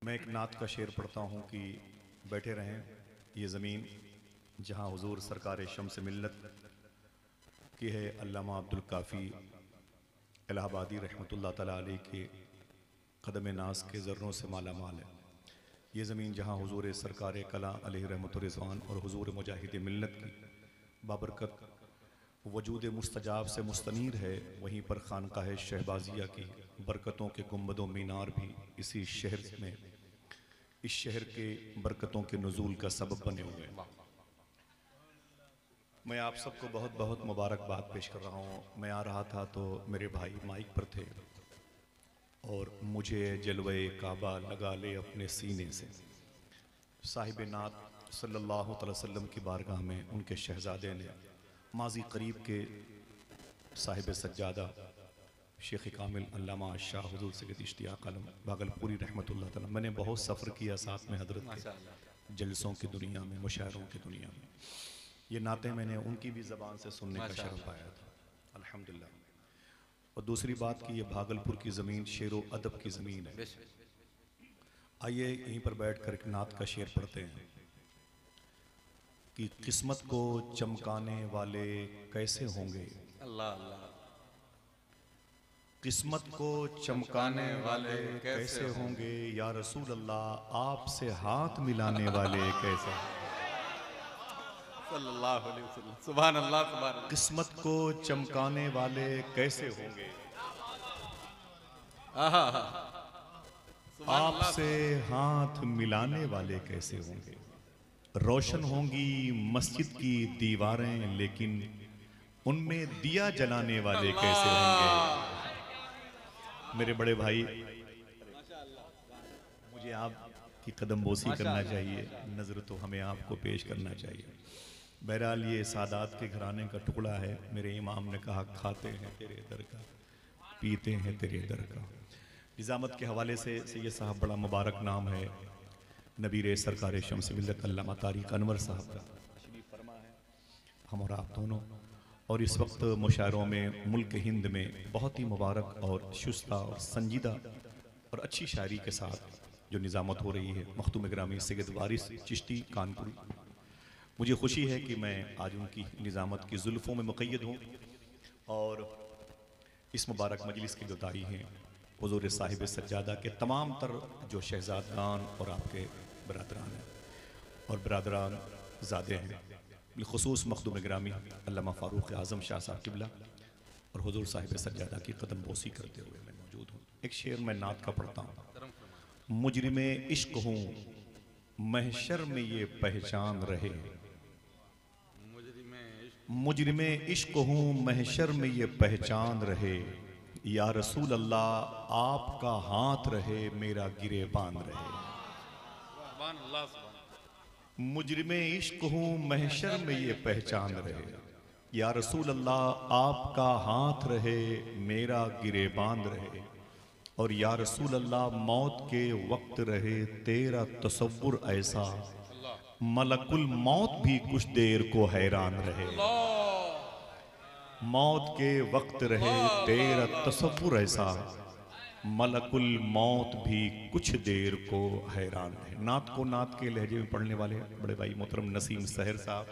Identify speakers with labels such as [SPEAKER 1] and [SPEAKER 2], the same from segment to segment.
[SPEAKER 1] मैं एक नात का शेर पढ़ता हूँ कि बैठे रहें ये ज़मीन जहाँ हुजूर सरकार शम्स मिल्लत की है अल्लामा अब्दुल काफ़ी इलाहाबादी रहमतुल्लाह तआला अलैह के कदम नाज के ज़र्रों से माला माल है। ये ज़मीन जहाँ हुजूर सरकार कला अलैहि रहमतुर रिज़वान और हुजूर मुजाहिद मिल्लत की बाबरकत वजूद मुस्तजाब से मुस्तनीर है, वहीं पर खानकाह शहबाजिया की बरकतों के गुंबदों मीनार भी इसी शहर में, इस शहर के बरकतों के नुज़ूल का सबब बने हुए हैं। मैं आप सबको बहुत बहुत मुबारकबाद पेश कर रहा हूँ। मैं आ रहा था तो मेरे भाई माइक पर थे और मुझे जलवे काबा लगा ले अपने सीने से, साहिब नात सल्लल्लाहु अलैहि वसल्लम की बारगाह में उनके शहजादे ने माजी करीब के साहिब सज्जादा शेख कामिल अल्लामा शाह हुजूर सैयद इश्तियाक आलम भागलपुरी रहमतुल्लाह तआला, मैंने बहुत सफ़र किया साथ में हजरत के जलसों की दुनिया में, मुशायरों की दुनिया में। ये नाते मैंने उनकी भी ज़बान से सुनने का शरफ पाया था, अल्हम्दुलिल्लाह। और दूसरी बात कि ये भागलपुर की ज़मीन शेर व अदब की ज़मीन है। आइए यहीं पर बैठ कर एक नात का शेर पढ़ते हैं कि किस्मत को चमकाने वाले कैसे होंगे,
[SPEAKER 2] अल्लाह अल्लाह,
[SPEAKER 1] किस्मत को चमकाने वाले कैसे होंगे, या रसूल अल्लाह आपसे हाथ मिलाने वाले कैसे।
[SPEAKER 2] सल्लल्लाहु अलैहि वसल्लम, सुभान अल्लाह सुभान अल्लाह।
[SPEAKER 1] किस्मत को चमकाने वाले कैसे होंगे,
[SPEAKER 2] आहा हा, सुभान अल्लाह।
[SPEAKER 1] आपसे हाथ मिलाने वाले कैसे होंगे। रोशन होंगी मस्जिद की दीवारें, लेकिन उनमें दिया जलाने वाले कैसे होंगे। मेरे बड़े भाई, मुझे आपकी कदम बोसी करना चाहिए, नज़र तो हमें आपको पेश करना चाहिए। बहरहाल ये सादात के घराने का टुकड़ा है। मेरे इमाम ने कहा खाते हैं तेरे दर का, पीते हैं तेरे दर का। निज़ामत के हवाले से सैयद साहब बड़ा मुबारक नाम है, नबीर सरकार शम्स मिल्लत अल्लामा तारिक अनवर साहब का तशरीफ़ फरमा है, हम और आप दोनों। और इस वक्त मुशायरों में मुल्क हिंद में बहुत ही मुबारक और शुस्ता और संजीदा और अच्छी शायरी के साथ जो निज़ामत हो रही है, मखदूम ग्रामी सैयद वारिस चिश्ती कानपुर। मुझे खुशी है कि मैं आज उनकी निज़ामत की जुल्फ़ों में मुक़य्यद हूँ और इस मुबारक मजलिस की जो दाई हैं हुज़ूर साहिब सज्जादा के तमाम तर जो शहजादगान और आपके बरादरान हैं और बरादरान ज़ादे हैं, बिलखुसूस मखदूम ग्रामी अल्लामा फ़ारूक आज़म शाह साहब क़िबला और हुज़ूर साहिब सज्जादा की कदम बोसी करते हुए मैं मौजूद हूँ। एक शेर मैं नात का पढ़ता हूँ। मुजरिमे इश्क हूँ महशर में ये पहचान रहे, मुजरिमे इश्क हूँ महशर में ये पहचान रहे, या रसूल अल्लाह आपका हाथ रहे मेरा गिरेबान रहे।
[SPEAKER 2] सुभान अल्लाह सुभान।
[SPEAKER 1] मुजरिमे इश्क हूँ महशर में ये पहचान रहे, या रसूल अल्लाह आपका हाथ रहे मेरा गिरेबान रहे, और या रसूल अल्लाह मौत के वक्त रहे तेरा तसव्वुर ऐसा, मलकुल मौत भी कुछ देर को हैरान रहे। मौत के वक्त रहे तेरा तसव्वुर ऐसा, मलकुल मौत भी कुछ देर को हैरान रहे। नात को नात के लहजे में पढ़ने वाले बड़े भाई मोहतरम नसीम सहर साहब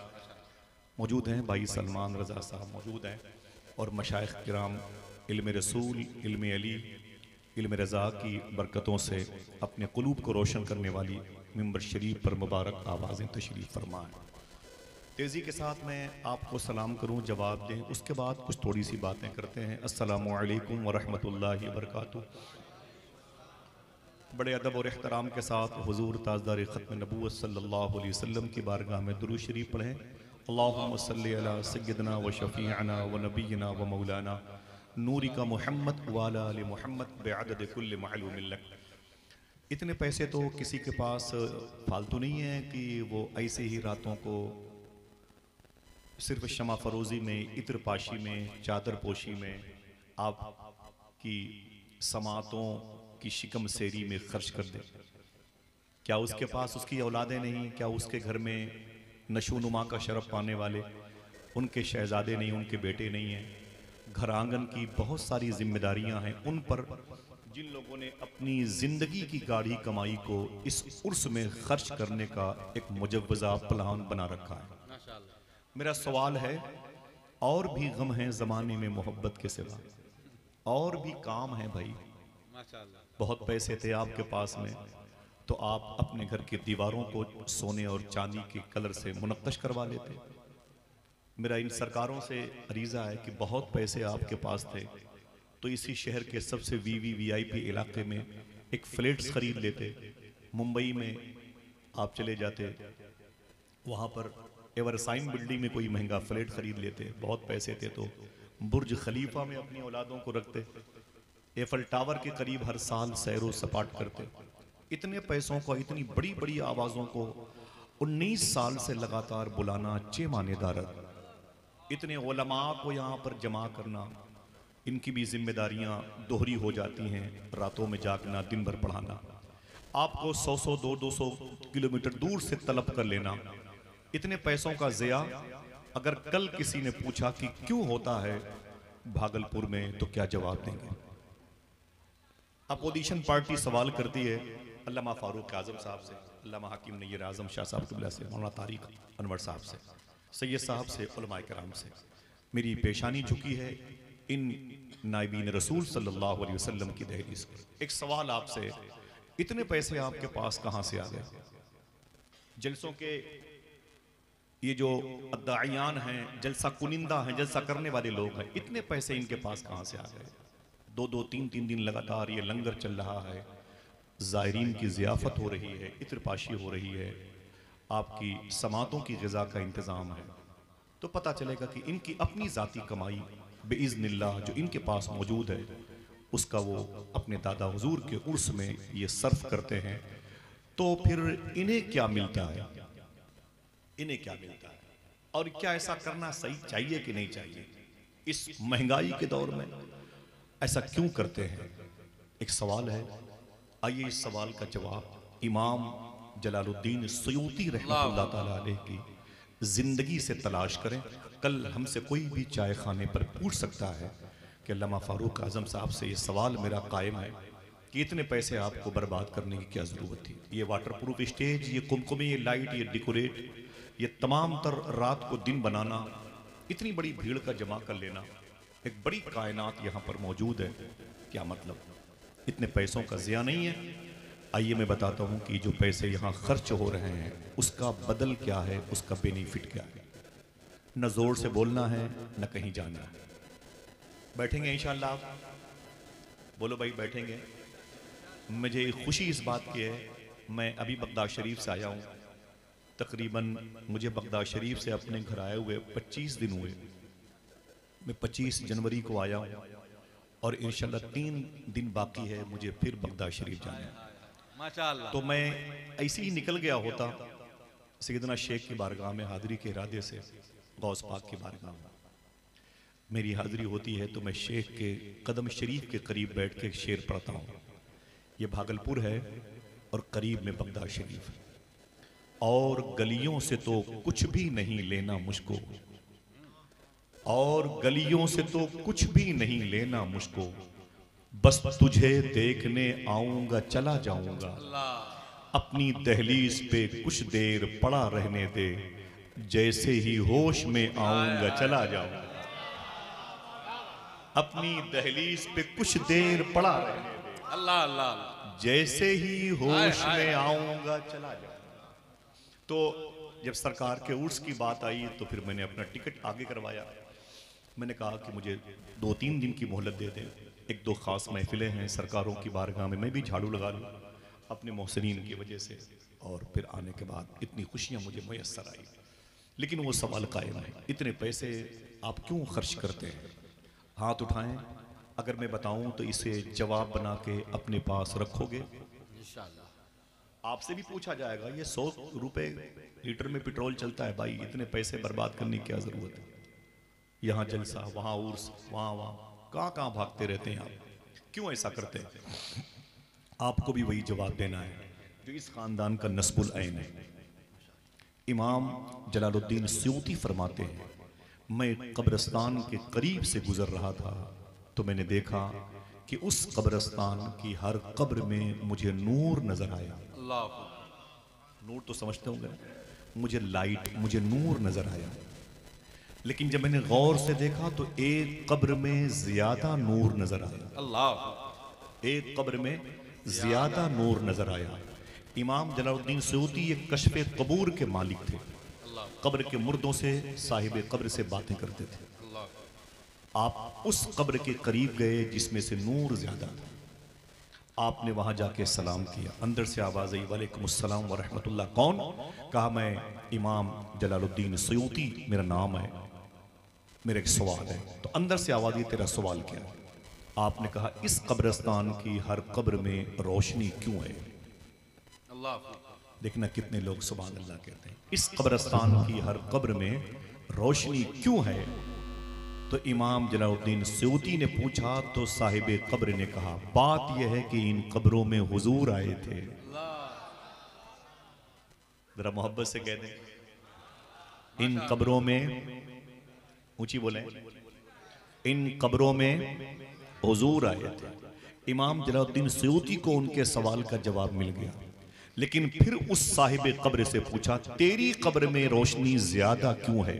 [SPEAKER 1] मौजूद हैं, भाई सलमान रज़ा साहब मौजूद हैं, और मशाइख किराम इल्म रसूल, इल्म अली, इल्म रज़ा की बरकतों से अपने क़ुलूब को रोशन करने वाली मिंबर शरीफ पर मुबारक आवाज़ें तशरीफ़ फरमाएं। तेज़ी के साथ मैं आपको सलाम करूं, जवाब दें, उसके बाद कुछ थोड़ी सी बातें करते हैं। अस्सलामु अलैकुम व रहमतुल्लाहि व बरकातुहू। बड़े अदब और एहतराम के साथ हुजूर ताजदार ख़त्म नबूवत सल्लल्लाहु अलैहि वसल्लम की बारगाह में दुरूद शरीफ पढ़ें। अल्लाहुम्मा सल्लि अला सय्यिदना व शफ़ीअना व नबिय्यिना व मौलाना नूरिका मुहम्मद व अला आलि मुहम्मद बिअदद कुल्लि मालूमिन लक। इतने पैसे तो किसी के पास फालतू नहीं है कि वो ऐसे ही रातों को सिर्फ शमा फरोज़ी में, इत्र पाशी में, चादर पोशी में, आपकी समातों की शिकम सेरी में खर्च कर दे। क्या उसके पास उसकी औलादें नहीं? क्या उसके घर में नशोनुमा का शरफ पाने वाले उनके शहजादे नहीं, उनके बेटे नहीं हैं? घर आंगन की बहुत सारी जिम्मेदारियां हैं, उन पर जिन लोगों ने अपनी जिंदगी की गाढ़ी कमाई को इस उर्स में खर्च करने का एक मुजव्वजा प्लान बना रखा है।
[SPEAKER 2] माशाअल्लाह।
[SPEAKER 1] मेरा सवाल है, और भी गम हैं जमाने में मोहब्बत के सिवा, और भी काम है भाई।
[SPEAKER 2] माशाअल्लाह।
[SPEAKER 1] बहुत पैसे थे आपके पास में तो आप अपने घर की दीवारों को सोने और चांदी के कलर से मुनक्कश करवा लेते। मेरा इन सरकारों से अरीज़ा है कि बहुत पैसे आपके पास थे तो इसी शहर के सबसे वीआईपी इलाके में एक फ्लैट्स खरीद लेते। मुंबई में आप चले जाते, वहाँ पर एवरसाइन बिल्डिंग में कोई महंगा फ्लैट खरीद लेते। बहुत पैसे थे तो बुर्ज खलीफा में अपनी औलादों को रखते। एफल टावर के करीब हर साल सैरो सपाट करते। इतने पैसों को, इतनी बड़ी बड़ी आवाज़ों को 19 साल से लगातार बुलाना चेमानेदारत, इतने उलमा को यहाँ पर जमा करना, इनकी भी जिम्मेदारियां दोहरी हो जाती हैं। रातों में जागना, दिन भर पढ़ाना, आपको 100 200 किलोमीटर दूर से तलब कर लेना, इतने पैसों का ज़िया। अगर कल किसी ने पूछा कि क्यों होता है भागलपुर में, तो क्या जवाब देंगे? अपोजिशन पार्टी सवाल करती है अल्लामा फारूक आजम साहब से, अल्लामा हकीम नय्यर आजम शाह साहब क़िबला से, मौलाना तारिक अनवर साहब से, सैयद साहब से, उलमाए कराम से। मेरी पेशानी झुकी है इन नाइबीन रसूल सल्लल्लाहु अलैहि वसल्लम की दहलीज पर। एक सवाल आपसे, इतने पैसे आपके पास कहाँ से आ गए? जलसों के ये जो अद्दाइयान हैं, जलसा कुनिंदा हैं, जलसा करने वाले लोग हैं, इतने पैसे इनके पास कहाँ से आ गए? 2-2 3-3 दिन लगातार ये लंगर चल रहा है, ज़ायरीन की ज़ियाफ़त हो रही है, इत्रपाशी हो रही है, आपकी समातों की ग़िज़ा का इंतज़ाम है। तो पता चलेगा कि इनकी अपनी ज़ाती कमाई बेइज़्निल्लाह जो इनके पास मौजूद है, उसका वो अपने दादा हुजूर के उर्स में ये सर्फ करते हैं। तो फिर इन्हें क्या मिलता है? इन्हें क्या मिलता है? और क्या ऐसा करना सही चाहिए कि नहीं चाहिए? इस महंगाई के दौर में ऐसा क्यों करते हैं? एक सवाल है। आइए इस सवाल का जवाब इमाम जलालुद्दीन सुयूती रहमतुल्लाह ताला अलैह की जिंदगी से तलाश करें। कल हमसे कोई भी चाय खाने पर पूछ सकता है कि अल्लामा फारूक आजम साहब से ये सवाल मेरा कायम है कि इतने पैसे आपको बर्बाद करने की क्या ज़रूरत थी? ये वाटरप्रूफ स्टेज, ये कुमकुमी, ये लाइट, ये डेकोरेट, ये तमाम तर रात को दिन बनाना, इतनी बड़ी भीड़ का जमा कर लेना, एक बड़ी कायनात यहाँ पर मौजूद है, क्या मतलब? इतने पैसों का ज़िया नहीं है? आइए मैं बताता हूँ कि जो पैसे यहाँ खर्च हो रहे हैं उसका बदल क्या है, उसका बेनिफिट क्या है। न जोर से बोलना है, न कहीं जाना है। बैठेंगे इंशाअल्लाह? बोलो भाई, बैठेंगे? मुझे खुशी इस बात की है, मैं अभी बगदाद शरीफ से आया हूँ। तकरीबन मुझे बगदाद शरीफ से अपने घर आए हुए 25 दिन हुए। मैं 25 जनवरी को आया हूँ और इंशाअल्लाह 3 दिन बाकी है मुझे फिर बगदाद शरीफ जाना है।
[SPEAKER 2] माशाअल्लाह।
[SPEAKER 1] तो मैं ऐसे ही निकल गया होता सैयदना शेख की बारगाह में हाज़िरी के इरादे से, गौस पाक की बारगाह में मेरी हाज़िरी होती है तो मैं शेख के कदम शरीफ के करीब बैठ के शेर पढ़ता हूँ। ये भागलपुर है और करीब में बगदाद शरीफ है। और गलियों से तो कुछ भी नहीं लेना मुझको, और गलियों से तो कुछ भी नहीं लेना मुझको, बस तुझे देखने आऊंगा चला जाऊंगा, अपनी दहलीज पे कुछ देर पड़ा रहने दे, जैसे ही होश में आऊंगा चला जाऊंगा, अपनी दहलीज पे कुछ देर पड़ा रहने दे,
[SPEAKER 2] अल्लाह अल्लाह,
[SPEAKER 1] जैसे ही होश में आऊंगा चला जाऊंगा। तो जब सरकार के उर्स की बात आई तो फिर मैंने अपना टिकट आगे करवाया। मैंने कहा कि मुझे 2-3 दिन की मोहलत दे दें, 1-2 खास महफिलें हैं सरकारों की बारगाह में, मैं भी झाड़ू लगा लूँ अपने मोहसिनीन की वजह से। और फिर आने के बाद इतनी खुशियाँ मुझे मैसर आई। लेकिन वो सवाल कायम है, इतने पैसे आप क्यों खर्च करते हैं? हाथ उठाएं, अगर मैं बताऊं तो इसे जवाब बना के अपने पास रखोगे।
[SPEAKER 2] इंशाअल्लाह।
[SPEAKER 1] आपसे भी पूछा जाएगा, ये 100 रुपए लीटर में पेट्रोल चलता है भाई, इतने पैसे बर्बाद करने की क्या जरूरत है? यहाँ जलसा, वहाँ उर्स, वहाँ कहाँ भागते रहते हैं आप, क्यों ऐसा करते हैं? आपको भी वही जवाब देना है जो इस खानदान का नस्बुल ऐन है। इमाम जलालुद्दीन सुयूती फरमाते हैं, मैं कब्रिस्तान के करीब से गुजर रहा था तो मैंने देखा कि उस कब्रिस्तान की हर कब्र में मुझे नूर नजर आया।
[SPEAKER 2] अल्लाह
[SPEAKER 1] नूर तो समझते होंगे, मुझे लाइट, मुझे नूर नजर आया। लेकिन जब मैंने गौर से देखा तो एक कब्र में ज्यादा नूर नजर आया।
[SPEAKER 2] अल्लाह
[SPEAKER 1] एक कब्र में ज्यादा नूर नजर आया। इमाम जलालुद्दीन सयूती एक कश्फे कबूर के मालिक थे। कब्र के मुर्दों से, साहिब कब्र से बातें करते थे। आप उस कब्र के करीब गए जिसमें से नूर ज्यादा था। आपने वहां जाके सलाम किया। अंदर से आवाज आई, वालेकुम अस्सलाम व रहमतुल्लाह। कौन? कहा, मैं इमाम जलालुद्दीन सयूती मेरा नाम है, मेरा एक सवाल है। तो अंदर से आवाज आई, तेरा सवाल क्या है? आपने कहा, इस कब्रिस्तान की हर कब्र में रोशनी क्यों है?
[SPEAKER 2] अल्लाह
[SPEAKER 1] देखना कितने लोग सुभान अल्लाह कहते हैं। इस कब्रिस्तान की हर कब्र में रोशनी क्यों है? तो इमाम जलालुद्दीन सयूती ने पूछा तो साहिब कब्र ने कहा, बात यह है कि इन कब्रों में हुजूर आए थे। जरा मोहब्बत से कह दें, इन कब्रों में, ऊंची बोले, इन कब्रों में हुजूर आए थे। इमाम जलालुद्दीन सयूती को उनके सवाल का जवाब मिल गया। लेकिन फिर उस साहिब कब्र से पूछा, तेरी कब्र में रोशनी ज्यादा क्यों है?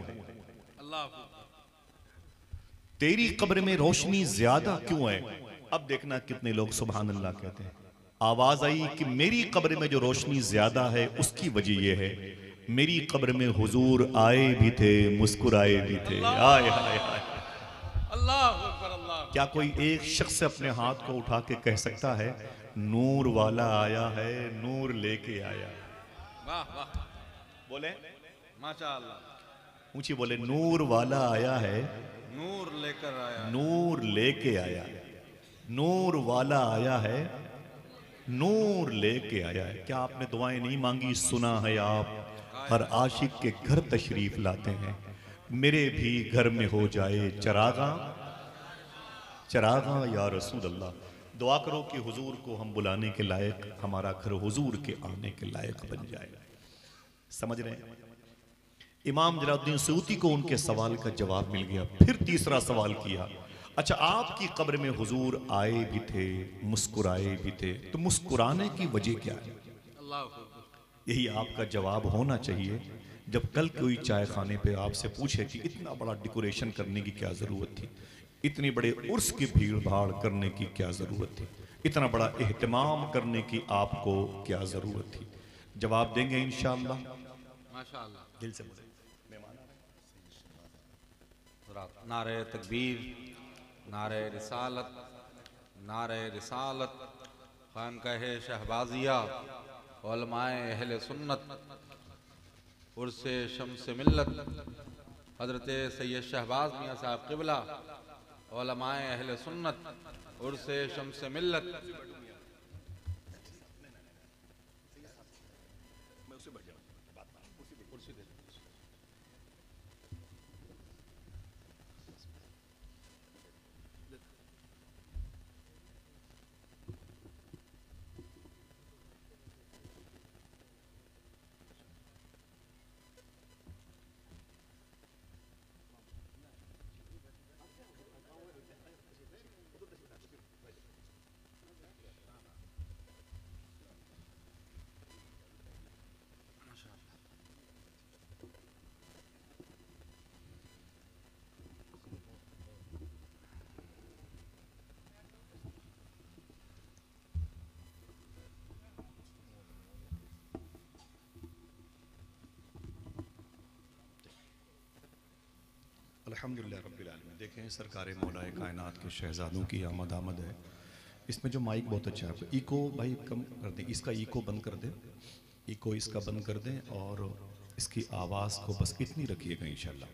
[SPEAKER 1] तेरी कब्र में रोशनी ज्यादा क्यों है? अब देखना कितने लोग सुभान अल्लाह कहते हैं। आवाज आई कि मेरी कब्र में जो रोशनी ज्यादा है उसकी वजह यह है, मेरी कब्र में हुजूर आए भी थे, मुस्कुराए भी थे। आए हाय हाय।
[SPEAKER 2] अल्लाह।
[SPEAKER 1] क्या कोई एक शख्स अपने हाथ को उठा के कह सकता है, नूर वाला आया है, नूर लेके आया?
[SPEAKER 2] वाह वाह,
[SPEAKER 1] बोले
[SPEAKER 2] माशाअल्लाह।
[SPEAKER 1] ऊंची बोले, नूर वाला आया है,
[SPEAKER 2] नूर लेकर आया,
[SPEAKER 1] नूर लेके आया। नूर वाला आया है, नूर लेके आया है। क्या आपने दुआएं नहीं मांगी? सुना है आप हर आशिक के घर तशरीफ लाते हैं। मेरे भी घर में हो जाए चरागा, चरागा या रसूल अल्लाह। दुआ करो कि हुजूर को हम बुलाने के लायक, हमारा घर हुजूर के आने के लायक बन जाए। समझ रहे हैं? इमाम जलालुद्दीन सयूती को उनके सवाल का जवाब मिल गया। फिर तीसरा सवाल किया, अच्छा आपकी कब्र में हुजूर आए भी थे, मुस्कुराए भी थे, तो मुस्कुराने की वजह क्या है? यही आपका जवाब होना चाहिए जब कल कोई चाय खाने पे आपसे पूछे कि इतना बड़ा डेकोरेशन करने की क्या जरूरत थी, इतनी बड़े उर्स की भीड़ भाड़ करने की क्या जरूरत थी, इतना बड़ा एहतमाम करने की आपको क्या जरूरत थी? जवाब देंगे इंशाअल्लाह,
[SPEAKER 2] माशाअल्लाह।
[SPEAKER 1] दिल से बोले।
[SPEAKER 2] नारे तकबीर, नारे रिसालत, नारे रिसालत, खानकाह शहबाजिया, उलमाए अहले सुन्नत, उर्से शम्स मिल्लत, हजरत सैयद शहबाज मियाँ साहब क़िबला, उलमाए अहले सुन्नत, उर्से शम्स मिल्लत।
[SPEAKER 1] अल्हम्दुलिल्लाह रब्बिल आलमीन। देखें सरकार मौलाए कायनात के शहजादों की आमद आमद है। इसमें जो माइक बहुत अच्छा है, इको भाई कम कर दें, इसका इको बंद कर दें, इको इसका बंद कर दें और इसकी आवाज़ को बस इतनी रखिएगा इंशाअल्लाह।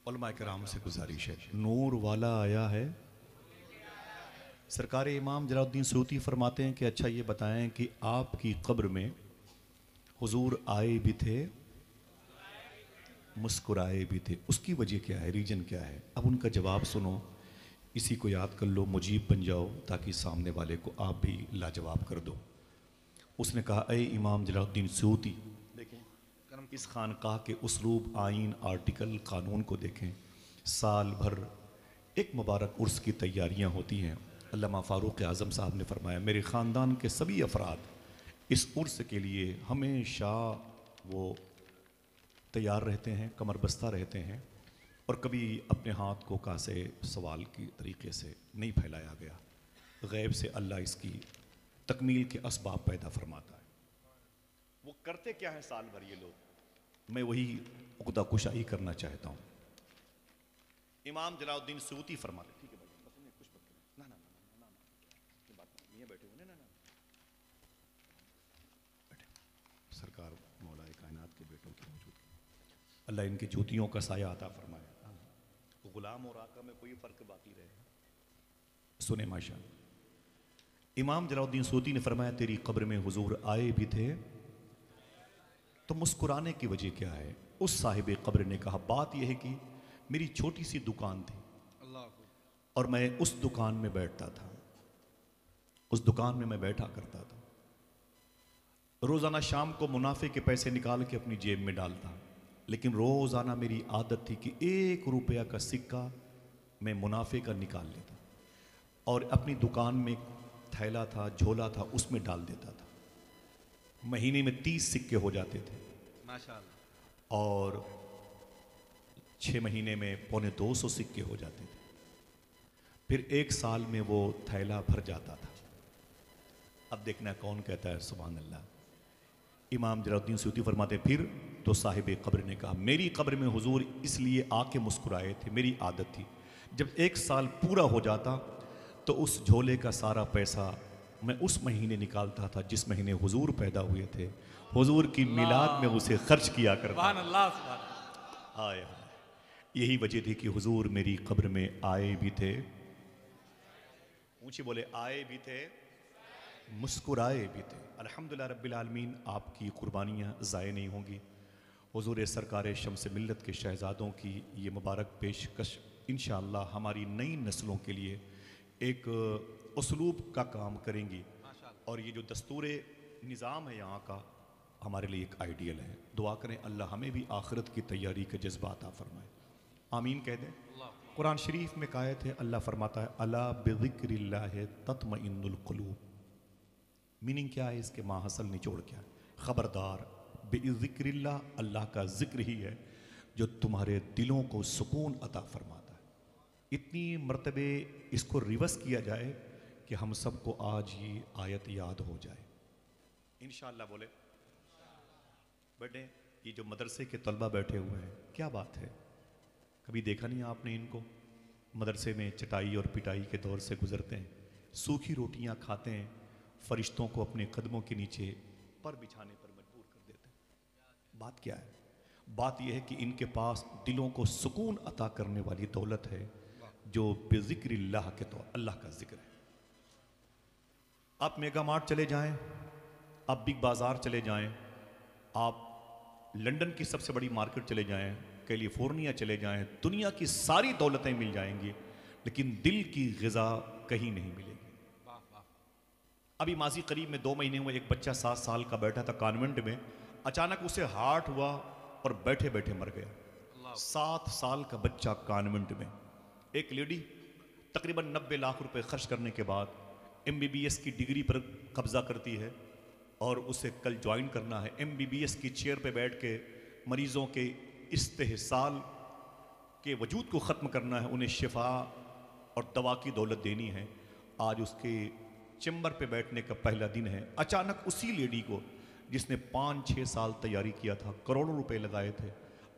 [SPEAKER 1] उलमाए किराम से गुजारिश है, नूर वाला आया है। सरकार इमाम जलालुद्दीन सयूती फरमाते हैं कि अच्छा ये बताएं कि आपकी कब्र में हुजूर आए भी थे, मुस्कुराए भी थे, उसकी वजह क्या है, रीजन क्या है? अब उनका जवाब सुनो, इसी को याद कर लो, मुजीब बन जाओ, ताकि सामने वाले को आप भी लाजवाब कर दो। उसने कहा, अय इमाम जलालुद्दीन सयूती, देखें इस खानकाह के उसलूब, आइन, आर्टिकल, कानून को देखें। साल भर एक मुबारक उर्स की तैयारियां होती हैं, अल्लामा फ़ारूक आज़म साहब ने फरमाया, मेरे ख़ानदान के सभी अफराद इस उर्स के लिए हमेशा वो तैयार रहते हैं, कमर बस्ता रहते हैं, और कभी अपने हाथ को कासे सवाल की तरीके से नहीं फैलाया गया। गैब से अल्लाह इसकी तकमील के असबाब पैदा फरमाता है। वो करते क्या है साल भर ये लोग, मैं वही उक़्दा कुशाई करना चाहता हूँ। इमाम जलालुद्दीन सूती फरमाते, ठीक है भाई, बस कुछ मत करो, ना ना ना ना ना, ये बात नहीं, ये बैठे हुए ना ना बैठे, सरकार मौला कायनात के बेटों की मौजूदगी, अल्लाह इनकी जूतियों का साया अता फरमाए। गुलाम और आका में कोई फ़र्क बाकी रहे। सुने माशा, इमाम जलालुद्दीन सूती ने फरमाया, तेरी कब्र में हुजूर आए भी थे तो मुस्कुराने की वजह क्या है? उस साहिब कब्र ने कहा, बात यह है कि मेरी छोटी सी दुकान थी और मैं उस दुकान में बैठता था, उस दुकान में मैं बैठा करता था, रोज़ाना शाम को मुनाफे के पैसे निकाल के अपनी जेब में डालता, लेकिन रोज़ाना मेरी आदत थी कि 1 रुपया का सिक्का मैं मुनाफे का निकाल लेता और अपनी दुकान में थैला था, झोला था, उसमें डाल देता था। महीने में 30 सिक्के हो जाते थे माशाअल्लाह, और 6 महीने में 250 सिक्के हो जाते थे। फिर 1 साल में वो थैला भर जाता था। अब देखना कौन कहता है सुभान अल्लाह। इमाम जलालुद्दीन सूती फरमाते, फिर तो साहिब कब्र ने कहा, मेरी कब्र में हुजूर इसलिए आके मुस्कुराए थे, मेरी आदत थी जब 1 साल पूरा हो जाता तो उस झोले का सारा पैसा मैं उस महीने निकालता था जिस महीने हुजूर पैदा हुए थे, हुजूर की मिलाद में उसे खर्च किया करता। आया, यही वजह थी कि हुजूर मेरी कब्र में आए भी थे, ऊंचे बोले, आए भी थे, मुस्कुराए भी थे। अल्हम्दुलिल्लाह रब्बिल आलमीन, आपकी कुर्बानियाँ ज़ाय नहीं होंगी। हुजूर सरकार शम्स मिल्लत के शहज़ादों की ये मुबारक पेशकश इंशाअल्लाह हमारी नई नस्लों के लिए एक उसलूब का काम करेंगी, और ये जो दस्तूर निज़ाम है यहाँ का हमारे लिए एक आइडियल है। दुआ करें अल्लाह हमें भी आखिरत की तैयारी के जज्बा अता फरमाए, आमीन कह दें। कुरान शरीफ में आयत है, अल्लाह फरमाता है, अला बिज़िक्रिल्लाहि तत्मइन्नुल क़ुलूब। मीनिंग क्या है इसके, माहसल निचोड़ क्या है? खबरदार, बिज़िक्रिल्लाह, अल्लाह का जिक्र ही है जो तुम्हारे दिलों को सुकून अता फरमाता है। इतनी मर्तबे इसको रिवर्स किया जाए कि हम सबको आज ये आयत याद हो जाए इंशाअल्लाह। बोले बेटे, ये जो मदरसे के तलबा बैठे हुए हैं, क्या बात है, कभी देखा नहीं आपने इनको? मदरसे में चटाई और पिटाई के दौर से गुजरते हैं, सूखी रोटियां खाते हैं, फरिश्तों को अपने कदमों के नीचे पर बिछाने पर मजबूर कर देते हैं। बात क्या है? बात यह है कि इनके पास दिलों को सुकून अता करने वाली दौलत है जो बेज़िक्रिल्लाह के तो अल्लाह का जिक्र है। आप मेगा मार्ट चले जाएं, आप बिग बाज़ार चले जाएं, आप लंदन की सबसे बड़ी मार्केट चले जाएं, कैलिफोर्निया चले जाएं, दुनिया की सारी दौलतें मिल जाएंगी, लेकिन दिल की ग़िज़ा कहीं नहीं मिलेगी। अभी माजी करीब में 2 महीने हुए, एक बच्चा 7 साल का बैठा था कॉन्वेंट में, अचानक उसे हार्ट हुआ और बैठे बैठे मर गया। 7 साल का बच्चा कॉन्वेंट में। एक लेडी तकरीबन 90 लाख रुपए खर्च करने के बाद MBBS की डिग्री पर कब्जा करती है और उसे कल ज्वाइन करना है। MBBS की चेयर पे बैठ के मरीजों के इस्तेहसाल के वजूद को ख़त्म करना है, उन्हें शिफा और दवा की दौलत देनी है। आज उसके चैम्बर पे बैठने का पहला दिन है। अचानक उसी लेडी को जिसने 5-6 साल तैयारी किया था, करोड़ों रुपए लगाए थे,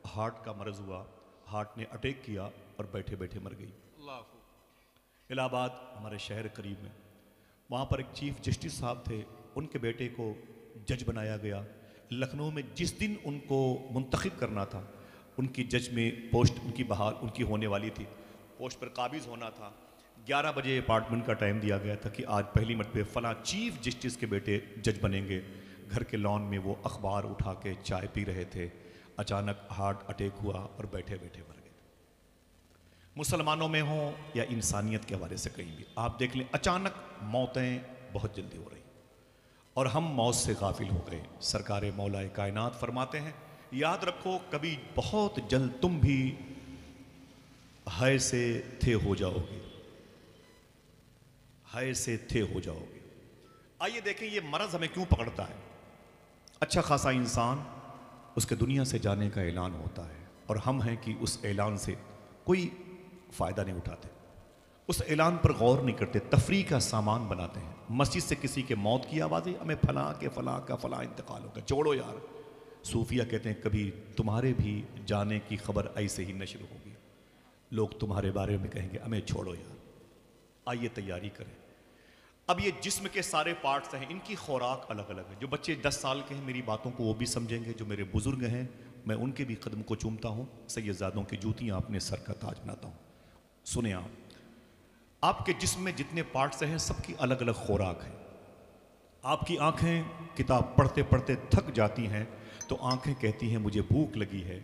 [SPEAKER 1] हार्ट का मरज हुआ, हार्ट ने अटैक किया और बैठे बैठे मर गई। इलाहाबाद हमारे शहर करीब में, वहाँ पर एक चीफ जस्टिस साहब थे, उनके बेटे को जज बनाया गया। लखनऊ में जिस दिन उनको मुंतखब करना था, उनकी जज में पोस्ट उनकी बहाल उनकी होने वाली थी, पोस्ट पर काबिज होना था। 11 बजे अपार्टमेंट का टाइम दिया गया था कि आज पहली मरतबे फला चीफ जस्टिस के बेटे जज बनेंगे। घर के लॉन में वो अखबार उठा के चाय पी रहे थे, अचानक हार्ट अटैक हुआ और बैठे बैठे मर गए। मुसलमानों में हो या इंसानियत के हवाले से कहीं भी आप देख लें, अचानक मौतें बहुत जल्दी हो रही और हम मौत से गाफिल हो गए। सरकार मौलाए कायनात फरमाते हैं, याद रखो कभी बहुत जल्द तुम भी है से थे हो जाओगे। है से थे हो जाओगे। आइए देखें ये मरज हमें क्यों पकड़ता है। अच्छा खासा इंसान, उसके दुनिया से जाने का ऐलान होता है और हम हैं कि उस ऐलान से कोई फ़ायदा नहीं उठाते, उस ऐलान पर गौर नहीं करते, तफरी का सामान बनाते हैं। मस्जिद से किसी के मौत की आवाज़ है, हमें फलां के फलां का फलां इंतकाल होगा, छोड़ो यार। सूफिया कहते हैं कभी तुम्हारे भी जाने की खबर ऐसे ही नशर होगी, लोग तुम्हारे बारे में कहेंगे हमें छोड़ो यार। आइए तैयारी करें। अब ये जिस्म के सारे पार्ट्स हैं, इनकी खुराक अलग अलग है। जो बच्चे 10 साल के हैं मेरी बातों को वो भी समझेंगे, जो मेरे बुजुर्ग हैं मैं उनके भी कदम को चूमता हूँ, सैयदजादों की जूतियाँ अपने सर का ताज बनाता हूँ। सुने आप, आपके जिस्म में जितने पार्ट्स हैं सबकी अलग अलग खुराक है। आपकी आंखें किताब पढ़ते पढ़ते थक जाती हैं तो आंखें कहती हैं मुझे भूख लगी है,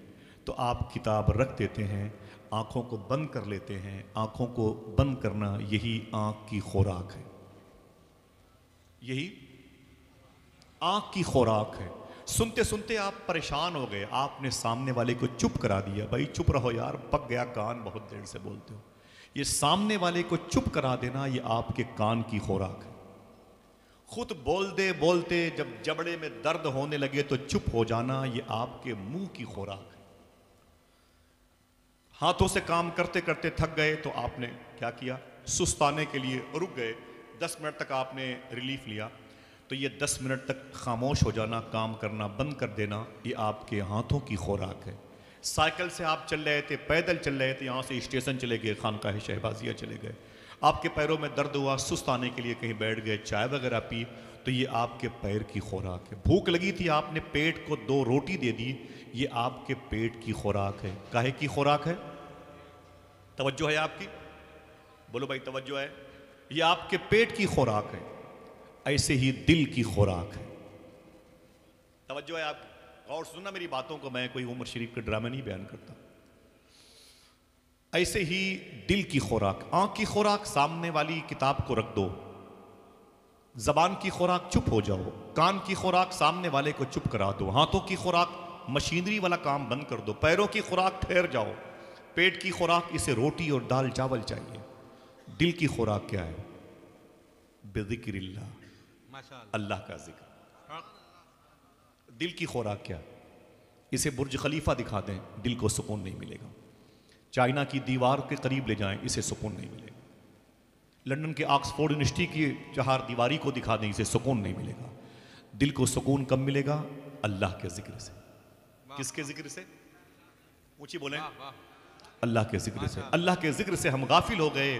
[SPEAKER 1] तो आप किताब रख देते हैं, आंखों को बंद कर लेते हैं। आंखों को बंद करना यही आंख की खुराक है, यही आंख की खुराक है। सुनते सुनते आप परेशान हो गए, आपने सामने वाले को चुप करा दिया, भाई चुप रहो यार, पक गया कान, बहुत देर से बोलते हो। ये सामने वाले को चुप करा देना ये आपके कान की खुराक है। खुद बोलते बोलते जब जबड़े में दर्द होने लगे तो चुप हो जाना ये आपके मुंह की खुराक है। हाथों से काम करते करते थक गए तो आपने क्या किया, सुस्ताने के लिए रुक गए, 10 मिनट तक आपने रिलीफ लिया, तो ये 10 मिनट तक खामोश हो जाना, काम करना बंद कर देना, ये आपके हाथों की खुराक है। साइकिल से आप चल रहे थे, पैदल चल रहे थे, यहाँ से स्टेशन चले गए, खानकाह शहबाजिया चले गए, आपके पैरों में दर्द हुआ, सुस्त आने के लिए कहीं बैठ गए, चाय वगैरह पी, तो ये आपके पैर की खुराक है। भूख लगी थी, आपने पेट को 2 रोटी दे दी, ये आपके पेट की खुराक है। काहे की खुराक है? तवज्जो है आपकी? बोलो भाई तवज्जो है? ये आपके पेट की खुराक है। ऐसे ही दिल की खुराक है। तवज्जो है आप? और सुनना मेरी बातों को, मैं कोई उमर शरीफ के ड्रामे नहीं बयान करता। ऐसे ही दिल की खुराक, आंख की खुराक सामने वाली किताब को रख दो, जबान की खुराक चुप हो जाओ, कान की खुराक सामने वाले को चुप करा दो, हाथों की खुराक मशीनरी वाला काम बंद कर दो, पैरों की खुराक ठहर जाओ, पेट की खुराक इसे रोटी और दाल चावल चाहिए। दिल की खुराक क्या है? बेज़िक्रिल्लाह, अल्लाह का जिक्र। दिल की खुराक क्या? इसे बुर्ज खलीफा दिखा दें, दिल को सुकून नहीं मिलेगा। चाइना की दीवार के करीब ले जाएं, इसे सुकून नहीं मिलेगा। लंदन के ऑक्सफोर्ड यूनिवर्सिटी की चार दीवारी को दिखा दें, इसे सुकून नहीं मिलेगा। दिल को सुकून कब मिलेगा? अल्लाह के जिक्र से। किसके जिक्र से? ऊंची बोलें। अल्लाह के जिक्र से। अल्लाह के जिक्र से हम गाफिल हो गए,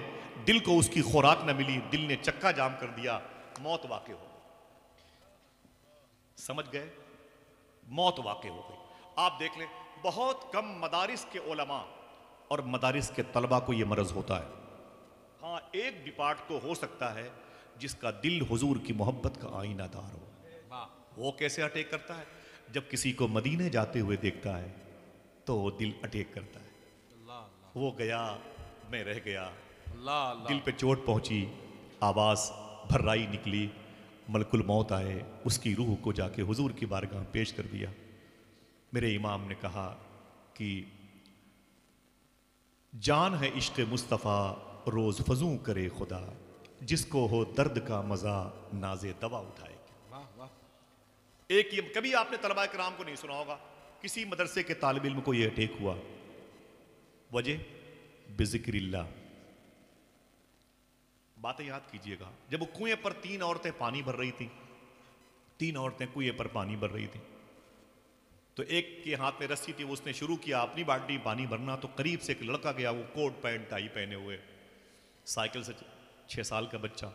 [SPEAKER 1] दिल को उसकी खुराक न मिली, दिल ने चक्का जाम कर दिया, मौत वाक़ई हो गई। समझ गए? मौत वाक़ई हो गई। आप देख लें, बहुत कम मदारिस के उलमा और मदारिस के तलबा को यह मरज होता है। हाँ, एक डिपार्ट को हो सकता है जिसका दिल हुजूर की मोहब्बत का आईनादार हो। वो कैसे अटैक करता है? जब किसी को मदीने जाते हुए देखता है तो वो दिल अटैक करता है। वो गया, मैं रह गया, दिल पे चोट पहुंची, आवाज भर्राई निकली, मलकुल मौत आए, उसकी रूह को जाके हुजूर की बारगाह पेश कर दिया। मेरे इमाम ने कहा कि जान है इश्क मुस्तफ़ा रोज़ फजू करे खुदा, जिसको हो दर्द का मज़ा नाज़े दवा उठाए। एक ये कभी आपने तलबा कराम को नहीं सुना होगा, किसी मदरसे के तालिब इल्म को ये अटैक हुआ, वजह बिज़िक्रिल्लाह। बातें याद कीजिएगा। जब वो कुएं पर 3 औरतें पानी भर रही थी, 3 औरतें कुएं पर पानी भर रही थी, तो एक के हाथ में रस्सी थी, उसने शुरू किया अपनी बाल्टी पानी भरना, तो करीब से एक लड़का गया, वो कोट पैंट टाई पहने हुए, साइकिल से 6 साल का बच्चा।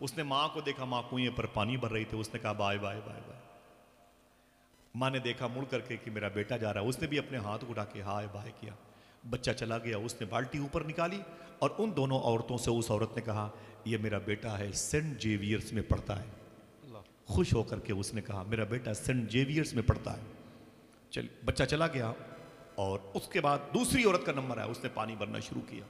[SPEAKER 1] उसने माँ को देखा, माँ कुएं पर पानी भर रही थी, उसने कहा बाय बाय बाय बाय। माँ ने देखा मुड़ करके कि मेरा बेटा जा रहा है, उसने भी अपने हाथ उठा के हाय बाय किया। बच्चा चला गया, उसने बाल्टी ऊपर निकाली और उन दोनों औरतों से उस औरत ने कहा ये मेरा बेटा है, सेंट जेवियर्स में पढ़ता है। खुश होकर के उसने कहा मेरा बेटा सेंट जेवियर्स में पढ़ता है। चल, बच्चा चला गया और उसके बाद दूसरी औरत का नंबर आया, उसने पानी भरना शुरू किया,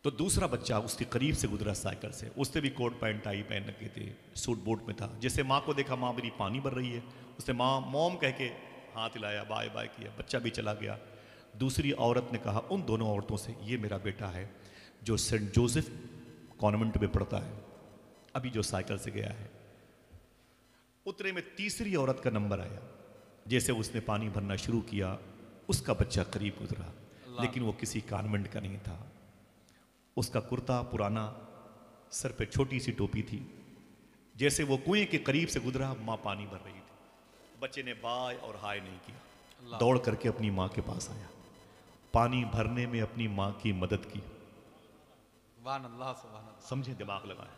[SPEAKER 1] तो दूसरा बच्चा उसके करीब से गुजरा साइकिल से, उसने भी कोट पैंट टाई पहन रखे थे, सूट बूट में था। जैसे माँ को देखा माँ मेरी पानी भर रही है, उसने माँ मॉम कह के हाथ हिलाया, बाय बाय किया, बच्चा भी चला गया। दूसरी औरत ने कहा उन दोनों औरतों से ये मेरा बेटा है जो सेंट जोसेफ कॉन्वेंट में पढ़ता है, अभी जो साइकिल से गया है। उतरे में तीसरी औरत का नंबर आया। जैसे उसने पानी भरना शुरू किया, उसका बच्चा करीब गुजरा, लेकिन वो किसी कॉन्वेंट का नहीं था। उसका कुर्ता पुराना, सर पे छोटी सी टोपी थी। जैसे वो कुएं के करीब से गुजरा, माँ पानी भर रही थी। बच्चे ने बाय और हाय नहीं किया, दौड़ करके अपनी माँ के पास आया, पानी भरने में अपनी माँ की मदद की। समझे, दिमाग लगाए।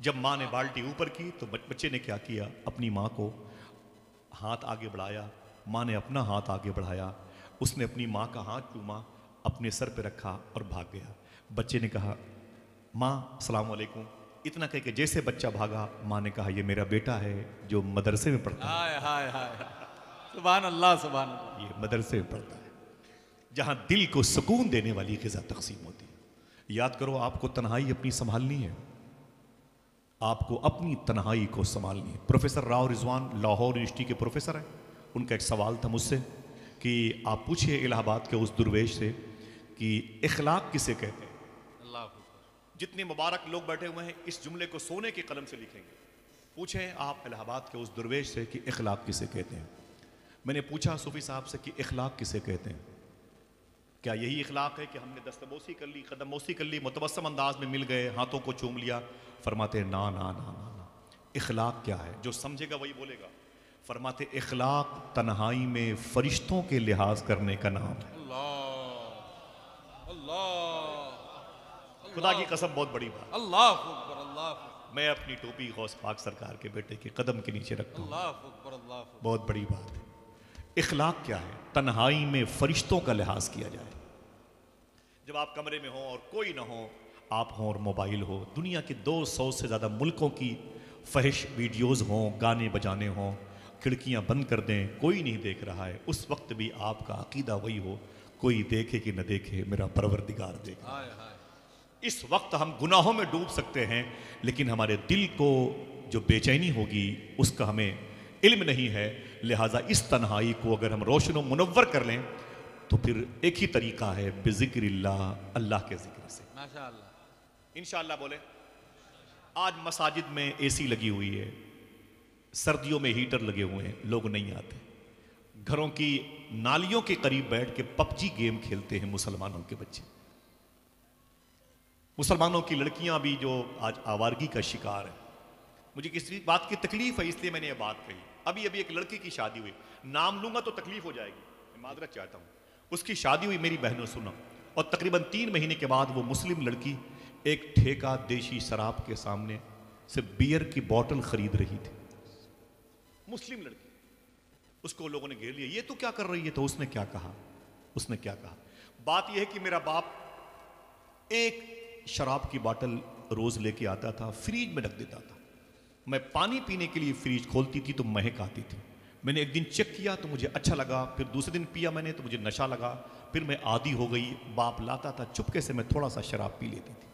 [SPEAKER 1] जब माँ ने बाल्टी ऊपर की तो बच्चे ने क्या किया, अपनी माँ को हाथ आगे बढ़ाया, माँ ने अपना हाथ आगे बढ़ाया, उसने अपनी माँ का हाथ चूमा, अपने सर पे रखा और भाग गया। बच्चे ने कहा, माँ अस्सलाम वालेकुम। इतना कह के जैसे बच्चा भागा, माँ ने कहा, ये मेरा बेटा है जो मदरसे में पढ़ता है।
[SPEAKER 2] हाय हाय हाय, सुभान अल्लाह सुभान अल्लाह।
[SPEAKER 1] ये मदरसे में पढ़ता है, जहां दिल को सुकून देने वाली ग़िज़ा तकसीम होती है। याद करो, आपको तन्हाई अपनी संभालनी है, आपको अपनी तन्हाई को संभालनी है। प्रोफेसर राव रिजवान लाहौर यूनिवर्सिटी के प्रोफेसर हैं। उनका एक सवाल था मुझसे कि आप पूछिए इलाहाबाद के उस दुर्वेश से कि इखलाक किसे कहते हैं। जितने मुबारक लोग बैठे हुए हैं इस जुमले को सोने के कलम से लिखेंगे। पूछें आप इलाहाबाद के उस दुर्वेश से कि इखलाक किसे कहते हैं। मैंने पूछा सूफी साहब से कि इखलाक किसे कहते हैं, क्या यही इखलाक है कि हमने दस्तबोसी कर ली, कदमबोसी कर ली, मुतवस्सम अंदाज में मिल गए, हाथों को चूम लिया। फरमाते हैं ना ना ना ना ना, इखलाक क्या है, जो समझेगा वही बोलेगा। फरमाते इखलाक तन्हाई में फरिश्तों के लिहाज करने का नाम है। खुदा की कसम, बहुत बड़ी बात।
[SPEAKER 2] अल्लाह अकबर, अल्लाह अकबर।
[SPEAKER 1] मैं अपनी टोपी गौस पाक सरकार के बेटे के कदम के नीचे रखता हूँ।
[SPEAKER 2] अल्लाह अकबर, अल्लाह अकबर।
[SPEAKER 1] बहुत बड़ी बात है। इखलाक क्या है, तन्हाई में फरिश्तों का लिहाज किया जाए। जब आप कमरे में हो और कोई ना हो, आप हो और मोबाइल हो, दुनिया के 200 से ज़्यादा मुल्कों की फहिश वीडियोज़ हों, गाने बजाने हों, खिड़कियाँ बंद कर दें, कोई नहीं देख रहा है, उस वक्त भी आपका अकीदा वही हो, कोई देखे कि न देखे, मेरा परवरदिगार देखे। इस वक्त हम गुनाहों में डूब सकते हैं, लेकिन हमारे दिल को जो बेचैनी होगी उसका हमें इल्म नहीं है। लिहाजा इस तन्हाई को अगर हम रोशन व मुनव्वर कर लें तो फिर एक ही तरीका है, बिज़िक्रिल्लाह, अल्लाह के जिक्र से। माशाअल्लाह, इंशाअल्लाह बोले। आज मसाजिद में एसी लगी हुई है, सर्दियों में हीटर लगे हुए हैं, लोग नहीं आते। घरों की नालियों के करीब बैठ के पबजी गेम खेलते हैं मुसलमानों के बच्चे। मुसलमानों की लड़कियां भी जो आज आवारगी का शिकार है। मुझे किसी बात की तकलीफ है, इसलिए मैंने ये बात कही। अभी अभी एक लड़की की शादी हुई, नाम लूंगा तो तकलीफ हो जाएगी, मैं माजरत चाहता हूँ। उसकी शादी हुई, मेरी बहनों सुना, और तकरीबन 3 महीने के बाद वो मुस्लिम लड़की एक ठेका देशी शराब के सामने से बियर की बोतल खरीद रही थी। मुस्लिम लड़की, उसको लोगों ने घेर लिया, ये तो क्या कर रही है? तो उसने क्या कहा, उसने क्या कहा, बात यह है कि मेरा बाप एक शराब की बोतल रोज लेके आता था, फ्रीज में रख देता था। मैं पानी पीने के लिए फ्रीज खोलती थी तो महक आती थी। मैंने एक दिन चेक किया तो मुझे अच्छा लगा, फिर दूसरे दिन पिया मैंने तो मुझे नशा लगा, फिर मैं आदी हो गई। बाप लाता था, चुपके से मैं थोड़ा सा शराब पी लेती थी।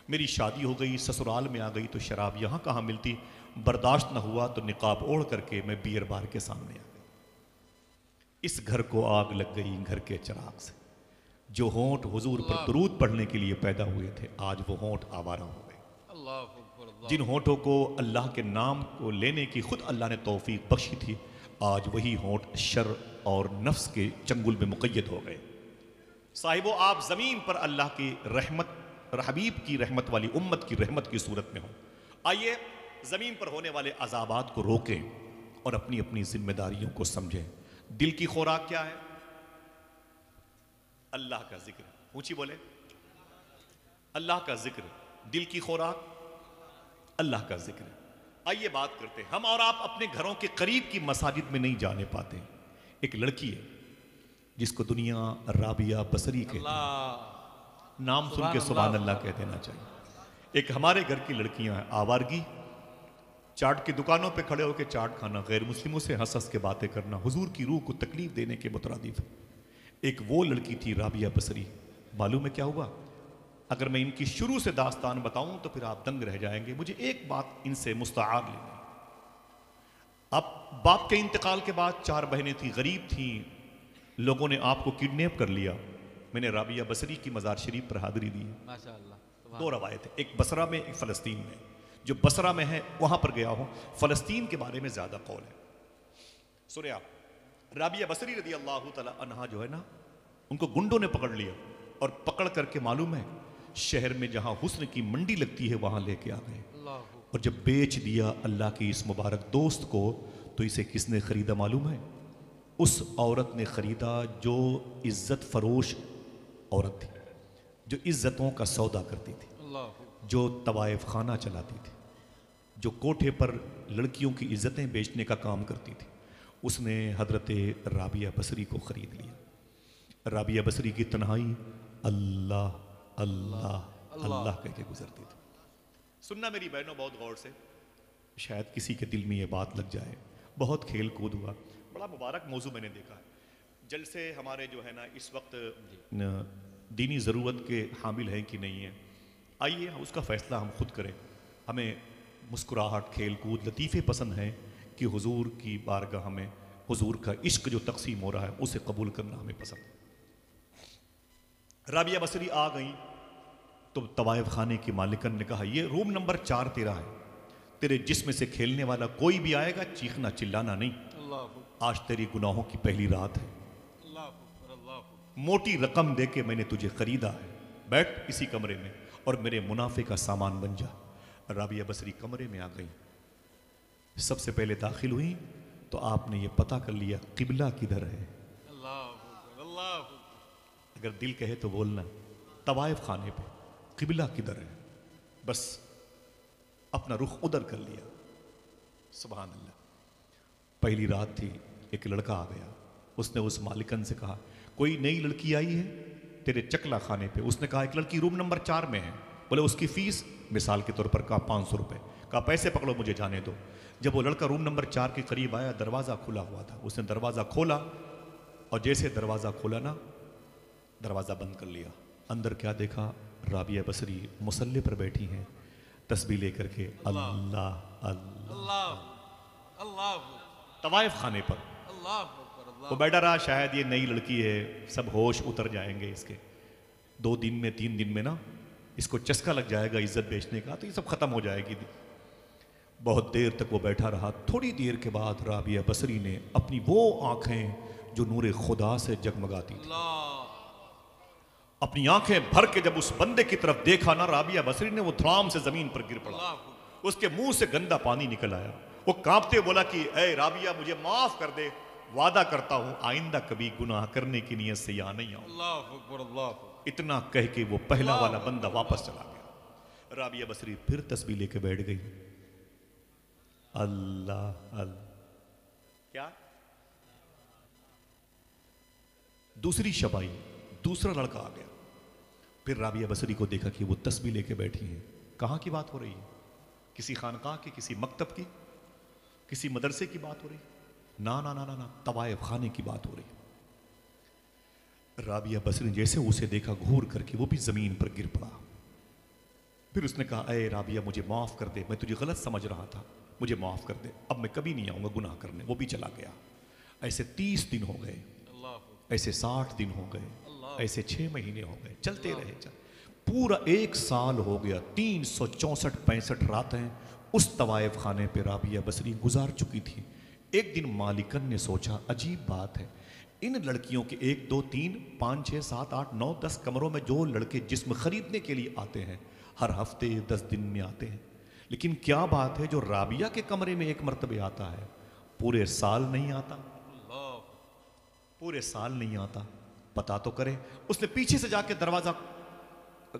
[SPEAKER 1] मेरी शादी हो गई, ससुराल में आ गई तो शराब यहाँ कहाँ मिलती, बर्दाश्त न हुआ तो निकाब ओढ़ करके मैं बियर बार के सामने आ गई। इस घर को आग लग गई घर के चिराग से। जो होंठ हुजूर पर दुरूद पढ़ने के लिए पैदा हुए थे, आज वो होंठ आवारा हो गए। जिन होंठों को अल्लाह के नाम को लेने की खुद अल्लाह ने तौफीक बख्शी थी, आज वही होंठ शर और नफ्स के चंगुल में मुक़य्यद हो गए। साहिबो, आप ज़मीन पर अल्लाह की रहमत, हबीब की रहमत वाली उम्मत की रहमत की सूरत में हो। आइए ज़मीन पर होने वाले अज़ाबात को रोकें और अपनी अपनी जिम्मेदारियों को समझें। दिल की खुराक क्या है? अल्लाह का जिक्र। ऊंची बोले, अल्लाह का जिक्र। दिल की खुराक अल्लाह का जिक्र। आइए बात करते हैं। हम और आप अपने घरों के करीब की मसाजिद में नहीं जाने पाते। एक लड़की है जिसको दुनिया राबिया बसरी कहती है, नाम सुन के सुभान अल्लाह कह देना चाहिए। एक हमारे घर की लड़कियां हैं, आवारगी, चाट की दुकानों पे खड़े होकर चाट खाना, गैर मुस्लिमों से हंस हंस के बातें करना, हुजूर की रूह को तकलीफ देने के मुतरादिफ है। एक वो लड़की थी राबिया बसरी। मालूम है क्या हुआ? अगर मैं इनकी शुरू से दास्तान बताऊं तो फिर आप दंग रह जाएंगे। मुझे एक बात इनसे मुस्ताआर लेनी। अब बाप के इंतकाल के बाद 4 बहनें थी, गरीब थी, लोगों ने आपको किडनैप कर लिया। मैंने राबिया बसरी की मज़ार शरीफ पर हाजिरी दी।
[SPEAKER 2] माशाअल्लाह,
[SPEAKER 1] दो रवायत है, एक बसरा में एक फ़लस्तीन में। जो बसरा में है वहां पर गया हूं, फ़लस्तीन के बारे में ज़्यादा कौल है। सुनिए आप, राबिया बसरी रदी अल्लाह तआला अन्हा जो है ना, उनको गुंडों ने पकड़ लिया और पकड़ करके मालूम है शहर में जहां हुस्न की मंडी लगती है वहां लेके आ गए। और जब बेच दिया अल्लाह की इस मुबारक दोस्त को, तो इसे किसने खरीदा मालूम है? उस औरत ने खरीदा जो इज्जत फरोश औरत थी, जो इज्जतों का सौदा करती थी, जो तवाइफ खाना चलाती थी, जो कोठे पर लड़कियों की इज्जतें बेचने का काम करती थी। उसने हजरत राबिया बसरी को खरीद लिया। राबिया बसरी की तन्हाई अल्लाह अल्लाह अल्लाह कह के गुजरती थी। सुनना मेरी बहनों बहुत गौर से, शायद किसी के दिल में ये बात लग जाए। बहुत खेल कूद हुआ, बड़ा मुबारक मौजू मैंने देखा है। जलसे हमारे जो है ना इस वक्त दीनी ज़रूरत के हामिल हैं कि नहीं है, आइए उसका फ़ैसला हम खुद करें। हमें मुस्कुराहट, खेल कूद, लतीफ़े पसंद हैं कि हुजूर की बारगाह में हुजूर का इश्क जो तकसीम हो रहा है उसे कबूल करना हमें पसंद है। राबिया बसरी आ गई तो तवाइफ खाने की मालिकन ने कहा, ये रूम नंबर 4 तेरा है, तेरे जिस्म से खेलने वाला कोई भी आएगा चीखना चिल्लाना नहीं, आज तेरी गुनाहों की पहली रात है, मोटी रकम दे के मैंने तुझे खरीदा है, बैठ इसी कमरे में और मेरे मुनाफे का सामान बन जा। राबिया बसरी कमरे में आ गई, सबसे पहले दाखिल हुई तो आपने ये पता कर लिया किबला किधर है। अगर दिल कहे तो बोलना, तवाइफ खाने पे किबला किधर है, बस अपना रुख उधर कर लिया। सुभान अल्लाह। पहली रात थी, एक लड़का आ गया, उसने उस मालिकन से कहा, कोई नई लड़की आई है तेरे चकला खाने पे? उसने कहा, एक लड़की रूम नंबर 4 में है। बोले उसकी फीस, मिसाल के तौर पर कहा 500 रुपये। कहा पैसे पकड़ो मुझे जाने दो। जब वो लड़का रूम नंबर 4 के करीब आया, दरवाज़ा खुला हुआ था, उसने दरवाज़ा खोला और जैसे दरवाज़ा खोला ना, दरवाज़ा बंद कर लिया। अंदर क्या देखा? राबिया बसरी मुसल्ले पर बैठी हैं, तस्बीह लेकर के अल्लाह अल्लाह तवाइफ खाने पर। वो बैठा रहा, शायद ये नई लड़की है, सब होश उतर जाएंगे इसके, 2 दिन में 3 दिन में ना इसको चस्का लग जाएगा इज्जत बेचने का, तो ये सब खत्म हो जाएगी। बहुत देर तक वो बैठा रहा। थोड़ी देर के बाद राबिया बसरी ने अपनी वो आंखें जो नूरे खुदा से जगमगाती थी, अपनी आंखें भर के जब उस बंदे की तरफ देखा ना, राबिया बसरी ने, वो धड़ाम से जमीन पर गिर पड़ा। उसके मुंह से गंदा पानी निकल आया। वो कांपते बोला कि ऐ राबिया, मुझे माफ कर दे, वादा करता हूं आइंदा कभी गुनाह करने की नियत से यहां नहीं आऊं। इतना कह के वो पहला वाला बंदा वापस चला गया। राबिया बसरी फिर तस्बीह लेके बैठ गई, अल्लाह अल्लाह। क्या? दूसरी शब आई, दूसरा लड़का आ गया। फिर राबिया बसरी को देखा कि वो तस्बीह लेके बैठी हैं। कहाँ की बात हो रही है? किसी खानकाह की, किसी मकतब की, किसी मदरसे की बात हो रही? ना ना ना ना ना, तवाइफ खाने की बात हो रही। राबिया बसरी जैसे उसे देखा घूर करके वो भी जमीन पर गिर पड़ा। फिर उसने कहा, अरे राबिया मुझे माफ कर दे, मैं तुझे गलत समझ रहा था, मुझे माफ कर दे, अब मैं कभी नहीं आऊंगा गुनाह करने। वो भी चला गया। ऐसे 30 दिन हो गए, ऐसे 60 दिन हो गए, ऐसे 6 महीने हो गए, चलते रहे। पूरा 1 साल हो गया। 364-65 रातें उस तवाइफ खाने पे राबिया बसरी गुजार चुकी थी। एक दिन मालिकन ने सोचा, अजीब बात है, इन लड़कियों के 1 2 3 5 6 7 8 9 10 कमरों में जो लड़के जिस्म खरीदने के लिए आते हैं, हर हफ्ते 10 दिन में आते हैं, लेकिन क्या बात है जो राबिया के कमरे में एक मर्तबे आता है, पूरे साल नहीं आता, पूरे साल नहीं आता। पता तो करे। उसने पीछे से जाके दरवाजा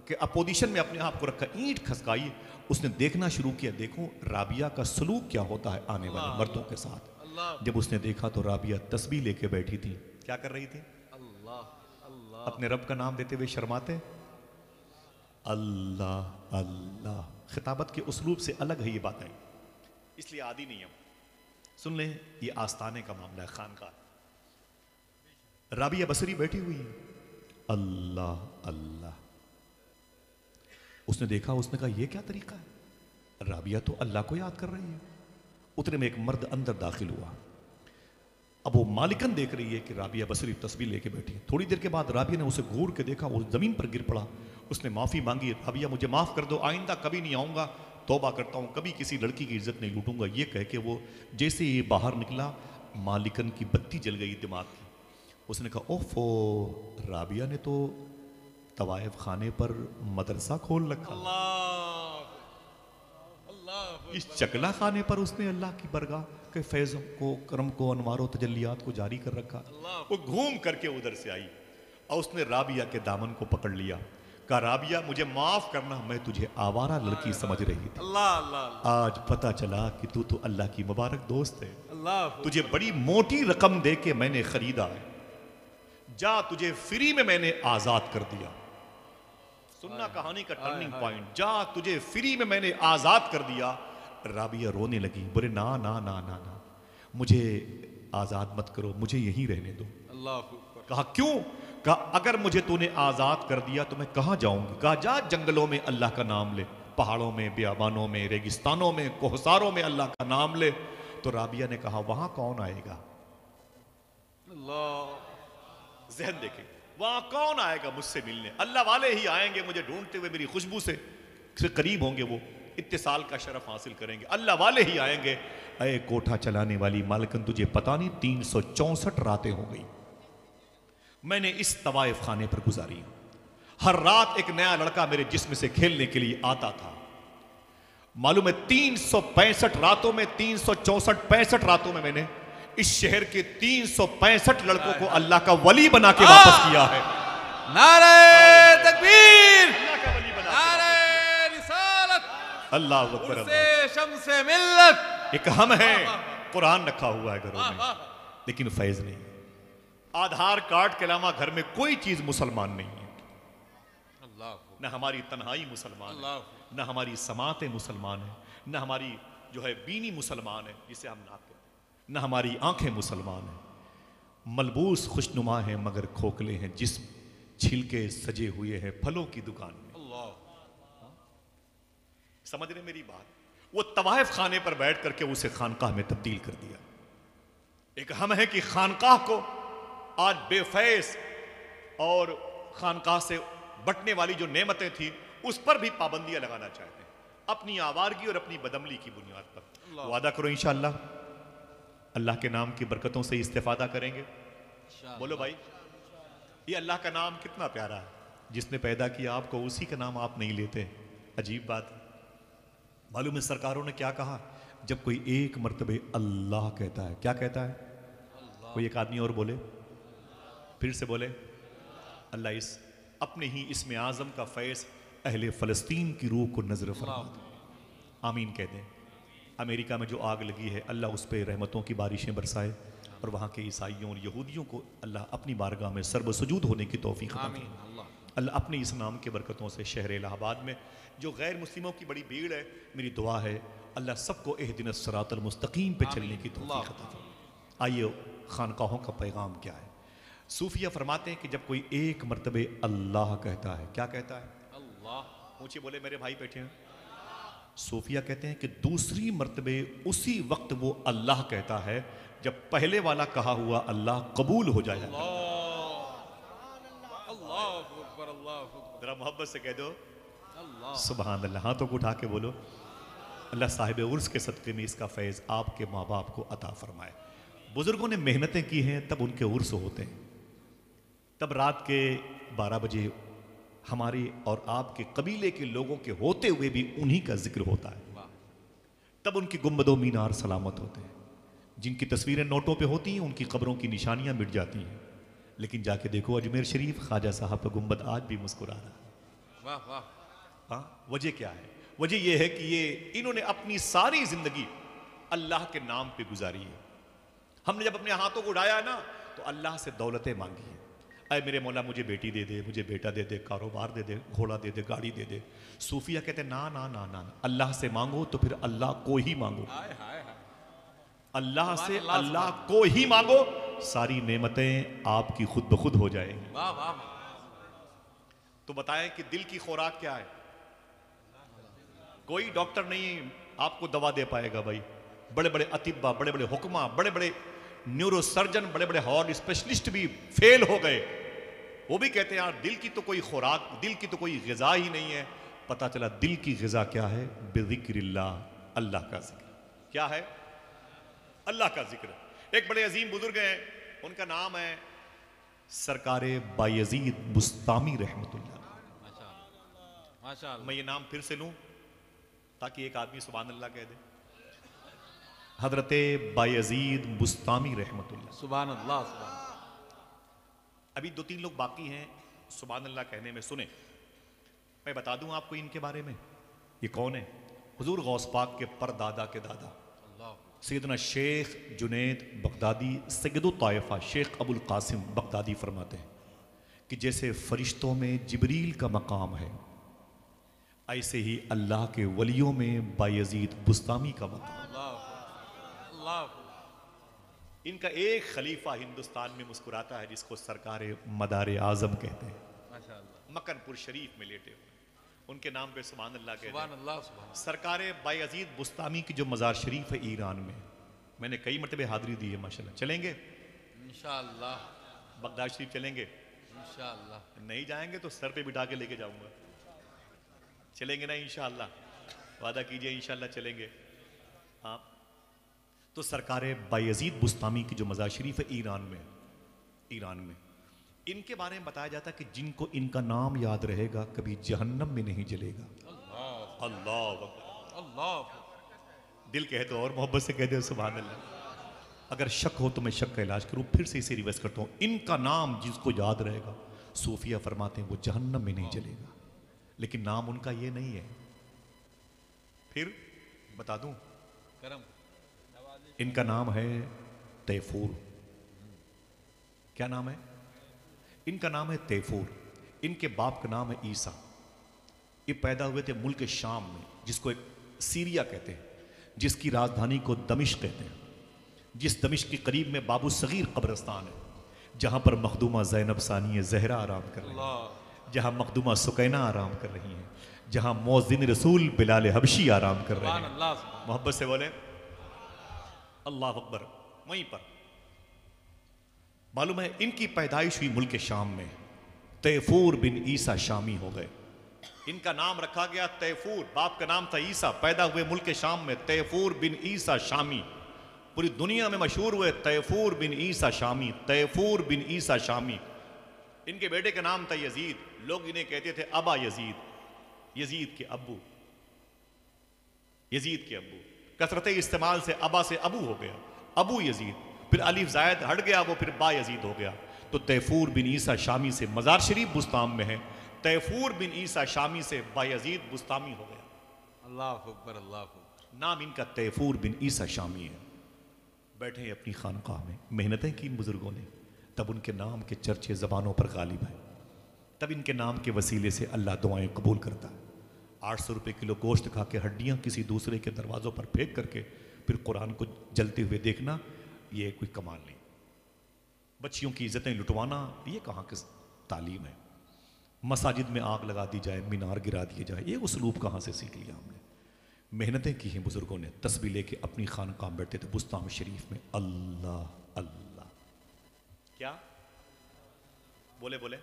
[SPEAKER 1] के अपोजिशन में अपने आप को रखा, ईंट खसकाई, उसने देखना शुरू किया, देखो राबिया का सलूक क्या होता है आने वाले मर्दों के साथ। जब उसने देखा तो राबिया तस्बीह लेके बैठी थी। क्या कर रही थी? अपने रब का नाम देते हुए शर्माते, अल्लाह अल्लाह। खिताबत के उसलूब से अलग है ये बातें, इसलिए आदि नहीं है। सुन ले, ये आस्थाने का मामला है, खानका। राबिया बसरी बैठी हुई है, अल्लाह अल्लाह। उसने देखा, उसने कहा, ये क्या तरीका है? राबिया तो अल्लाह को याद कर रही है। उतने में एक मर्द अंदर दाखिल हुआ। अब वो मालिकन देख रही है कि राबिया बसरी तस्बीह लेके बैठी है। थोड़ी देर के बाद राबिया ने उसे घूर के देखा, वो जमीन पर गिर पड़ा। उसने माफी मांगी, राबिया मुझे माफ कर दो, आइंदा कभी नहीं आऊंगा, तौबा करता हूँ, कभी किसी लड़की की इज्जत नहीं लूटूंगा। ये कह के वो जैसे ये बाहर निकला, मालिकन की बत्ती जल गई दिमाग की। उसने कहा ओफो, राबिया ने तो तवायफ खाने पर मदरसा खोल रखा, इस चकला खाने पर उसने अल्लाह की बरगाह के फैज़ को, करम को, अनवार और तजल्लियात को जारी कर रखा। वो घूम करके उधर से आई और उसने राबिया के दामन को पकड़ लिया। कहा राबिया मुझे माफ करना, मैं तुझे आवारा लड़की समझ रही थी, आज पता चला कि तू तो अल्लाह की मुबारक दोस्त है। तुझे बड़ी मोटी रकम दे के मैंने खरीदा है, जा तुझे फ्री में मैंने आजाद कर दिया। सुनना कहानी का टर्निंग पॉइंट, जा तुझे फ्री में मैंने आजाद कर दिया। राबिया रोने लगी, बोले ना ना ना ना ना, मुझे आजाद मत करो, मुझे यहीं रहने दो। कहा क्यों? कहा अगर मुझे तूने आजाद कर दिया तो मैं कहां जाऊंगी? कहा जा जंगलों में अल्लाह का नाम ले, पहाड़ों में, बियाबानों में, रेगिस्तानों में, कोहसारों में अल्लाह का नाम ले। तो राबिया ने कहा वहां कौन आएगा? जहन देखें, वहां कौन आएगा मुझसे मिलने? अल्लाह वाले ही आएंगे मुझे ढूंढते हुए, मेरी खुशबू से करीब होंगे, वो इत्तिसाल का शरफ हासिल करेंगे, अल्लाह वाले ही आएंगे। अरे कोठा चलाने वाली मालकन, तुझे पता नहीं 364 रातें हो गई मैंने इस तवाइफ खाने पर गुजारी। हर रात एक नया लड़का मेरे जिस्म से खेलने के लिए आता था। मालूम है 365 रातों में, 364-65 रातों में मैंने इस शहर के 365 लड़कों को अल्लाह का वली बना के वापस किया है।
[SPEAKER 2] नारे तकबीर,
[SPEAKER 1] नारे रिसालत, अल्लाह अकबर,
[SPEAKER 2] शम्से मिल्लत।
[SPEAKER 1] एक हम है, कुरान रखा हुआ है घरों में, लेकिन फैज नहीं। आधार कार्ड के अलावा घर में कोई चीज मुसलमान नहीं है। न हमारी तन्हाई मुसलमान है, न हमारी समातें मुसलमान है, न हमारी जो है बीनी मुसलमान है जिसे हम नाते, न हमारी आंखें मुसलमान हैं। मलबूस खुशनुमा है मगर खोखले हैं जिस्म, छिलके सजे हुए हैं फलों की दुकान में। समझ रहे मेरी बात? वो तवाइफ खाने पर बैठ करके उसे खानकाह में तब्दील कर दिया। एक हम है कि खानकाह को आज बेफैस और खानकाह से बटने वाली जो नेमतें थी उस पर भी पाबंदियां लगाना चाहते हैं, अपनी आवारगी और अपनी बदमली की बुनियाद पर। वादा करो इंशाअल्लाह अल्लाह के नाम की बरकतों से इस्तेफादा करेंगे। बोलो भाई, ये अल्लाह का नाम कितना प्यारा है, जिसने पैदा किया आपको उसी का नाम आप नहीं लेते। अजीब बात। मालूम है सरकारों ने क्या कहा? जब कोई एक मर्तबे अल्लाह कहता है, क्या कहता है? कोई एक आदमी और बोले, फिर से बोले अल्लाह। इस अपने ही इसमें आज़म का फैज़ अहले फ़लस्तीन की रूह को नजर फरमा दे, आमीन कह दें। अमेरिका में जो आग लगी है अल्लाह उस पर रहमतों की बारिशें बरसाए और वहाँ के ईसाइयों और यहूदियों को अल्लाह अपनी बारगाह में सर्व सुजूद होने की तौफीक अता फरमाए। अल्लाह अपने इस नाम के बरकतों से शहर इलाहाबाद में जो गैर मुस्लिमों की बड़ी भीड़ है, मेरी दुआ है अल्लाह सबको एहदिनस सिरातल मुस्तकीम पे चलने की तौफीक अता फरमाए। आइए खानकाहों का पैगाम क्या है? सूफिया फरमाते हैं कि जब कोई एक मर्तबे अल्लाह कहता है, क्या कहता है? अल्लाह। ऊंचे बोले मेरे भाई बैठे हैं। सूफिया कहते हैं कि दूसरी मर्तबे उसी वक्त वो अल्लाह कहता है जब पहले वाला कहा हुआ अल्लाह कबूल हो जाए। जरा मोहब्बत से कह दो सुभान अल्लाह। हाथों को उठा के बोलो अल्लाह साहिब उर्स के सदक़े में इसका फैज़ आपके माँ बाप को अता फरमाए। बुजुर्गों ने मेहनतें की हैं तब उनके उर्स होते हैं, तब रात के 12 बजे हमारे और आपके कबीले के लोगों के होते हुए भी उन्हीं का जिक्र होता है। तब उनकी गुंबदों मीनार सलामत होते हैं। जिनकी तस्वीरें नोटों पे होती हैं उनकी कब्रों की निशानियां मिट जाती हैं, लेकिन जाके देखो अजमेर शरीफ ख्वाजा साहब का गुंबद आज भी मुस्कुरा रहा है।
[SPEAKER 2] वाह वाह।
[SPEAKER 1] हाँ, वजह क्या है? वजह यह है कि ये इन्होंने अपनी सारी जिंदगी अल्लाह के नाम पे गुजारी है। हमने जब अपने हाथों को उड़ाया ना तो अल्लाह से दौलतें मांगी हैं। अरे मेरे मौला मुझे बेटी दे दे, मुझे बेटा दे दे, कारोबार दे दे, घोड़ा दे दे, गाड़ी दे दे। सूफिया कहते हैं ना ना ना ना, अल्लाह से मांगो तो फिर अल्लाह को ही मांगो। अल्लाह से अल्लाह को ही मांगो, सारी नेमतें आपकी खुद ब खुद हो जाएंगी।
[SPEAKER 2] वाह वाह।
[SPEAKER 1] तो बताएं कि दिल की खुराक क्या है? कोई डॉक्टर नहीं आपको दवा दे पाएगा भाई। बड़े बड़े अतिब्बा, बड़े बड़े हुक्मा, बड़े बड़े न्यूरोसर्जन, बड़े बड़े हार्ट स्पेशलिस्ट भी फेल हो गए। वो भी कहते हैं यार दिल की तो कोई खुराक, दिल की तो कोई ग़िज़ा ही नहीं है। पता चला दिल की ग़िज़ा क्या है? बिज़िक्रिल्लाह, अल्लाह का जिक्र। क्या है? अल्लाह का जिक्र। एक बड़े अजीम बुजुर्ग हैं, उनका नाम है सरकारे बायजीद बुस्तामी रहमतुल्लाह।
[SPEAKER 2] माशाअल्लाह।
[SPEAKER 1] मैं ये नाम फिर से लूं ताकि एक आदमी सुभान अल्लाह कह दे। हजरते बायजीद बुस्तामी रहमतुल्लाह।
[SPEAKER 2] सुभान अल्लाह, सुभान।
[SPEAKER 1] अभी 2-3 लोग बाकी हैं सुभान अल्लाह कहने में, सुने। मैं बता दूं आपको इनके बारे में, ये कौन है? हुजूर गौस पाक के परदादा के दादा सैयदना शेख जुनैद बगदादी सैयदुत ताइफा शेख अबुल कासिम बगदादी फरमाते हैं कि जैसे फरिश्तों में जिब्रील का मकाम है, ऐसे ही अल्लाह के वलियों में बायजीद बुस्तामी का मकाम। इनका एक खलीफा हिंदुस्तान में मुस्कुराता है जिसको सरकार मदार आजम कहते हैं, मकनपुर शरीफ में लेटे हुए, उनके नाम पे सुभान अल्लाह कहते हैं। सरकार बायजीद बुस्तामी की जो मज़ार शरीफ है ईरान में, मैंने कई मरतबे हाजिरी दी है माशाल्लाह। चलेंगे
[SPEAKER 2] इंशाअल्लाह,
[SPEAKER 1] बगदाद शरीफ चलेंगे?
[SPEAKER 2] इंशाअल्लाह।
[SPEAKER 1] नहीं जाएंगे तो सर पे बिठा के लेके जाऊंगा। चलेंगे ना इंशाअल्लाह? वादा कीजिए इंशाअल्लाह चलेंगे। हाँ, तो सरकार बायजीद बुस्तामी की जो मज़ार शरीफ है ईरान में, इनके बारे में बताया जाता है कि जिनको इनका नाम याद रहेगा कभी जहन्नम में नहीं जलेगा। अल्लाह अल्लाह। दिल कहे तो और मोहब्बत से कह दे सुभान अल्लाह। अगर शक हो तो मैं शक का इलाज करूं, फिर से इसे रिवर्स करता हूं। इनका नाम जिसको याद रहेगा, सूफिया फरमाते हैं वो जहन्नम में नहीं जलेगा। लेकिन नाम उनका ये नहीं है। फिर बता दूं, इनका नाम है तैफूर। क्या नाम है? इनका नाम है तैफूर। इनके बाप का नाम है ईसा। ये पैदा हुए थे मुल्क शाम में, जिसको एक सीरिया कहते हैं, जिसकी राजधानी को दमिश्क कहते हैं, जिस दमिश्क के करीब में बाबू सगीर कब्रिस्तान है, जहां पर मखदूमा ज़ैनब सानिया ज़हरा आराम कर रही है, जहां मखदूमा सुकैना आराम कर रही हैं, जहां मौज़िन रसूल बिलाल हबशी आराम कर रहे हैं। मोहब्बत से बोले अल्लाह अकबर। वहीं पर मालूम है इनकी पैदाइश हुई मुल्क शाम में। तैफूर बिन ईसा शामी हो गए। इनका नाम रखा गया तैफूर। बाप का नाम था ईसा, पैदा हुए मुल्क शाम में। तैफूर बिन ईसा शामी, पूरी दुनिया में मशहूर हुए तैफूर बिन ईसा शामी, तैफूर बिन ईसा शामी। इनके बेटे का नाम था यजीद। लोग इन्हें कहते थे अबा यजीद, यजीद के अब्बू, यजीद के अब्बू। कसरत इस्तेमाल से अबा से अबू हो गया, अबू यजीद। फिर अलीफ जायद हट गया, वो फिर बा यजीद हो गया। तो तैफूर बिन ईसा शामी से मज़ार शरीफ बुस्ताम में है, तैफूर बिन ईसा शामी से बायजीद बुस्तामी हो गया।
[SPEAKER 2] अल्लाह अकबर, अल्लाह अकबर।
[SPEAKER 1] नाम इनका तैफूर बिन ईसा शामी है। बैठे हैं अपनी खानकाह में, मेहनतें की बुजुर्गों ने, तब उनके नाम के चर्चे ज़बानों पर गालिब है। तब इनके नाम के वसीले से अल्लाह दुआएं कबूल करता है। 800 रुपये किलो गोश्त खा के हड्डियाँ किसी दूसरे के दरवाज़ों पर फेंक करके फिर कुरान को जलते हुए देखना, ये कोई कमाल नहीं। बच्चियों की इज्जतें लुटवाना, ये कहाँ की तालीम है? मसाजिद में आग लगा दी जाए, मीनार गिरा दिए जाए, ये उसलूब कहाँ से सीख लिया हमने? मेहनतें की हैं बुजुर्गों ने। तस्बीह लेके अपनी खानकाह बैठते थे बुस्ताम शरीफ में। अल्लाह अल्लाह। क्या बोले? बोले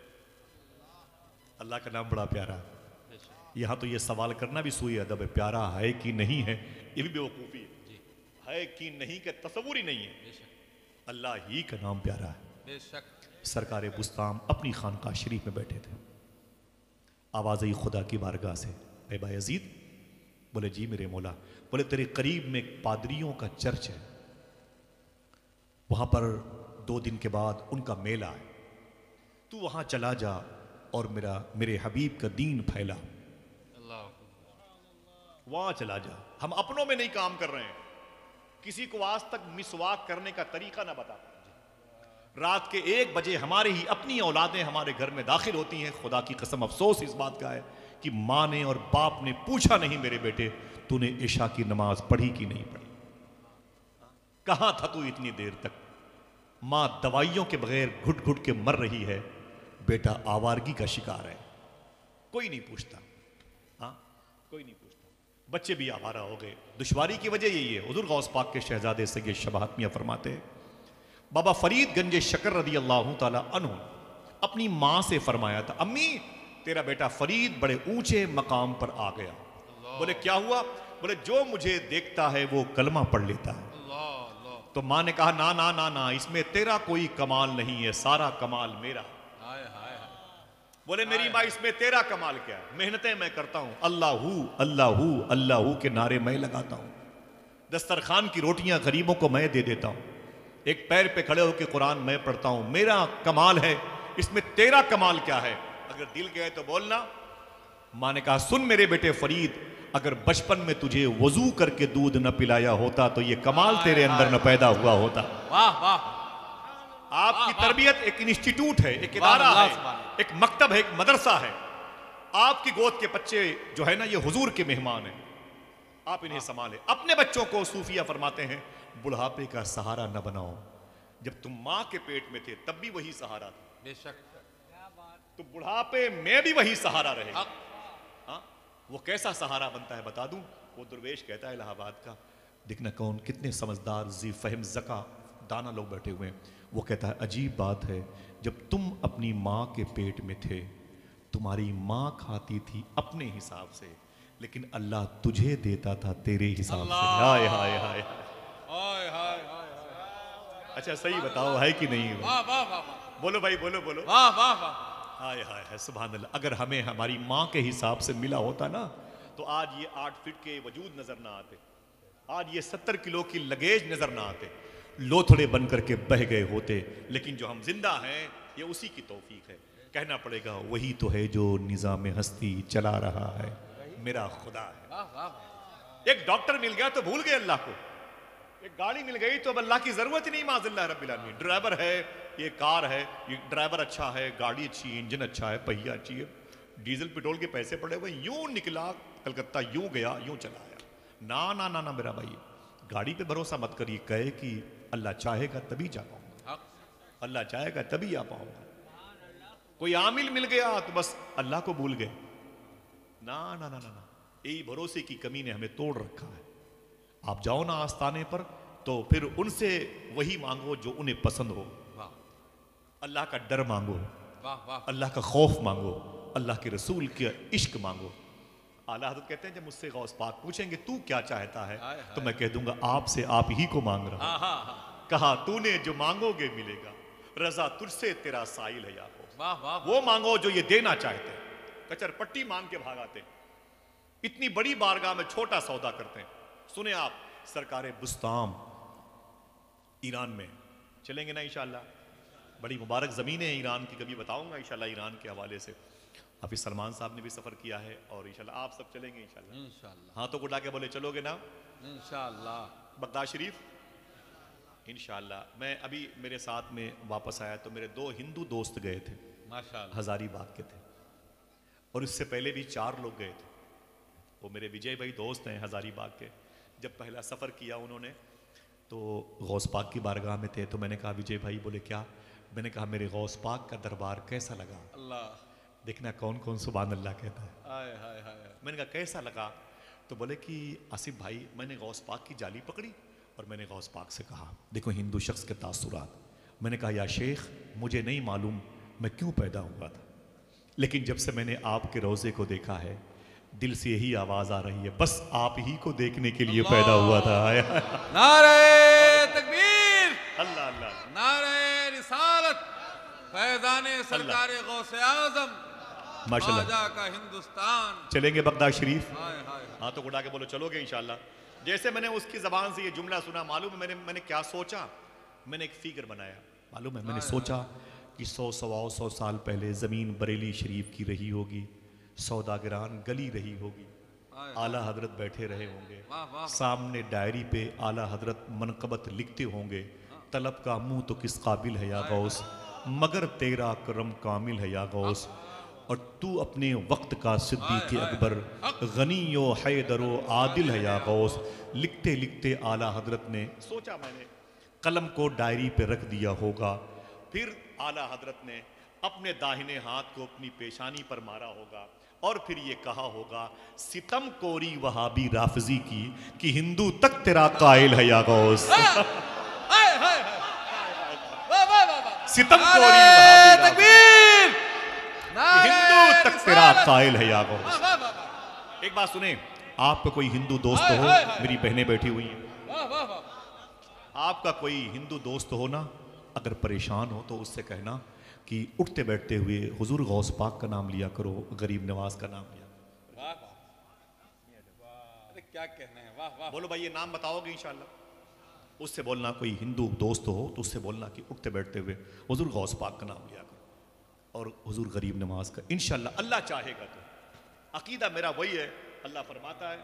[SPEAKER 1] अल्लाह का नाम बड़ा प्यारा। यहाँ तो ये सवाल करना भी सूई अदब है, प्यारा है कि नहीं है, ये भी बेवकूफ़ी है कि नहीं का तस्वुर ही नहीं है। अल्लाह ही का नाम प्यारा है।
[SPEAKER 2] बेशक।
[SPEAKER 1] सरकार बुस्ताम अपनी खानकाह शरीफ में बैठे थे। आवाज़ आई खुदा की बारगाह से, ए बायजीद। बोले जी मेरे मौला। बोले तेरे करीब में एक पादरियों का चर्च है, वहाँ पर 2 दिन के बाद उनका मेला है, तू वहाँ चला जा और मेरे हबीब का दीन फैला। वहाँ चला जा। हम अपनों में नहीं काम कर रहे हैं, किसी को आज तक मिसवाक करने का तरीका ना बता। रात के 1 बजे हमारे ही अपनी औलादें हमारे घर में दाखिल होती हैं। खुदा की कसम अफसोस इस बात का है कि माँ ने और बाप ने पूछा नहीं, मेरे बेटे तूने इशा की नमाज पढ़ी कि नहीं पढ़ी? कहाँ था तू इतनी देर तक? माँ दवाइयों के बगैर घुट घुट के मर रही है, बेटा आवारगी का शिकार है, कोई नहीं पूछता। हाँ, कोई नहीं पूछता। बच्चे भी आवारा हो गए। दुश्वारी की वजह यही है। हुजूर गौस पाक के शहजादे सैयद शबाहत मियां फरमाते हैं बाबा फरीद गंज शकर रदी अल्लाह ताला अन्हु अपनी मां से फरमाया था, अम्मी तेरा बेटा फरीद बड़े ऊंचे मकाम पर आ गया। बोले क्या हुआ? बोले जो मुझे देखता है वो कलमा पढ़ लेता है। तो मां ने कहा ना ना ना ना, इसमें तेरा कोई कमाल नहीं है, सारा कमाल मेरा। बोले मेरी माँ इसमें तेरा कमाल क्या है? मेहनतें मैं करता हूं, अल्लाहू अल्लाहू अल्लाहू के नारे मैं लगाता हूं, दस्तरखान की रोटियां गरीबों को मैं दे देता हूं, एक पैर पे खड़े होकर कुरान मैं पढ़ता हूं, मेरा कमाल है, इसमें तेरा कमाल क्या है? अगर दिल गए तो बोलना। मां ने कहा सुन मेरे बेटे फरीद, अगर बचपन में तुझे वजू करके दूध न पिलाया होता तो ये कमाल तेरे अंदर न पैदा हुआ होता।
[SPEAKER 2] वाह वाह।
[SPEAKER 1] आपकी तरबियत एक इंस्टीट्यूट है, एक इदारा है, एक मकतब है, एक मदरसा है। आपकी गोद के बच्चे जो है ना ये हुजूर के मेहमान हैं, आप इन्हें संभालें। अपने बच्चों को सूफिया फरमाते हैं बुढ़ापे का सहारा न बनाओ। जब तुम मां के पेट में थे तब भी वही सहारा था,
[SPEAKER 2] बेशक,
[SPEAKER 1] तो बुढ़ापे में भी वही सहारा रहेगा। हाँ, वो कैसा सहारा बनता है बता दूं? वो दुर्वेश कहता है इलाहाबाद का, देखना कौन कितने समझदार जी फहम जका दाना लोग बैठे हुए हैं। वो कहता है अजीब बात है, जब तुम अपनी माँ के पेट में थे तुम्हारी माँ खाती थी अपने हिसाब से, लेकिन अल्लाह तुझे देता था तेरे हिसाब से। हाय हाय हाय
[SPEAKER 2] हाय हाय हाय।
[SPEAKER 1] अच्छा सही बताओ है कि नहीं?
[SPEAKER 2] वाह वाह वाह।
[SPEAKER 1] बोलो भाई बोलो बोलो।
[SPEAKER 2] वाह वाह वाह।
[SPEAKER 1] हाय हाय हाय सुभान अल्लाह। अगर हमें हमारी माँ के हिसाब से मिला होता ना तो आज ये 8 फीट के वजूद नजर ना आते, आज ये 70 किलो की लगेज नजर ना आते, लोथड़े बन करके बह गए होते। लेकिन जो हम जिंदा हैं ये उसी की तौफीक है। कहना पड़ेगा वही तो है जो निज़ाम हस्ती चला रहा है, मेरा खुदा है।
[SPEAKER 2] वाह वाह।
[SPEAKER 1] एक डॉक्टर मिल गया तो भूल गए अल्लाह को, एक गाड़ी मिल गई तो अब अल्लाह की जरूरत ही नहीं माज़िल्लाह रब्बिल आलमीन। ड्राइवर है, ये कार है, ये ड्राइवर अच्छा है, गाड़ी अच्छी है, इंजन अच्छा है, पहिया अच्छी है, डीजल पेट्रोल के पैसे पड़े हुए, यूं निकला कलकत्ता, यूं गया यूं चला आया। ना ना ना ना मेरा भाई, गाड़ी पे भरोसा मत करिए, कहे कि अल्लाह चाहेगा तभी जा पाऊंगा, अल्लाह चाहेगा तभी आ पाऊंगा। कोई आमिल मिल गया तो बस अल्लाह को भूल गए। ना ना ना ना ना, यही भरोसे की कमी ने हमें तोड़ रखा है। आप जाओ ना आस्थाने पर तो फिर उनसे वही मांगो जो उन्हें पसंद हो। अल्लाह का डर मांगो, अल्लाह का खौफ मांगो, अल्लाह के रसूल के इश्क मांगो। आला हज़रत कहते हैं जब मुझसे गौस पाक पूछेंगे तू क्या चाहता है तो मैं कह दूंगा आपसे आप ही को मांग रहा हूं। कहा तूने जो मांगोगे मिलेगा, रजा तुझसे तेरा साइल है याकूब। वो मांगो जो ये देना चाहते हैं, कचर पट्टी मांग के भागाते, इतनी बड़ी बारगाह में छोटा सौदा करते हैं। सुने आप सरकारे बुस्ताम ईरान में चलेंगे ना इंशाल्लाह, बड़ी मुबारक ज़मीन है ईरान की, कभी बताऊंगा इंशाल्लाह ईरान के हवाले से। हाफिज सलमान साहब ने भी सफ़र किया है और इंशाल्लाह आप सब चलेंगे इंशाल्लाह। हाँ तो उठा के बोले चलोगे ना इंशाल्लाह। बगदाद शरीफ इंशाल्लाह। मैं अभी मेरे साथ में वापस आया तो मेरे 2 हिंदू दोस्त गए थे, माशाल्लाह हज़ारीबाग के थे, और इससे पहले भी 4 लोग गए थे। वो मेरे विजय भाई दोस्त हैं हज़ारीबाग के। जब पहला सफ़र किया उन्होंने तो गौस पाक की बारगाह में थे, तो मैंने कहा विजय भाई, बोले क्या? मैंने कहा मेरे गौस पाक का दरबार कैसा लगा? अल्लाह, देखना कौन कौन सुभान अल्लाह कहता है। हाय हाय हाय। मैंने कहा कैसा लगा? तो बोले कि आसिफ भाई मैंने गौस पाक की जाली पकड़ी और मैंने गौस पाक से कहा देखो हिंदू शख्स के तासुरात। मैंने कहा या शेख मुझे नहीं मालूम मैं क्यों पैदा हुआ था, लेकिन जब से मैंने आपके रोज़े को देखा है दिल से यही आवाज आ रही है बस आप ही को देखने के लिए पैदा हुआ था।
[SPEAKER 2] नारे तकबीर,
[SPEAKER 1] अल्लाह अल्लाह,
[SPEAKER 2] नारे रिसालत, फैज़ाने सरकारे गौसे आज़म, माशाअल्लाह का हिंदुस्तान।
[SPEAKER 1] चलेंगे बगदाद शरीफ? हाँ तो उड़ा के बोलो चलोगे इंशाल्लाह। जैसे मैंने उसकी जबान से ये जुमला सुना, मालूम है मैंने क्या सोचा? मैंने एक फिगर बनाया, मालूम है मैंने सोचा कि 100-125 साल पहले ज़मीन बरेली शरीफ की रही होगी, सौदागरान गली रही होगी, आला हजरत बैठे रहे होंगे, सामने डायरी पे आला हजरत मनकबत लिखते होंगे, तलब का मुंह तो किस काबिल है या गौस, मगर तेरा करम कामिल है या गौस, और तू अपने वक्त का सिद्दीक़ अकबर, गनी ओ हैदरो आदिल है या गौस। लिखते लिखते आला हजरत ने सोचा, मैंने कलम को डायरी पे रख दिया होगा, फिर आला हजरत ने अपने दाहिने हाथ को अपनी पेशानी पर मारा होगा और फिर ये कहा होगा सितम कोरी वहाबी राफजी की कि हिंदू तक तेरा कायल है या गौस। सितमखोरी
[SPEAKER 2] नारे तकबीर, नारे
[SPEAKER 1] हिंदू तक तेरा
[SPEAKER 2] रिसालत।
[SPEAKER 1] कायल है या गौस।
[SPEAKER 2] वाह, वाह, वाह, वाह,
[SPEAKER 1] एक बात सुने, आपका कोई हिंदू दोस्त
[SPEAKER 2] हाय,
[SPEAKER 1] हो,
[SPEAKER 2] हाय, हाय।
[SPEAKER 1] मेरी बहनें बैठी हुई हैं,
[SPEAKER 2] वाह, वाह, वाह।
[SPEAKER 1] आपका कोई हिंदू दोस्त हो ना, अगर परेशान हो तो उससे कहना कि उठते बैठते हुए हुजूर गौस पाक का नाम लिया करो, गरीब नवाज का नाम लिया करो।
[SPEAKER 2] वाह, वाह। अरे क्या कहने हैं, वाह वाह।
[SPEAKER 1] बोलो भाई ये नाम बताओगे इंशाल्लाह। उससे बोलना कोई हिंदू दोस्त हो तो उससे बोलना कि उठते बैठते हुए हुजूर गौस पाक का नाम लिया करो और हुजूर गरीब नवाज का, इंशाल्लाह अल्लाह चाहेगा तो। अकीदा मेरा वही है, अल्लाह फरमाता है,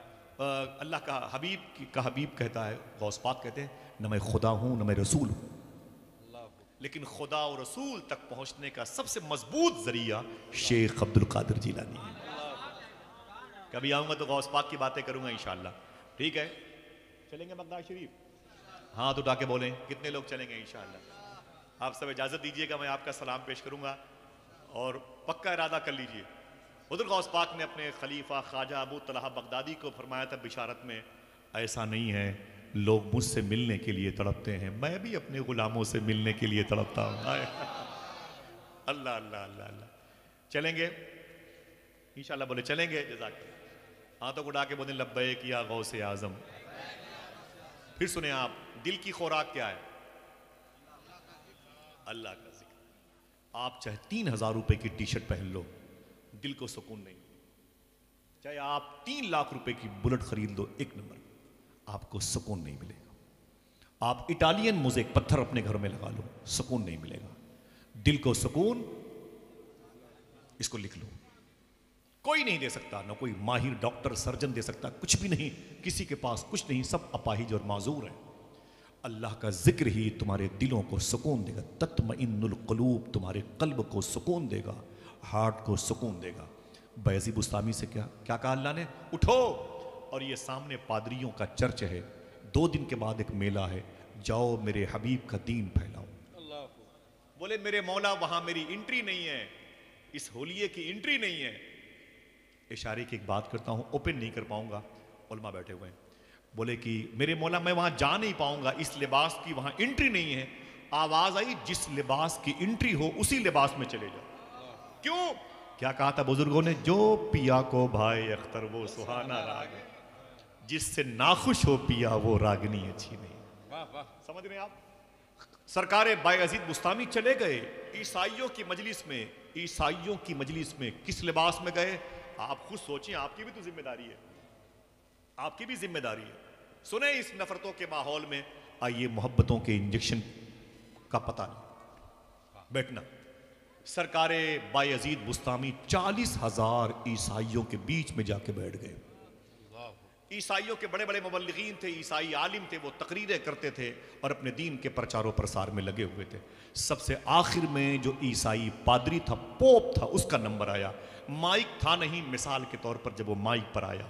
[SPEAKER 1] अल्लाह का हबीब कहता है, गौस पाक कहते हैं न मैं खुदा हूँ न मैं रसूल हूँ, लेकिन खुदा और रसूल तक पहुंचने का सबसे मजबूत जरिया शेख अब्दुल कादिर जिलानी है। कभी आऊंगा तो गौस पाक की बातें करूंगा इंशाल्लाह। ठीक है, चलेंगे बगदाद शरीफ? हाथ उठा के बोलें कितने लोग चलेंगे इंशाल्लाह। आप सब इजाजत दीजिएगा, मैं आपका सलाम पेश करूंगा और पक्का इरादा कर लीजिए। हुज़ूर गौस पाक ने अपने खलीफा ख्वाजा अबू तलहा बगदादी को फरमाया था बिशारत में, ऐसा नहीं है लोग मुझसे मिलने के लिए तड़पते हैं, मैं भी अपने गुलामों से मिलने के लिए तड़पता हूँ। अल्लाह अल्लाह अल्लाह अल्लाह। चलेंगे इंशाल्लाह? बोले चलेंगे। जज़ाकल्लाह। हाथों को उठा के बोले लब्बैक या गौसे आज़म। फिर सुने आप, दिल की खुराक क्या है? अल्लाह का जिक्र। आप चाहे 3,000 रुपए की टी शर्ट पहन लो, दिल को सुकून नहीं। चाहे आप 3 लाख रुपए की बुलेट खरीद लो, एक नंबर, आपको सुकून नहीं मिलेगा। आप इटालियन मोज़ेक पत्थर अपने घर में लगा लो, सुकून नहीं मिलेगा। दिल को सुकून, इसको लिख लो, कोई नहीं दे सकता, ना कोई माहिर डॉक्टर सर्जन दे सकता, कुछ भी नहीं, किसी के पास कुछ नहीं, सब अपाहिज और माजूर है। अल्लाह का जिक्र ही तुम्हारे दिलों को सुकून देगा। तत्मइन्नुल क़ुलूब, तुम्हारे कल्ब को सुकून देगा, हार्ट को सुकून देगा। बैज़ी बुस्तामी से क्या क्या कहा अल्लाह ने? उठो, और ये सामने पादरियों का चर्च है, 2 दिन के बाद एक मेला है, जाओ मेरे हबीब का दीन फैलाओ। बोले मेरे मौला वहां मेरी एंट्री नहीं है, इस होलिये की एंट्री नहीं है। इशारे की एक बात करता हूं, ओपन नहीं कर पाऊंगा, उलमा बैठे हुए हैं। बोले कि मेरे मौला मैं वहां जा नहीं पाऊंगा, इस लिबास की वहां एंट्री नहीं है। आवाज आई, जिस लिबास की एंट्री हो उसी लिबास में चले जाओ। क्यों? क्या कहा था बुजुर्गों ने? जो पिया को भाई अख्तर वो सुहाना राग, जिससे नाखुश हो पिया वो रागनी अच्छी नहीं।
[SPEAKER 2] वाह वाह।
[SPEAKER 1] समझ रहे हैं आप? सरकारे बायजीद बुस्तामी चले गए ईसाइयों की मजलिस में। ईसाइयों की मजलिस में किस लिबास में गए? आप खुद सोचिए, आपकी भी तो जिम्मेदारी है, आपकी भी जिम्मेदारी है। सुने इस नफरतों के माहौल में आइए मोहब्बतों के इंजेक्शन का पता नहीं। बैठना। सरकारे बायजीद बुस्तामी 40,000 ईसाइयों के बीच में जाके बैठ गए। ईसाइयों के बड़े बड़े मुबल्लिगीन थे, ईसाई आलिम थे, वो तकरीरें करते थे और अपने दीन के प्रचारों प्रसार में लगे हुए थे। सबसे आखिर में जो ईसाई पादरी था, पोप था, उसका नंबर आया। माइक था नहीं, मिसाल के तौर पर जब वो माइक पर आया,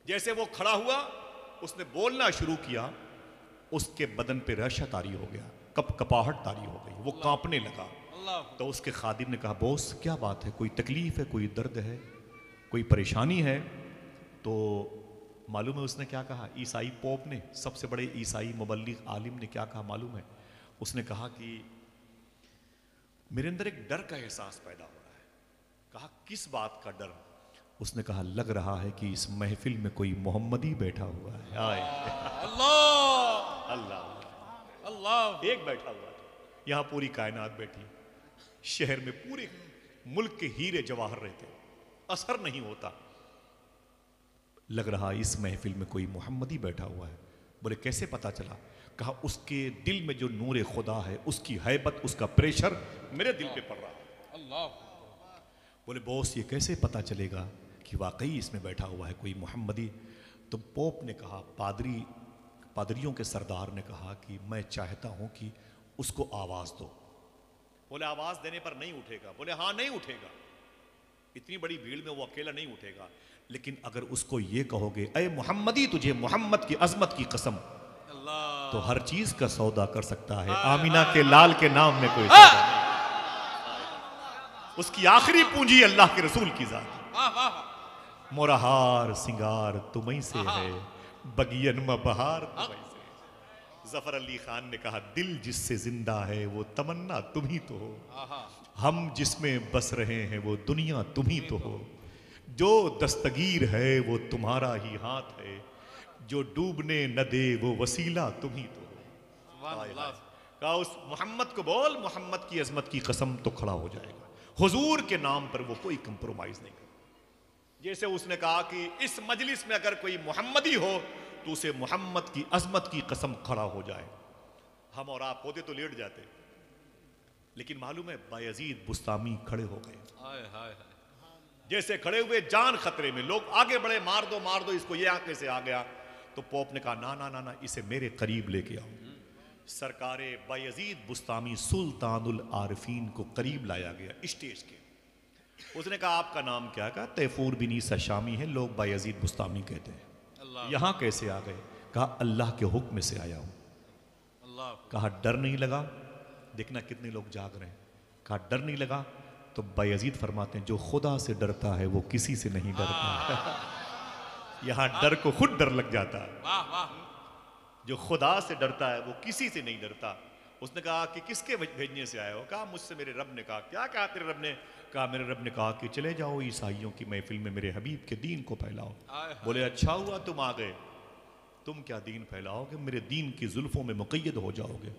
[SPEAKER 1] जैसे वो खड़ा हुआ, उसने बोलना शुरू किया, उसके बदन पे रशा तारी हो गया, कपाहट तारी हो गई, वो कांपने लगा। तो उसके खादिम ने कहा, बॉस क्या बात है, कोई तकलीफ है, कोई दर्द है, कोई परेशानी है? तो मालूम है उसने क्या कहा? ईसाई पोप ने, सबसे बड़े ईसाई मुबल्लिग आलिम ने क्या कहा मालूम है? उसने कहा कि मेरे अंदर एक डर का एहसास पैदा हो रहा है। कहा किस बात का डर? उसने कहा लग रहा है कि इस महफिल में कोई मोहम्मदी बैठा हुआ है। आए
[SPEAKER 2] अल्लाह
[SPEAKER 1] अल्लाह
[SPEAKER 2] अल्लाह।
[SPEAKER 1] एक बैठा हुआ है, यहां पूरी कायनात बैठी, शहर में पूरे मुल्क के हीरे जवाहर रहते, असर नहीं होता। लग रहा इस महफिल में कोई मोहम्मदी बैठा हुआ है। बोले कैसे पता चला? कहा उसके दिल में जो नूर खुदा है, उसकी हैबत, उसका प्रेशर मेरे दिल पे पड़ रहा है।
[SPEAKER 2] अल्लाह।
[SPEAKER 1] बोले बॉस ये कैसे पता चलेगा कि वाकई इसमें बैठा हुआ है कोई मोहम्मदी? तो पोप ने कहा, पादरियों के सरदार ने कहा कि मैं चाहता हूं कि उसको आवाज दो। बोले आवाज देने पर नहीं उठेगा? बोले हाँ नहीं उठेगा, इतनी बड़ी भीड़ में वो अकेला नहीं उठेगा, लेकिन अगर उसको ये कहोगे ऐ मोहम्मदी तुझे मोहम्मद की अजमत की कसम, तो हर चीज का सौदा कर सकता है, आमिना के लाल के नाम में कोई सौदा नहीं। उसकी आखिरी पूंजी अल्लाह के रसूल की जात। मोरा हार सिंगार तुम्हीं से है, बगियन में बहार तुम्हीं से। जफर अली खान ने कहा, दिल जिससे जिंदा है वो तमन्ना तुम ही तो हो,
[SPEAKER 2] आहा,
[SPEAKER 1] हम जिसमें बस रहे हैं वो दुनिया तुम ही तो हो, जो दस्तगीर है वो तुम्हारा ही हाथ है, जो डूबने न दे वो वसीला तुम ही तो हो।
[SPEAKER 2] सुभान अल्लाह।
[SPEAKER 1] कहा उस मोहम्मद को बोल, मोहम्मद की अजमत की कसम तो खड़ा हो जाएगा, हुजूर के नाम पर वो कोई कंप्रोमाइज नहीं करता। जैसे उसने कहा कि इस मजलिस में अगर कोई मोहम्मदी हो तो उसे मोहम्मद की अजमत की कसम खड़ा हो जाए। हम और आप होते तो लेट जाते, लेकिन मालूम है बायजीद बुस्तामी खड़े हो गए।
[SPEAKER 2] हाय हाय हाय।
[SPEAKER 1] जैसे खड़े हुए जान खतरे में, लोग आगे बढ़े, मार दो इसको, ये आंखें से आ गया। तो पोप ने कहा ना ना ना ना, इसे मेरे करीब लेके आओ। सरकारे बायजीद बुस्तामी सुल्तानुल आरिफीन को करीब लाया गया स्टेज के। उसने कहा आपका नाम क्या? कहा तैफूर बिन ईसा शामी है, लोग बायजीद बुस्तामी कहते हैं। यहां कैसे आ गए? कहा अल्लाह के हुक्म से आया हूं।
[SPEAKER 2] अल्लाह।
[SPEAKER 1] कहा डर नहीं लगा? देखना कितने लोग जाग रहे हैं। कहा डर नहीं लगा? तो बायजीद फरमाते हैं जो खुदा से डरता है वो किसी से नहीं डरता। यहां डर को खुद डर लग जाता है।
[SPEAKER 2] वाह वाह।
[SPEAKER 1] जो खुदा से डरता है वो किसी से नहीं डरता। उसने कहा कि किसके भेजने से आए हो? कहा मुझसे मेरे रब ने कहा। क्या कहा तेरे रब ने? कहा मेरे रब ने कहा कि चले जाओ ईसाइयों की महफिल में मेरे हबीब के दीन को फैलाओ। बोले अच्छा हुआ तुम आ गए, तुम क्या दीन फैलाओगे? मेरे दीन की जुल्फों में मुक़य्यद हो जाओगे।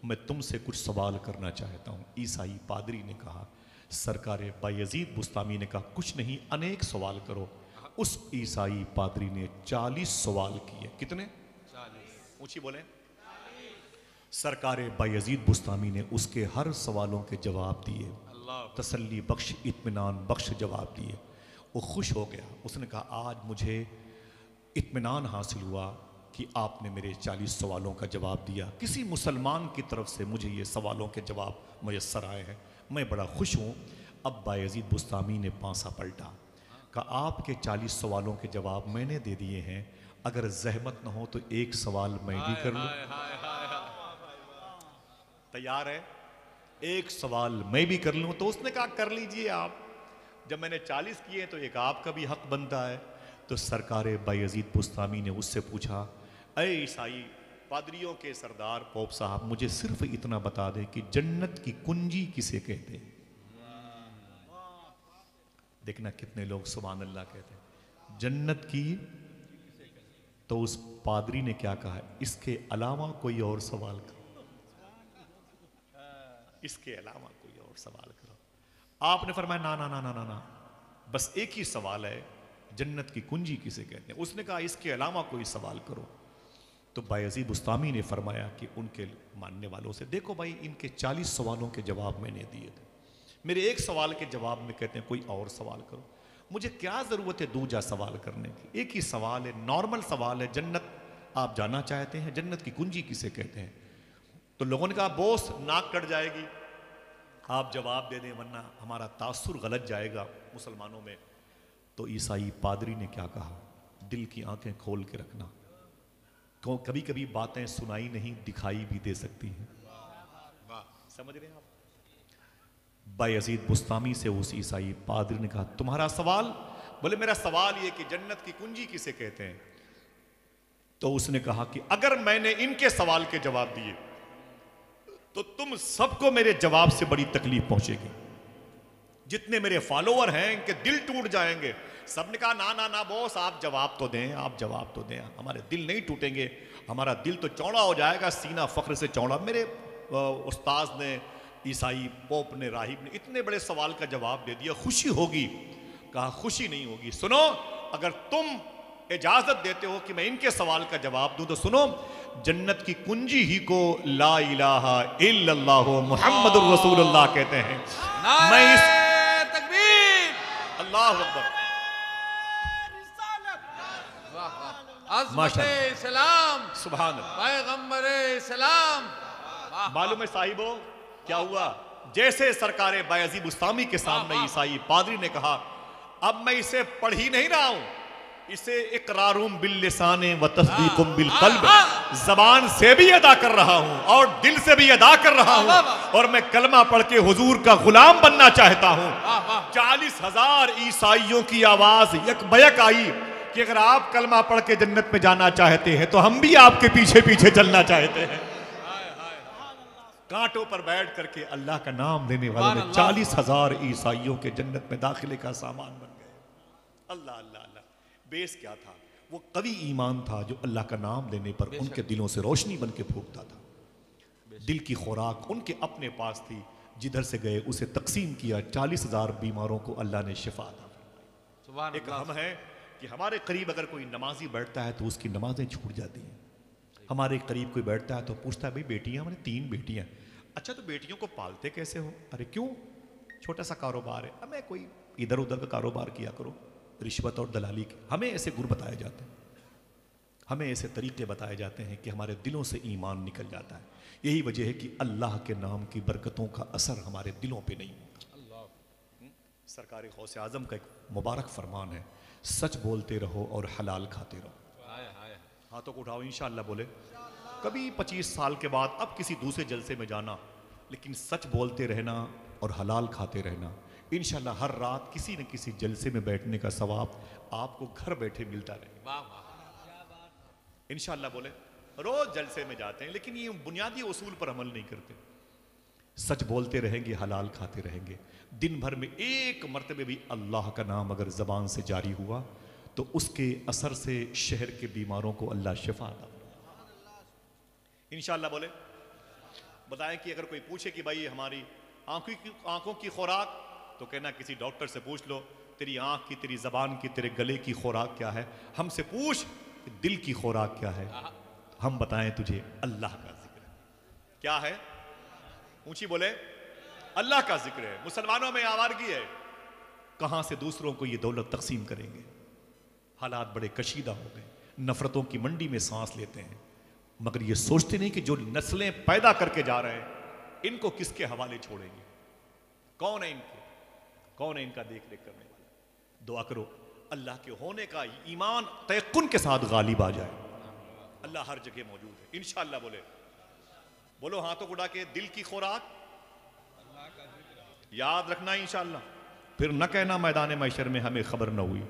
[SPEAKER 1] मैं तुमसे कुछ सवाल करना चाहता हूँ। ईसाई पादरी ने कहा। सरकार बायजीद बुस्तामी ने कहा कुछ नहीं, अनेक सवाल करो। उस ईसाई पादरी ने 40 सवाल किए। कितने?
[SPEAKER 2] 40।
[SPEAKER 1] ऊंची बोले। सरकार बायजीद बुस्तामी ने उसके हर सवालों के जवाब दिए, तसल्ली बख्श इत्मीनान बख्श जवाब दिए। वो खुश हो गया। उसने कहा आज मुझे इत्मीनान हासिल हुआ कि आपने मेरे 40 सवालों का जवाब दिया। किसी मुसलमान की तरफ से मुझे ये सवालों के जवाब मुयस्सर आए हैं, मैं बड़ा खुश हूँ। अब बायजीद बुस्तामी ने पांसा पलटा। कहा आपके 40 सवालों के जवाब मैंने दे दिए हैं, अगर जहमत न हो तो एक सवाल मैं भी कर लूँ। तैयार है? एक सवाल मैं भी कर लूँ? तो उसने कहा कर लीजिए आप। जब मैंने 40 किए तो एक आपका भी हक बनता है। तो सरकार बायजीद बुस्तामी ने उससे पूछा, अरे ईसाई पादरियों के सरदार पोप साहब, मुझे सिर्फ इतना बता दे कि जन्नत की कुंजी किसे कहते हैं? देखना कितने लोग सुभान अल्लाह कहते हैं जन्नत की। तो उस पादरी ने क्या कहा? इसके अलावा कोई और सवाल करो, इसके अलावा कोई और सवाल करो। आपने फरमाया ना ना ना ना ना ना, बस एक ही सवाल है, जन्नत की कुंजी किसे कहते हैं? उसने कहा इसके अलावा कोई सवाल करो। तो बायजीद बुस्तामी ने फरमाया कि उनके मानने वालों से, देखो भाई इनके 40 सवालों के जवाब मैंने दिए थे, मेरे एक सवाल के जवाब में कहते हैं कोई और सवाल करो। मुझे क्या ज़रूरत है दूजा सवाल करने की? एक ही सवाल है, नॉर्मल सवाल है, जन्नत आप जानना चाहते हैं, जन्नत की कुंजी किसे कहते हैं? तो लोगों ने कहा बॉस नाक कट जाएगी, आप जवाब दे दें वरना हमारा तासुर गलत जाएगा मुसलमानों में। तो ईसाई पादरी ने क्या कहा? दिल की आंखें खोल के रखना, कभी कभी बातें सुनाई नहीं दिखाई भी दे सकती हैं। समझ रहे हैं आप? बायजीद बुस्तामी से उस ईसाई पादरी ने कहा तुम्हारा सवाल? बोले मेरा सवाल ये कि जन्नत की कुंजी किसे कहते हैं? तो उसने कहा कि अगर मैंने इनके सवाल के जवाब दिए तो तुम सबको मेरे जवाब से बड़ी तकलीफ पहुंचेगी। जितने मेरे फॉलोअर हैं इनके दिल टूट जाएंगे। सबने कहा ना ना ना बॉस आप जवाब तो दें, आप जवाब तो दें, हमारे दिल नहीं टूटेंगे, हमारा दिल तो चौड़ा हो जाएगा, सीना फख्र से चौड़ा। मेरे उस्ताद ने, ईसाई पोप ने, राहिब ने इतने बड़े सवाल का जवाब दे दिया, खुशी होगी। कहा खुशी नहीं होगी। सुनो, अगर तुम इजाजत देते हो कि मैं इनके सवाल का जवाब दूं तो सुनो, जन्नत की कुंजी ही को ला इलाहा इल्लल्लाह मुहम्मदुर रसूलुल्लाह कहते हैं। मैं इस
[SPEAKER 2] तकबीर,
[SPEAKER 1] अल्लाह अकबर,
[SPEAKER 2] अज़मत इस्लाम,
[SPEAKER 1] सुभान अल्लाह,
[SPEAKER 2] पैगंबर इस्लाम।
[SPEAKER 1] मालूम है साहिबो क्या हुआ? जैसे सरकार बायजीद बुस्तामी के सामने ईसाई पादरी ने कहा अब मैं इसे पढ़ ही नहीं रहा हूं, इसे इकरारुम बिल लिसाने व तस्दीकुम बिल कल्ब, जबान से भी अदा कर रहा हूं और दिल से भी अदा कर रहा हूं, और मैं कलमा पढ़ के हुजूर का गुलाम बनना चाहता हूं। 40,000 ईसाइयों की आवाज यकबयक आई, कि अगर आप कलमा पढ़ के जन्नत में जाना चाहते हैं तो हम भी आपके पीछे पीछे चलना चाहते हैं। कांटों पर बैठ करके अल्लाह का नाम लेने वाले 40,000 ईसाइयों के जन्नत में दाखिले का सामान बन गए। अल्लाह अल्लाह अल्लाह। बेस क्या था? वो कवि ईमान था जो अल्लाह का नाम लेने पर उनके दिलों से रोशनी बन के फूकता था। दिल की खुराक उनके अपने पास थी, जिधर से गए उसे तकसीम किया। 40,000 बीमारों को अल्लाह ने शिफा दी। एक हम है कि हमारे करीब अगर कोई नमाजी बैठता है तो उसकी नमाजें छूट जाती हैं। हमारे करीब कोई बैठता है तो पूछता है भाई बेटियां, हमारे 3 बेटियां। अच्छा तो बेटियों को पालते कैसे हो? अरे क्यों, छोटा सा कारोबार है, हमें कोई इधर उधर का कारोबार किया करो, रिश्वत और दलाली के। हमें ऐसे गुर बताए जाते हैं, हमें ऐसे तरीके बताए जाते हैं कि हमारे दिलों से ईमान निकल जाता है। यही वजह है कि अल्लाह के नाम की बरकतों का असर हमारे दिलों पे नहीं होता। सरकार गौसे आजम का एक मुबारक फरमान है, सच बोलते रहो और हलाल खाते रहो। हाथों को उठाओ, इंशाअल्लाह बोले। कभी 25 साल के बाद अब किसी दूसरे जलसे में जाना, लेकिन सच बोलते रहना और हलाल खाते रहना। इंशाअल्लाह हर रात किसी न किसी जलसे में बैठने का सवाब आपको घर बैठे मिलता रहे। इंशाअल्लाह बोले। रोज जलसे में जाते हैं लेकिन ये बुनियादी उसूल पर अमल नहीं करते। सच बोलते रहेंगे, हलाल खाते रहेंगे। दिन भर में एक मर्तबे भी अल्लाह का नाम अगर जबान से जारी हुआ तो उसके असर से शहर के बीमारों को अल्लाह शिफा अता फरमाएगा। इंशाअल्लाह बोले। बताएं कि अगर कोई पूछे कि भाई हमारी आंखों की खुराक, तो कहना किसी डॉक्टर से पूछ लो, तेरी आंख की, तेरी जबान की, तेरे गले की खुराक क्या है। हमसे पूछ कि दिल की खुराक क्या है, हम बताएं तुझे अल्लाह का जिक्र है। क्या है? ऊंची बोले, अल्लाह का जिक्र है। मुसलमानों में आवारगी है, कहां से दूसरों को ये दौलत तकसीम करेंगे। हालात बड़े कशीदा हो गए, नफरतों की मंडी में सांस लेते हैं, मगर ये सोचते नहीं कि जो नस्लें पैदा करके जा रहे हैं इनको किसके हवाले छोड़ेंगे। कौन है इनके, कौन है इनका देख रेख करने वाला। दुआ करो अल्लाह के होने का ईमान तयक्कुन के साथ गालिब आ जाए। अल्लाह हर जगह मौजूद है। इंशाअल्लाह बोले। बोलो हाथों को उठा के, दिल की खुराक याद रखना इंशाअल्लाह। फिर न कहना मैदान मैशर में हमें खबर न हुई।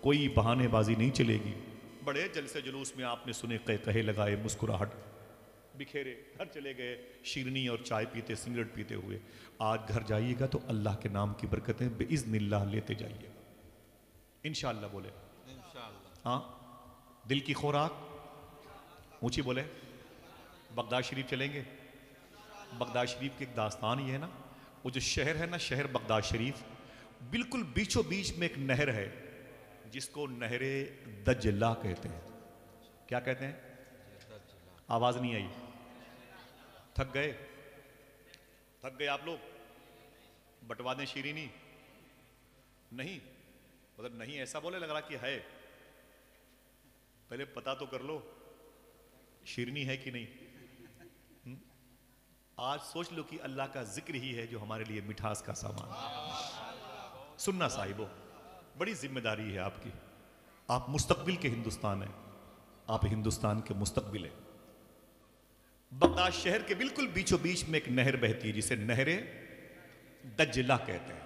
[SPEAKER 1] कोई बहानेबाजी नहीं चलेगी। बड़े जलसे जुलूस में आपने सुने कहे लगाए, मुस्कुराहट बिखेरे, घर चले गए शीरनी और चाय पीते, सिगरेट पीते हुए। आज घर जाइएगा तो अल्लाह के नाम की बरकतें बिइज़्निल्लाह लेते जाइएगा इंशाअल्लाह बोले। हाँ, दिल की खुराक ऊंची बोले। बगदाद शरीफ चलेंगे। बगदाद शरीफ की एक दास्तान ये है ना, वो जो शहर है ना, शहर बगदाद शरीफ, बिल्कुल बीचों बीच में एक नहर है जिसको नहरे दज्जला कहते हैं। क्या कहते हैं? आवाज नहीं आई? थक गए? थक गए आप लोग? बंटवा दें शीरीनी? नहीं, मतलब नहीं ऐसा बोले लग रहा कि है। पहले पता तो कर लो शीरनी है कि नहीं। आज सोच लो कि अल्लाह का जिक्र ही है जो हमारे लिए मिठास का सामान है। सुनना साहिबो, बड़ी जिम्मेदारी है आपकी। आप मुस्तकबिल के हिंदुस्तान हैं, आप हिंदुस्तान के मुस्तकबिल हैं। बगदाद शहर के बिल्कुल बीचों बीच में एक नहर बहती है जिसे नहरे दज्जला कहते हैं।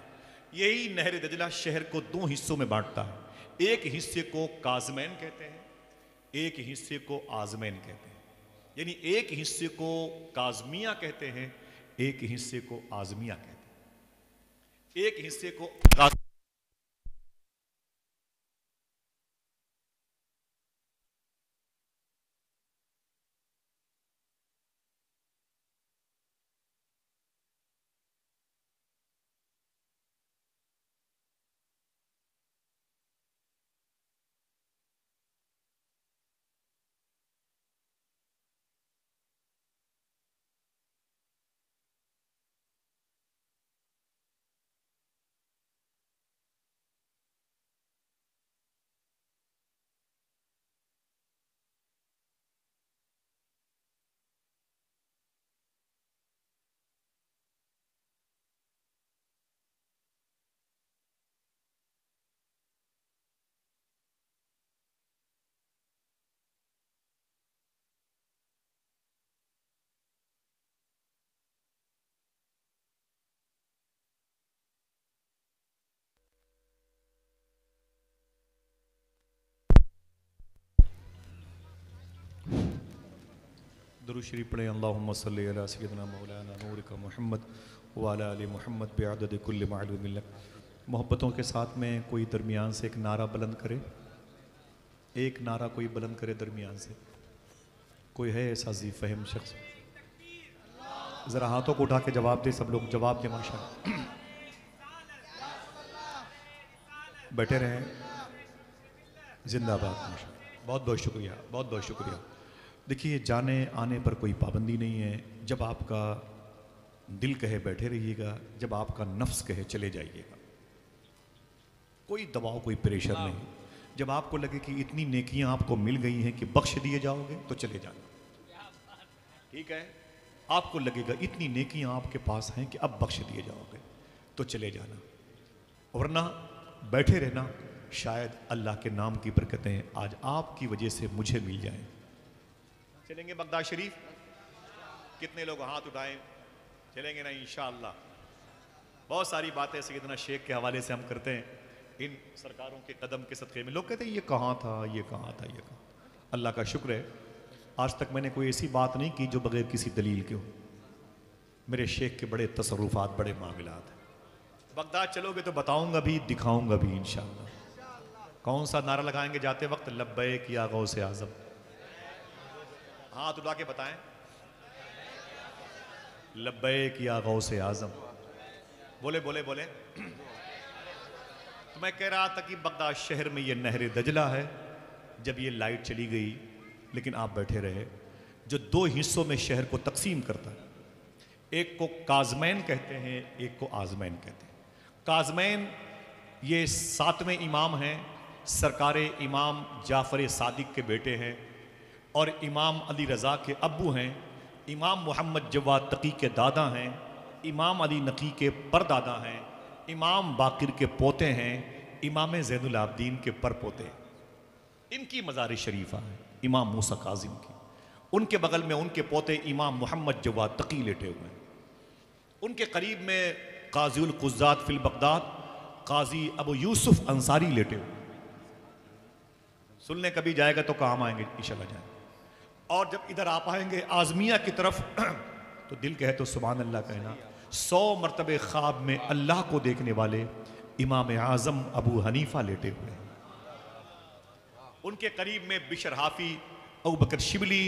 [SPEAKER 1] यही नहर दज्जला शहर को 2 हिस्सों में बांटता है। एक हिस्से को काजमैन कहते हैं, एक हिस्से को आजमैन कहते हैं। यानी एक हिस्से को काजमिया कहते हैं, एक हिस्से को आजमिया कहते हैं। एक हिस्से को दुरूद शरीफ पढ़ें। अल्लाहुम्मा सल्ली अला सय्यिदिना मौलाना नूरिका मुहम्मद व अला आलि मुहम्मद बिअदद कुल्लि मालूम लक। मोहब्बतों के साथ में कोई दरमियान से एक नारा बुलंद करे, एक नारा कोई बुलंद करे दरमियान से। कोई है ऐसा जी फहम शख्स? ज़रा हाथों को उठा के जवाब दे, सब लोग जवाब दे माशाअल्लाह। बैठे रहें, जिंदाबाद माशाअल्लाह। बहुत बहुत शुक्रिया, बहुत बहुत शुक्रिया। देखिए, जाने आने पर कोई पाबंदी नहीं है। जब आपका दिल कहे बैठे रहिएगा, जब आपका नफ्स कहे चले जाइएगा। कोई दबाव, कोई प्रेशर नहीं। जब आपको लगे कि इतनी नेकियां आपको मिल गई हैं कि बख्श दिए जाओगे तो चले जाना, ठीक है। आपको लगेगा इतनी नेकियां आपके पास हैं कि अब बख्श दिए जाओगे तो चले जाना, वरना बैठे रहना। शायद अल्लाह के नाम की बरकतें आज आपकी वजह से मुझे मिल जाएं। चलेंगे बगदाद शरीफ? कितने लोग हाथ उठाएं? चलेंगे ना इंशाअल्लाह। बहुत सारी बातें सैयदना शेख के हवाले से हम करते हैं इन सरकारों के कदम के सदक़े में। लोग कहते हैं ये कहाँ था, ये कहाँ था, ये कहाँ। अल्लाह का शुक्र है, आज तक मैंने कोई ऐसी बात नहीं की जो बगैर किसी दलील के हो। मेरे शेख के बड़े तसर्रुफात, बड़े मामलात हैं। बगदाद चलोगे तो बताऊंगा भी, दिखाऊंगा भी इंशाअल्लाह। कौन सा नारा लगाएंगे जाते वक्त? लब्बैक या गौसे आज़म। हाथ उठा के बताएं, लब्बैक या गौसे आज़म। बोले बोले बोले। तो मैं कह रहा था कि बगदाद शहर में ये नहर दजला है। जब ये लाइट चली गई, लेकिन आप बैठे रहे, जो दो हिस्सों में शहर को तकसीम करता है, एक को काज़मैन कहते हैं, एक को आज़मैन कहते हैं। काज़मैन ये 7वें इमाम हैं, सरकार इमाम जाफ़र सादिक के बेटे हैं और इमाम अली रज़ा के अब्बू हैं। इमाम मोहम्मद जवाद तकी के दादा हैं, इमाम अली नकी के परदादा हैं, इमाम बाकिर के पोते हैं, इमाम ज़ैनुल आबदीन के परपोते। इनकी मज़ार शरीफा है इमाम मूसा काज़िम की। उनके बगल में उनके पोते इमाम मोहम्मद जवाद तकी लेटे हुए हैं। उनके करीब में काज़ी उल क़ुज़्ज़ात फ़िल बगदाद काजी अबू यूसुफ अंसारी लेटे हुए। सुनने कभी जाएगा तो काम आएंगे इंशाल्लाह जाएंगे। और जब इधर आ पाएंगे आज़मिया की तरफ तो दिल कहे तो सुभान अल्लाह कहना। 100 मरतबे ख्वाब में अल्लाह को देखने वाले इमाम आज़म अबू हनीफा लेटे हुए हैं। उनके करीब में बिशर हाफी, अबू बकर शिबली,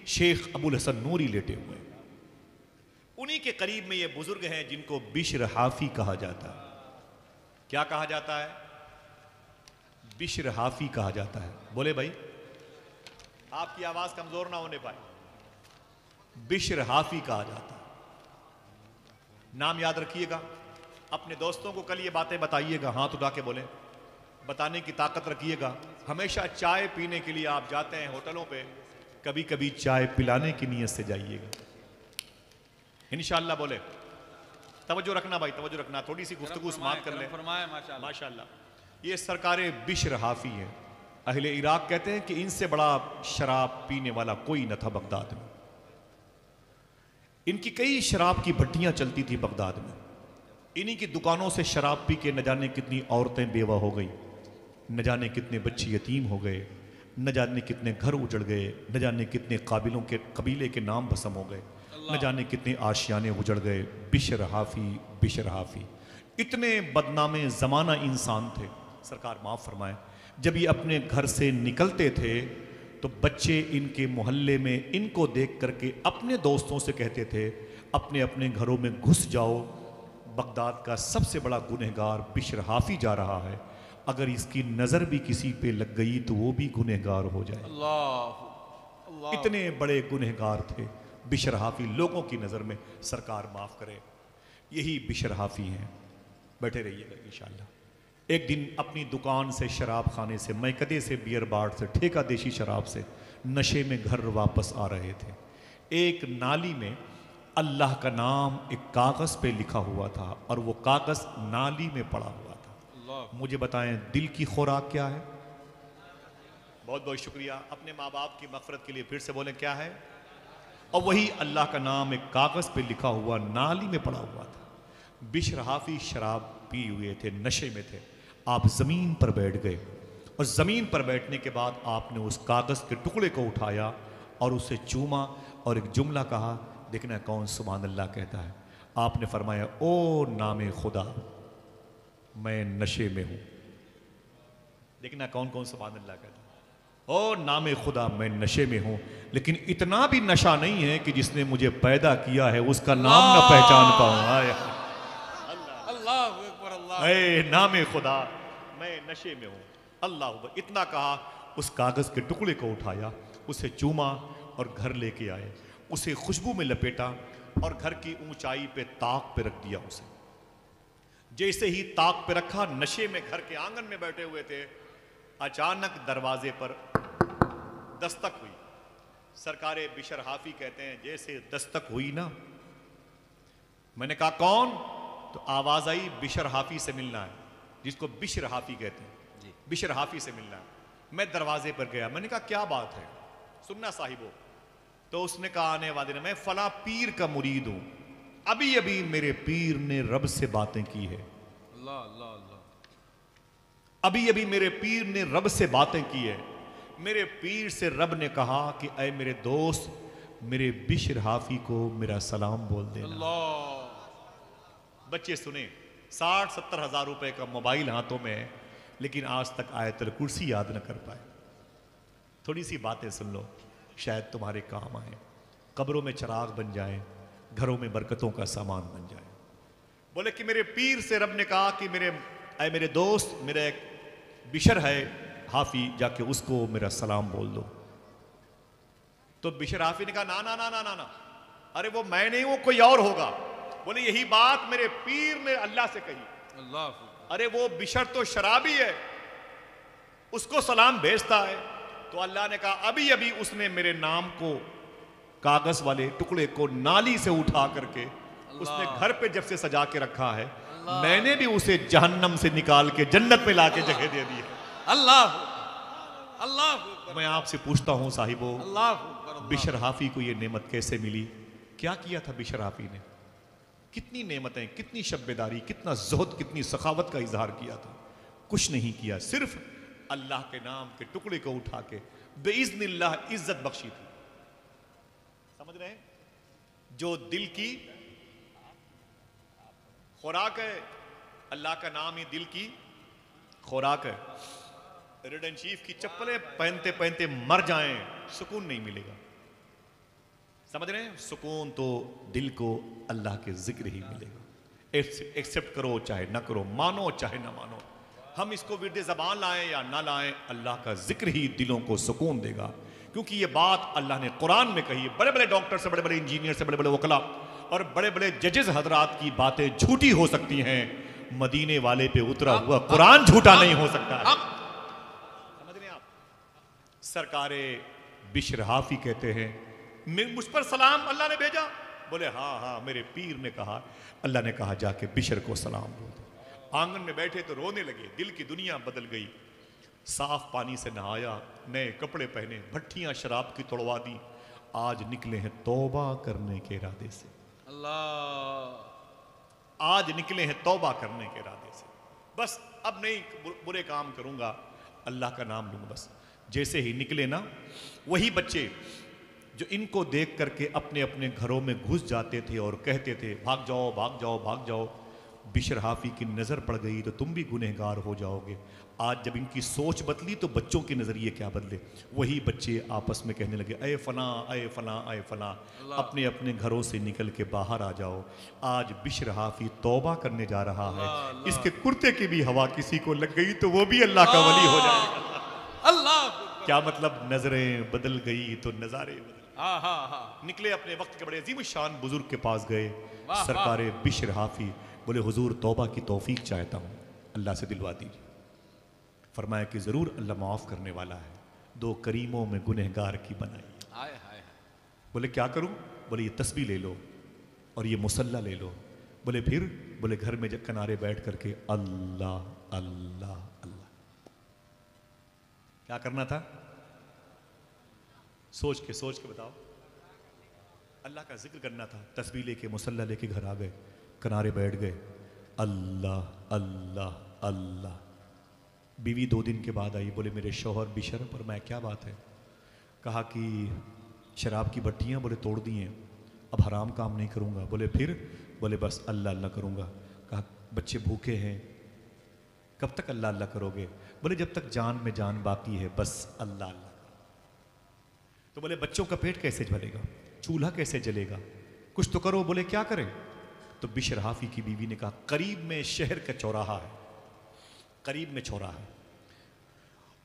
[SPEAKER 1] शेख अबुल हसन नूरी लेटे हुए हैं। उन्हीं के करीब में ये बुजुर्ग हैं जिनको बिशर हाफी कहा जाता है। क्या कहा जाता है? बिशर हाफी कहा जाता है। बोले भाई, आपकी आवाज कमजोर ना होने पाए। बिशर हाफी कहा जाता है। नाम याद रखिएगा। अपने दोस्तों को कल ये बातें बताइएगा, हाथ उठा के बोले, बताने की ताकत रखिएगा। हमेशा चाय पीने के लिए आप जाते हैं होटलों पे, कभी कभी चाय पिलाने की नीयत से जाइएगा इंशाअल्लाह। बोले तवज्जो रखना भाई, तवज्जो रखना। थोड़ी सी गुफ्तगू समाप्त कर ले। माशाअल्लाह। ये सरकारे बिशर हाफी हैं। अहले इराक कहते हैं कि इनसे बड़ा शराब पीने वाला कोई न था बगदाद में। इनकी कई शराब की भट्टियां चलती थी बगदाद में। इन्हीं की दुकानों से शराब पी के न जाने कितनी औरतें बेवा हो गई, न जाने कितने बच्चे यतीम हो गए, न जाने कितने घर उजड़ गए, न जाने कितने काबिलों के कबीले के नाम भस्म हो गए, न जाने कितने आशियाने उजड़ गए। बिशर हाफी, बिशर हाफी। इतने बदनामे ज़माना इंसान थे, सरकार माफ़ फरमाए। जब ये अपने घर से निकलते थे तो बच्चे इनके मोहल्ले में इनको देख करके अपने दोस्तों से कहते थे, अपने अपने घरों में घुस जाओ, बगदाद का सबसे बड़ा गुनहगार बिशर हाफी जा रहा है, अगर इसकी नज़र भी किसी पे लग गई तो वो भी गुनहगार हो जाए। अल्लाह। इतने बड़े गुनहगार थे बिशर हाफी लोगों की नज़र में। सरकार माफ़ करे, यही बिशर हाफी हैं। बैठे रहिएगा इंशाअल्लाह। एक दिन अपनी दुकान से, शराब खाने से, मैकदे से, बियर बार से, ठेका देशी शराब से नशे में घर वापस आ रहे थे। एक नाली में अल्लाह का नाम एक कागज़ पे लिखा हुआ था और वो कागज़ नाली में पड़ा हुआ था। मुझे बताएं दिल की खुराक क्या है? बहुत बहुत शुक्रिया। अपने माँ बाप की मग़फ़िरत के लिए फिर से बोलें क्या है? और वही अल्लाह का नाम एक कागज़ पे लिखा हुआ नाली में पड़ा हुआ था। बिशर हाफी शराब पी हुए थे, नशे में थे। आप ज़मीन पर बैठ गए और ज़मीन पर बैठने के बाद आपने उस कागज़ के टुकड़े को उठाया और उसे चूमा और एक जुमला कहा, देखना कौन सुभान अल्लाह कहता है। आपने फरमाया, ओ नामे खुदा मैं नशे में हूं। देखना कौन कौन सुभान अल्लाह कहता है। ओ नामे खुदा मैं नशे में हूं, लेकिन इतना भी नशा नहीं है कि जिसने मुझे पैदा किया है उसका नाम ना पहचान पाऊं।
[SPEAKER 2] अल्लाह अकबर, अल्लाह।
[SPEAKER 1] ऐ नामे खुदा मैं नशे में हूं। अल्लाह अकबर। इतना कहा, उस कागज के टुकड़े को उठाया, उसे चूमा और घर लेके आए, उसे खुशबू में लपेटा और घर की ऊंचाई पे ताक पे रख दिया उसे। जैसे ही ताक पे रखा, नशे में घर के आंगन में बैठे हुए थे, अचानक दरवाजे पर दस्तक हुई। सरकारे बिशर हाफी कहते हैं, जैसे दस्तक हुई ना, मैंने कहा कौन? तो आवाज आई, बिशर हाफी से मिलना है, जिसको बिशर हाफी कहते हैं, बिशर हाफी से मिलना है। मैं दरवाजे पर गया, मैंने कहा क्या बात है, सुनना साहिबो। तो उसने कहा आने वाले ने, मैं फला पीर का मुरीद हूं, अभी अभी मेरे पीर ने रब से बातें की है।
[SPEAKER 2] अल्लाह अल्लाह अल्लाह।
[SPEAKER 1] अभी अभी मेरे पीर ने रब से बातें की है। मेरे पीर से रब ने कहा कि ऐ मेरे दोस्त, मेरे बिशर हाफी को मेरा सलाम बोल देना।
[SPEAKER 2] अल्लाह।
[SPEAKER 1] बच्चे सुने, 60-70 हजार रुपए का मोबाइल हाथों में है, लेकिन आज तक आयतुल कुर्सी याद न कर पाए। थोड़ी सी बातें सुन लो, शायद तुम्हारे काम आए, कब्रों में चिराग बन जाए, घरों में बरकतों का सामान बन जाए। बोले कि मेरे पीर से रब ने कहा कि मेरे दोस्त, मेरा एक बिशर है हाफी, जाके उसको मेरा सलाम बोल दो। तो बिशर हाफी ने कहा ना ना ना ना ना ना, अरे वो मैं नहीं, वो कोई और होगा। बोले यही बात मेरे पीर ने अल्लाह से कही।
[SPEAKER 2] अल्लाह।
[SPEAKER 1] अरे वो बिशर तो शराबी है, उसको सलाम भेजता है। तो अल्लाह ने कहा अभी अभी उसने मेरे नाम को, कागज वाले टुकड़े को नाली से उठा करके उसने घर पे जब से सजा के रखा है, मैंने भी उसे जहन्नम से निकाल के जन्नत में लाके जगह दे दी है।
[SPEAKER 2] अल्लाह अल्लाह।
[SPEAKER 1] मैं आपसे पूछता हूं साहिबो,
[SPEAKER 2] अल्लाह
[SPEAKER 1] बिशर हाफी को ये नेमत कैसे मिली? क्या किया था बिशर हाफी ने? कितनी नेमतें, कितनी शब्बेदारी, कितना ज़ुहद, कितनी सखावत का इजहार किया था? कुछ नहीं किया, सिर्फ अल्लाह के नाम के टुकड़े को उठा के बेइज़्निल्लाह इज्जत बख्शी थी। समझ रहे हैं? जो दिल की खुराक है, अल्लाह का नाम ही दिल की खुराक है। रेड एंड चीफ की चप्पलें पहनते पहनते मर जाएं, सुकून नहीं मिलेगा। समझ रहे हैं? सुकून तो दिल को अल्लाह के जिक्र ही मिलेगा। एक्सेप्ट करो चाहे ना करो, मानो चाहे ना मानो, हम इसको विर्द ज़बान लाएं या ना लाएं, अल्लाह का जिक्र ही दिलों को सुकून देगा। क्योंकि ये बात अल्लाह ने कुरान में कही है। बड़े बड़े डॉक्टर से, बड़े बड़े इंजीनियर से, बड़े बड़े वकला और बड़े बड़े जजेस हजरात की बातें झूठी हो सकती हैं, मदीने वाले पे उतरा हुआ कुरान झूठा नहीं हो सकता है। समझ रहे हैं आप? सरकारे बिशर हाफी कहते हैं, मुझ पर सलाम अल्लाह ने भेजा। बोले हाँ हाँ, मेरे पीर ने कहा, अल्लाह ने कहा जाके बिशर को सलाम बोल दो। आंगन में बैठे तो रोने लगे, दिल की दुनिया बदल गई। साफ पानी से नहाया, नए कपड़े पहने, भट्टियां शराब की तोड़वा दी, आज निकले हैं तौबा करने के इरादे से।
[SPEAKER 2] अल्लाह।
[SPEAKER 1] आज निकले हैं तौबा करने के इरादे से। बस अब नहीं बुरे काम करूंगा, अल्लाह का नाम लूंगा। बस जैसे ही निकले ना, वही बच्चे जो इनको देख करके अपने अपने घरों में घुस जाते थे और कहते थे भाग जाओ भाग जाओ भाग जाओ, बिशर हाफी की नज़र पड़ गई तो तुम भी गुनहगार हो जाओगे। आज जब इनकी सोच बदली तो बच्चों के नज़रिए क्या बदले? वही बच्चे आपस में कहने लगे, अय फना अय फना अय फना, अपने अपने घरों से निकल के बाहर आ जाओ। आज बिशर हाफी तौबा करने जा रहा है, इसके कुर्ते की भी हवा किसी को लग गई तो वो भी अल्लाह का वली हो जाएगा।
[SPEAKER 2] अल्लाह।
[SPEAKER 1] क्या मतलब? नजरें बदल गई तो नजारे बदल।
[SPEAKER 2] हाँ हाँ हाँ।
[SPEAKER 1] निकले अपने वक्त के बड़े अजीम शान बुजुर्ग के पास गए।
[SPEAKER 2] वाह,
[SPEAKER 1] सरकारे बिशर हाफी बोले, हुजूर तौबा की तौफीक चाहता हूँ, अल्लाह से दिलवा दीजिए। फरमाया कि ज़रूर अल्लाह माफ़ करने वाला है, दो करीमों में गुनहगार की बनाई।
[SPEAKER 2] हाय हाय।
[SPEAKER 1] बोले क्या करूँ? बोले ये तस्बीह ले लो और ये मुसल्ला ले लो। बोले फिर? बोले घर में जब किनारे बैठ करके अल्लाह अल्लाह अल्लाह। क्या करना था? सोच के बताओ। अल्लाह का जिक्र करना था। तस्बीह लेके, मुसल्ला लेके घर आ गए, किनारे बैठ गए, अल्लाह अल्लाह अल्लाह। बीवी 2 दिन के बाद आई, बोले मेरे शौहर बिशर पर मैं, क्या बात है? कहा कि शराब की भट्टियाँ बोले तोड़ दी हैं, अब हराम काम नहीं करूँगा। बोले फिर? बोले बस अल्लाह अल्लाह करूँगा। कहा बच्चे भूखे हैं, कब तक अल्लाह अल्लाह करोगे? बोले जब तक जान में जान बाकी है बस अल्लाह अल्लाह। तो बोले बच्चों का पेट कैसे भरेगा, चूल्हा कैसे जलेगा, कुछ तो करो। बोले क्या करें? तो बिशर हाफी की बीवी ने कहा करीब में शहर का चौराहा है, करीब में चौराहा है,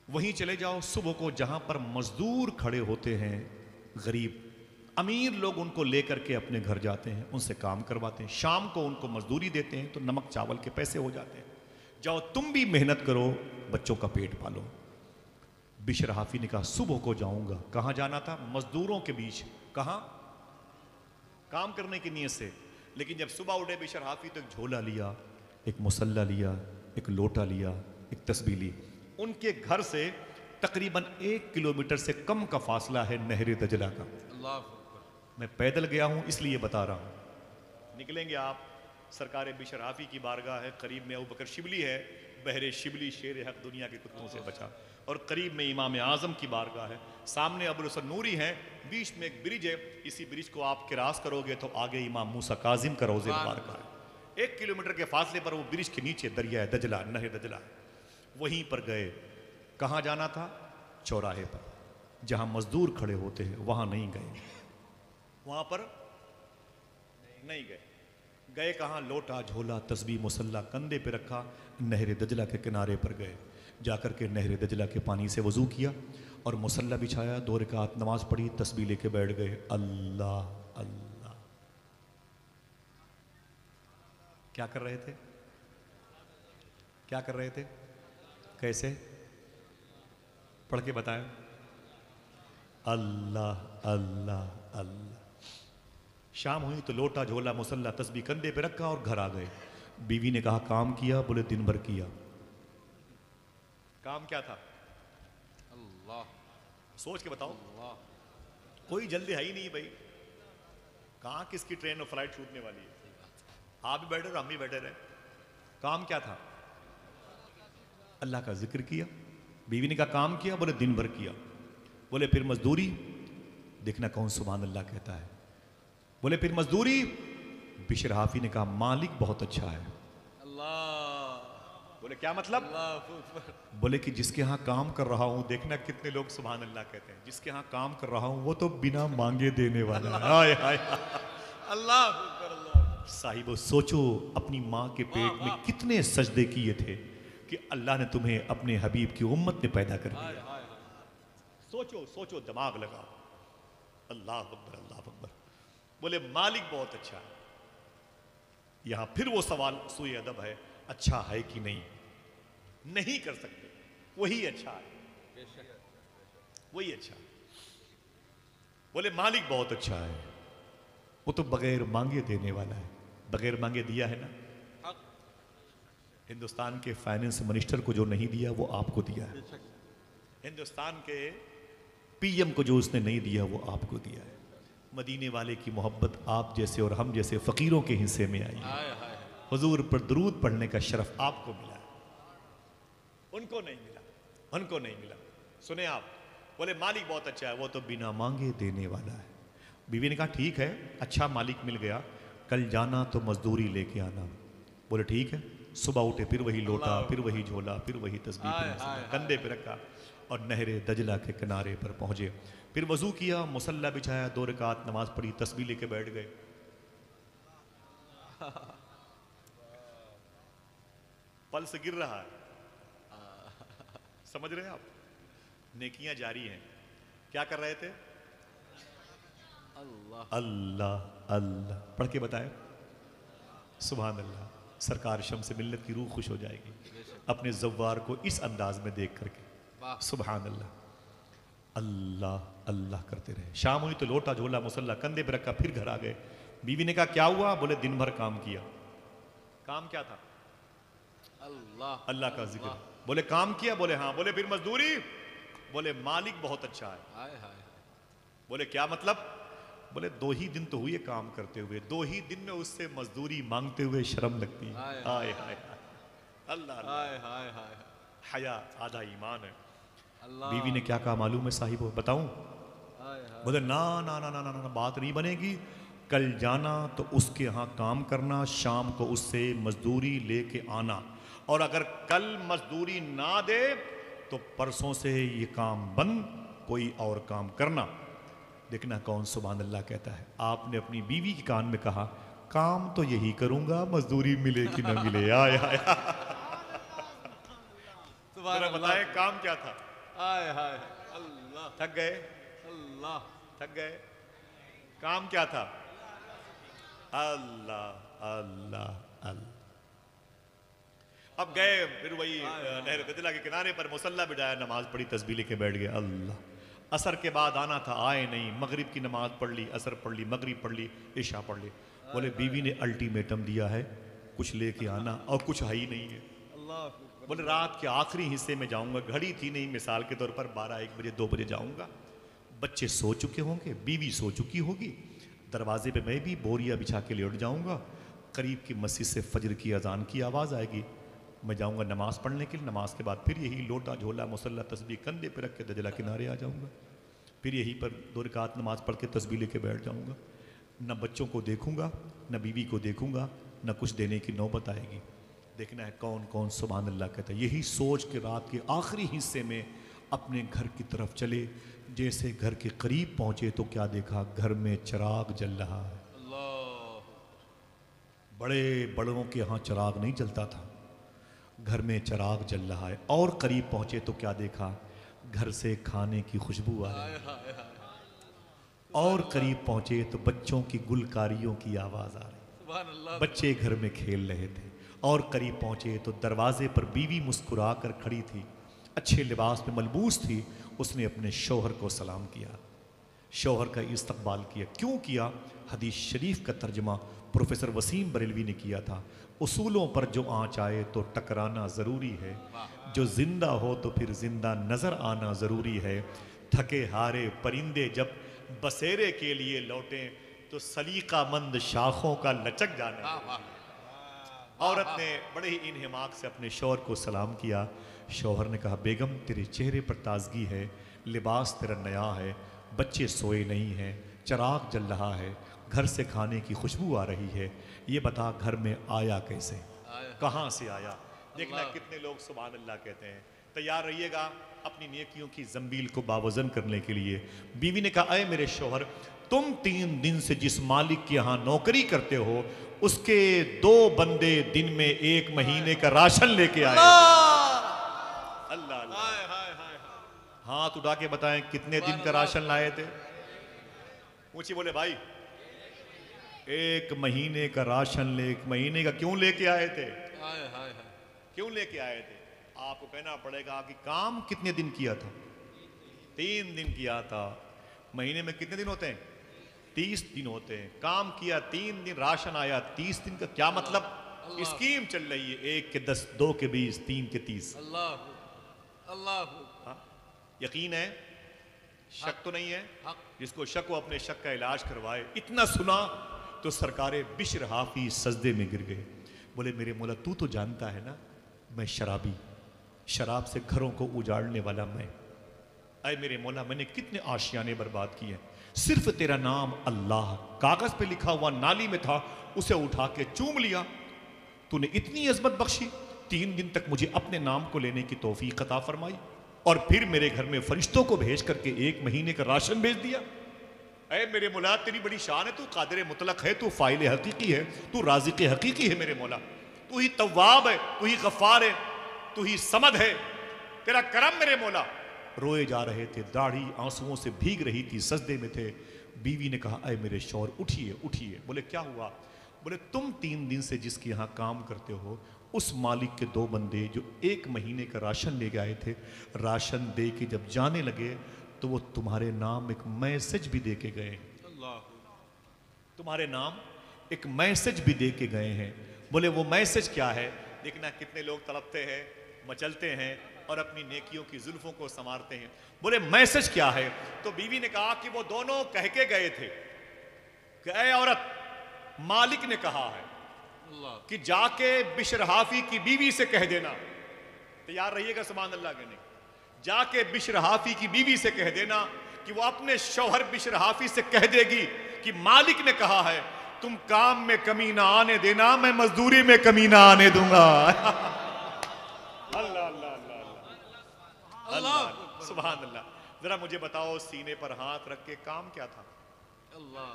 [SPEAKER 1] वहीं चले जाओ। सुबह को जहां पर मजदूर खड़े होते हैं, गरीब अमीर लोग उनको लेकर के अपने घर जाते हैं, उनसे काम करवाते हैं, शाम को उनको मजदूरी देते हैं तो नमक चावल के पैसे हो जाते हैं। जाओ तुम भी मेहनत करो, बच्चों का पेट पालो। बिशर हाफी ने कहा सुबह को जाऊंगा। कहां जाना था? मजदूरों के बीच। कहां? काम करने की नीयत से। लेकिन जब सुबह उठे बिशर हाफी तो एक झोला लिया, एक मुसल्ला लिया, एक लोटा लिया, एक तस्बीह ली। उनके घर से तकरीबन 1 किलोमीटर से कम का फासला है नहर दजला का। मैं पैदल गया हूं इसलिए बता रहा हूं। निकलेंगे आप, सरकार बिशर हाफी की बारगाह है, करीब में अबू बकर शिबली है, बहरे शिबली शेर हक दुनिया के कुत्तों से बचा, और करीब में इमाम आजम की बारगाह है, सामने अबुल हसन नूरी है, बीच में एक ब्रिज है। इसी ब्रिज को आप क्रॉस करोगे तो आगे इमाम मूसा काजिम का रोज़े मुबारक है। 1 किलोमीटर के फासले पर वो ब्रिज के नीचे दरिया है दजला, नहर दजला। वहीं पर गए। कहाँ जाना था? चौराहे पर, जहां मजदूर खड़े होते हैं वहां नहीं गए, वहां पर नहीं गए। गए कहाँ? लोटा, झोला, तस्बीह, मुसल्ला कंधे पे रखा, नहर दजला के किनारे पर गए। जाकर के नहर दजला के पानी से वजू किया और मुसल्ला बिछाया, 2 रकात नमाज पढ़ी, तस्बीह लेके बैठ गए। अल्लाह अल्लाह। क्या कर रहे थे? क्या कर रहे थे? कैसे? पढ़ के बताएं। अल्लाह अल्लाह अल्लाह। शाम हुई तो लोटा, झोला, मुसल्ला, तस्बीह कंधे पे रखा और घर आ गए। बीवी ने कहा काम किया? बोले दिन भर किया। काम क्या था?
[SPEAKER 2] अल्लाह।
[SPEAKER 1] सोच के बताओ।
[SPEAKER 2] अल्लाह।
[SPEAKER 1] कोई जल्दी है ही नहीं भाई, कहाँ किसकी ट्रेन और फ्लाइट छूटने वाली है। आप भी बैठे रहे, हम भी बैठे रहे। काम क्या था? अल्लाह का जिक्र किया। बीवी ने कहा काम किया? बोले दिन भर किया। बोले फिर मजदूरी? देखना कौन सुभान अल्लाह कहता है। बोले फिर मजदूरी? बिशर हाफी ने कहा मालिक बहुत अच्छा है।
[SPEAKER 2] अल्लाह।
[SPEAKER 1] बोले क्या मतलब?
[SPEAKER 2] अल्लाह।
[SPEAKER 1] बोले कि जिसके यहाँ काम कर रहा हूं, देखना कितने लोग सुभान अल्लाह कहते हैं, जिसके यहाँ काम कर रहा हूं वो तो बिना मांगे देने वाला है। हाय हाय।
[SPEAKER 2] अल्लाह।
[SPEAKER 1] साहिबो सोचो अपनी माँ के पेट में कितने सजदे किए थे कि अल्लाह ने तुम्हें अपने हबीब की उम्मत में पैदा कर दिया। सोचो सोचो, दिमाग लगाओ। अल्लाह अकबर अल्लाह अकबर। बोले मालिक बहुत अच्छा है। यहां फिर वो सवाल सुई अदब है, अच्छा है कि नहीं? नहीं कर सकते, वही अच्छा है, वही अच्छा है। बोले मालिक बहुत अच्छा है, वो तो बगैर मांगे देने वाला है। बगैर मांगे दिया है ना? हिंदुस्तान के फाइनेंस मिनिस्टर को जो नहीं दिया वो आपको दिया है। हिंदुस्तान के पीएम को जो उसने नहीं दिया वो आपको दिया है। मदीने वाले की मोहब्बत आप जैसे और हम जैसे फकीरों के हिस्से में आई है। हुजूर पर दुरूद पढ़ने का शरफ आपको मिला है, उनको नहीं मिला, उनको नहीं मिला। सुने आप, बोले मालिक बहुत अच्छा है, वो तो बिना मांगे देने वाला है। बीवी ने कहा ठीक है, अच्छा मालिक मिल गया, कल जाना तो मजदूरी लेके आना। बोले ठीक है। सुबह उठे, फिर वही लोटा, फिर वही झोला, फिर वही तस्बीह कंधे पे रखा और नहर दजला के किनारे पर पहुंचे। फिर वजू किया, मुसल्ला बिछाया, 2 रकात नमाज पढ़ी, तस्बीह लेके बैठ गए। पल्स गिर रहा है, समझ रहे हैं आप? नेकियां जारी हैं। क्या कर रहे थे?
[SPEAKER 2] अल्लाह
[SPEAKER 1] अल्लाह अल्लाह पढ़ के बताए। सुभान अल्लाह। सरकार शम्स मिल्लत की रूह खुश हो जाएगी अपने जव्वार को इस अंदाज में देख करके। सुभान अल्लाह। अल्लाह अल्लाह करते रहे। शाम हुई तो लोटा, झोला, मुसल्ला कंधे पे रखा, फिर घर आ गए। बीवी ने कहा क्या हुआ? बोले दिन भर काम किया। काम क्या था?
[SPEAKER 2] अल्लाह
[SPEAKER 1] अल्लाह का जिक्र। बोले काम किया? बोले हाँ। बोले फिर मजदूरी? बोले मालिक बहुत अच्छा है।
[SPEAKER 2] हाय हाय।
[SPEAKER 1] बोले क्या मतलब? बोले 2 ही दिन तो हुए काम करते हुए, 2 ही दिन में उससे मजदूरी मांगते हुए शर्म लगती है।
[SPEAKER 2] हाय
[SPEAKER 1] हाय हाय अल्लाह।
[SPEAKER 2] हाय हाय हाय।
[SPEAKER 1] हया आधा ईमान है।
[SPEAKER 2] अल्लाह।
[SPEAKER 1] बीवी ने क्या कहा मालूम है साहिब? बताऊं? बोले ना ना ना ना ना ना, बात नहीं बनेगी। कल जाना तो उसके यहाँ काम करना, शाम को उससे मजदूरी लेके आना, और अगर कल मजदूरी ना दे तो परसों से ये काम बंद, कोई और काम करना। देखना कौन सुभान अल्लाह कहता है। आपने अपनी बीवी के कान में कहा काम तो यही करूंगा, मजदूरी मिले कि ना मिले। आया बताए काम क्या था?
[SPEAKER 2] हाय हाय अल्लाह,
[SPEAKER 1] थक गए?
[SPEAKER 2] अल्लाह,
[SPEAKER 1] थक गए? काम क्या था? अल्लाह अल्लाह अल्लाह। अब गए फिर वही नहर गदला के किनारे पर मुसल्ला बिठाया, नमाज पढ़ी, तस्बीह लेके बैठ गए। अल्लाह। असर के बाद आना था, आए नहीं। मगरिब की नमाज पढ़ ली, असर पढ़ ली, मगरिब पढ़ ली, इशा पढ़ ली। बोले बीवी ने अल्टीमेटम दिया है, कुछ लेके आना, और कुछ है ही नहीं है। बोले रात के आखिरी हिस्से में जाऊंगा, घड़ी थी नहीं, मिसाल के तौर पर 12-1 बजे 2 बजे जाऊंगा। बच्चे सो चुके होंगे, बीवी सो चुकी होगी, दरवाजे पे मैं भी बोरिया बिछा के लेट जाऊंगा। करीब की मस्जिद से फजर की अजान की आवाज़ आएगी, मैं जाऊंगा नमाज पढ़ने के लिए। नमाज के बाद फिर यही लोटा झोला मुसल्ला तस्बीह कंधे पे रख के दजला किनारे आ जाऊंगा। फिर यहीं पर 2 रकात नमाज पढ़ के तस्बीह लेके बैठ जाऊंगा। न बच्चों को देखूंगा, न बीवी को देखूंगा, न कुछ देने की नौबत आएगी। देखना है कौन कौन सुभान अल्लाह कहता है। यही सोच के रात के आखिरी हिस्से में अपने घर की तरफ चले। जैसे घर के करीब पहुंचे तो क्या देखा? घर में चिराग जल रहा है। बड़े बड़ों के यहाँ चिराग नहीं जलता था, घर में चिराग जल रहा है। और करीब पहुंचे तो क्या देखा? घर से खाने की खुशबू आ रही है। और करीब पहुंचे तो बच्चों की गुलकारियों की आवाज आ रही, बच्चे घर में खेल रहे थे। और करीब पहुंचे तो दरवाजे पर बीवी मुस्कुरा कर खड़ी थी, अच्छे लिबास में मलबूस थी। उसने अपने शौहर को सलाम किया, शौहर का इस्तकबाल किया। क्यों किया? हदीस शरीफ का तर्जमा प्रोफेसर वसीम बरेलवी ने किया था। उसूलों पर जो आँच आए तो टकराना ज़रूरी है, जो जिंदा हो तो फिर जिंदा नज़र आना ज़रूरी है। थके हारे परिंदे जब बसेरे के लिए लौटें तो सलीकामंद शाखों का लचक जाना। औरत ने बड़े ही इन्हिमाक से अपने शौहर को सलाम किया। शौहर ने कहा बेगम तेरे चेहरे पर ताजगी है, लिबास तेरा नया है, बच्चे सोए नहीं हैं, चिराग जल रहा है, घर से खाने की खुशबू आ रही है। ये बता घर में आया कैसे, कहाँ से आया? देखना कितने लोग सुभान अल्लाह कहते हैं। तैयार रहिएगा अपनी नेकियों की जंबील को बावजन करने के लिए। बीवी ने कहा अय मेरे शौहर, तुम 3 दिन से जिस मालिक के यहाँ नौकरी करते हो उसके 2 बंदे दिन में 1 महीने का राशन लेके आए। अल्लाह अल्लाह। हाथ उठा के बताएं कितने दिन का राशन लाए थे? पूछिए। बोले भाई 1 महीने का राशन 1 महीने का क्यों लेके आए थे? क्यों लेके आए थे? आपको कहना पड़ेगा कि काम कितने दिन किया था? 3 दिन किया था। महीने में कितने दिन होते हैं? 30 दिन होते हैं। काम किया 3 दिन, राशन आया 30 दिन का। क्या मतलब? स्कीम चल रही है 1 के 10, 2 के 20, 3 के 30। अल्लाह। यकीन है? शक तो नहीं है? जिसको शक हो अपने शक का इलाज करवाए। इतना सुना तो सरकारे बिश्र हाफी सजदे में गिर गए। बोले मेरे मौला तू तो जानता है ना मैं शराबी, शराब से घरों को उजाड़ने वाला मैं। अय मेरे मौला मैंने कितने आशियाने बर्बाद किए। सिर्फ तेरा नाम अल्लाह कागज पे लिखा हुआ नाली में था, उसे उठा के चूम लिया। तूने इतनी अजमत बख्शी, 3 दिन तक मुझे अपने नाम को लेने की तौफीक अता फरमाई, और फिर मेरे घर में फरिश्तों को भेज करके 1 महीने का राशन भेज दिया। अय मेरे मौला तेरी बड़ी शान है, तू कादिर मुतलक है, तू फाइल हकीकी है, तू राज़िक़ हकीकी है मेरे मौला। तू ही तव्वाब है, तू ही गफ्फार है, तू ही समद है, तेरा करम मेरे मौला। रोए जा रहे थे, दाढ़ी आंसुओं से भीग रही थी, सजदे में थे। बीवी ने कहा अय मेरे शौहर उठिए उठिए। बोले क्या हुआ? बोले तुम 3 दिन से जिसके यहाँ काम करते हो उस मालिक के 2 बंदे जो 1 महीने का राशन ले गए थे, राशन दे के जब जाने लगे तो वो तुम्हारे नाम एक मैसेज भी दे के गए। तुम्हारे नाम एक मैसेज भी दे के गए हैं। बोले वो मैसेज क्या है? देखना कितने लोग तड़पते हैं, मचलते हैं और अपनी नेकियों की जुल्फों को संवारते हैं। बोले मैसेज क्या है? तो बीवी ने कहा कि वो दोनों कह के गए थे कि ऐ औरत, मालिक ने कहा है कि जाके बिश्र हाफी की बीवी से कह देना। तैयार रहिएगा सुभान अल्लाह कहने। जाके बिश्र हाफी की बीवी से कह देना कि वो अपने शौहर बिशर हाफिज से कह देगी कि मालिक ने कहा है तुम काम में कमी ना आने देना, मैं मजदूरी में कमी ना आने दूंगा। अल्लाह अल्लाह अल्लाह अल्लाह सुभान अल्लाह। जरा मुझे बताओ, सीने पर हाथ रख के काम क्या था?
[SPEAKER 2] अल्लाह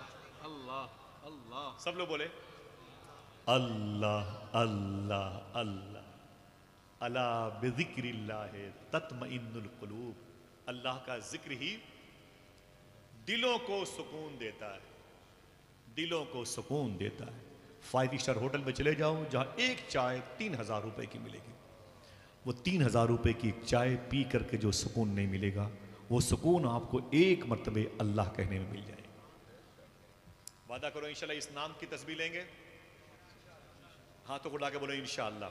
[SPEAKER 2] अल्लाह अल्लाह।
[SPEAKER 1] सब लोग बोले अल्लाह अल्लाह अल्लाह। अला बिज़िक्रिल्लाह तत्मइन्नुल कुलूब। अल्लाह का जिक्र ही दिलों को सुकून देता है, दिलों को सुकून देता है। 5 स्टार होटल में चले जाओ जहां एक चाय 3000 रुपए की मिलेगी, वो 3000 रुपए की एक चाय पी करके जो सुकून नहीं मिलेगा, वो सुकून आपको एक मर्तबे अल्लाह कहने में मिल जाएगा। वादा करो इंशाल्लाह इस नाम की तस्बीह लेंगे। हाथों को उठा के बोलो इंशाल्लाह।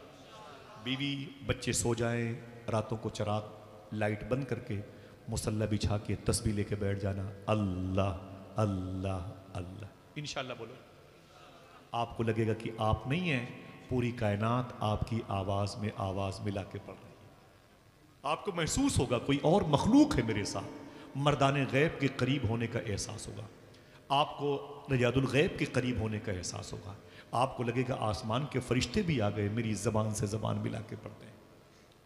[SPEAKER 1] बीवी बच्चे सो जाएं, रातों को चिराग लाइट बंद करके मुसल्ला बिछा के तस्बीह लेके बैठ जाना, अल्लाह अल्लाह अल्लाह। इंशाल्लाह बोलो, आपको लगेगा कि आप नहीं हैं, पूरी कायनात आपकी आवाज में आवाज मिला के पढ़ रही है। आपको महसूस होगा कोई और मखलूक है मेरे साथ, मर्दाने गैब के करीब होने का एहसास होगा, आपको रजादुल गैब के करीब होने का एहसास होगा। आपको लगेगा आसमान के फरिश्ते भी आ गए, मेरी जबान से जबान मिला के पढ़ते हैं,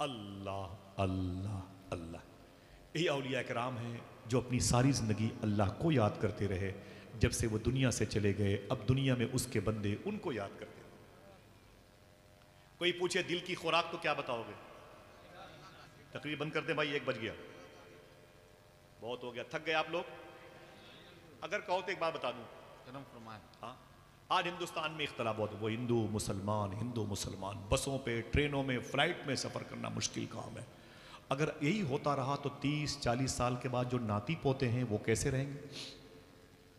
[SPEAKER 1] अल्लाह अल्लाह अल्लाह। यही औलिया कराम हैं जो अपनी सारी ज़िंदगी अल्लाह को याद करते रहे। जब से वो दुनिया से चले गए, अब दुनिया में उसके बंदे उनको याद करते हैं। कोई पूछे दिल की खुराक तो क्या बताओगे? तकरीर बंद कर दे भाई, 1 बज गया, बहुत हो गया, थक गए आप लोग। अगर कहो तो एक बात बता दूं, हाँ, आज हिंदुस्तान में इख्तलाफ बहुत है, वो हिंदू मुसलमान, बसों पे, ट्रेनों में, फ्लाइट में सफ़र करना मुश्किल काम है। अगर यही होता रहा तो 30-40 साल के बाद जो नाती पोते हैं वो कैसे रहेंगे?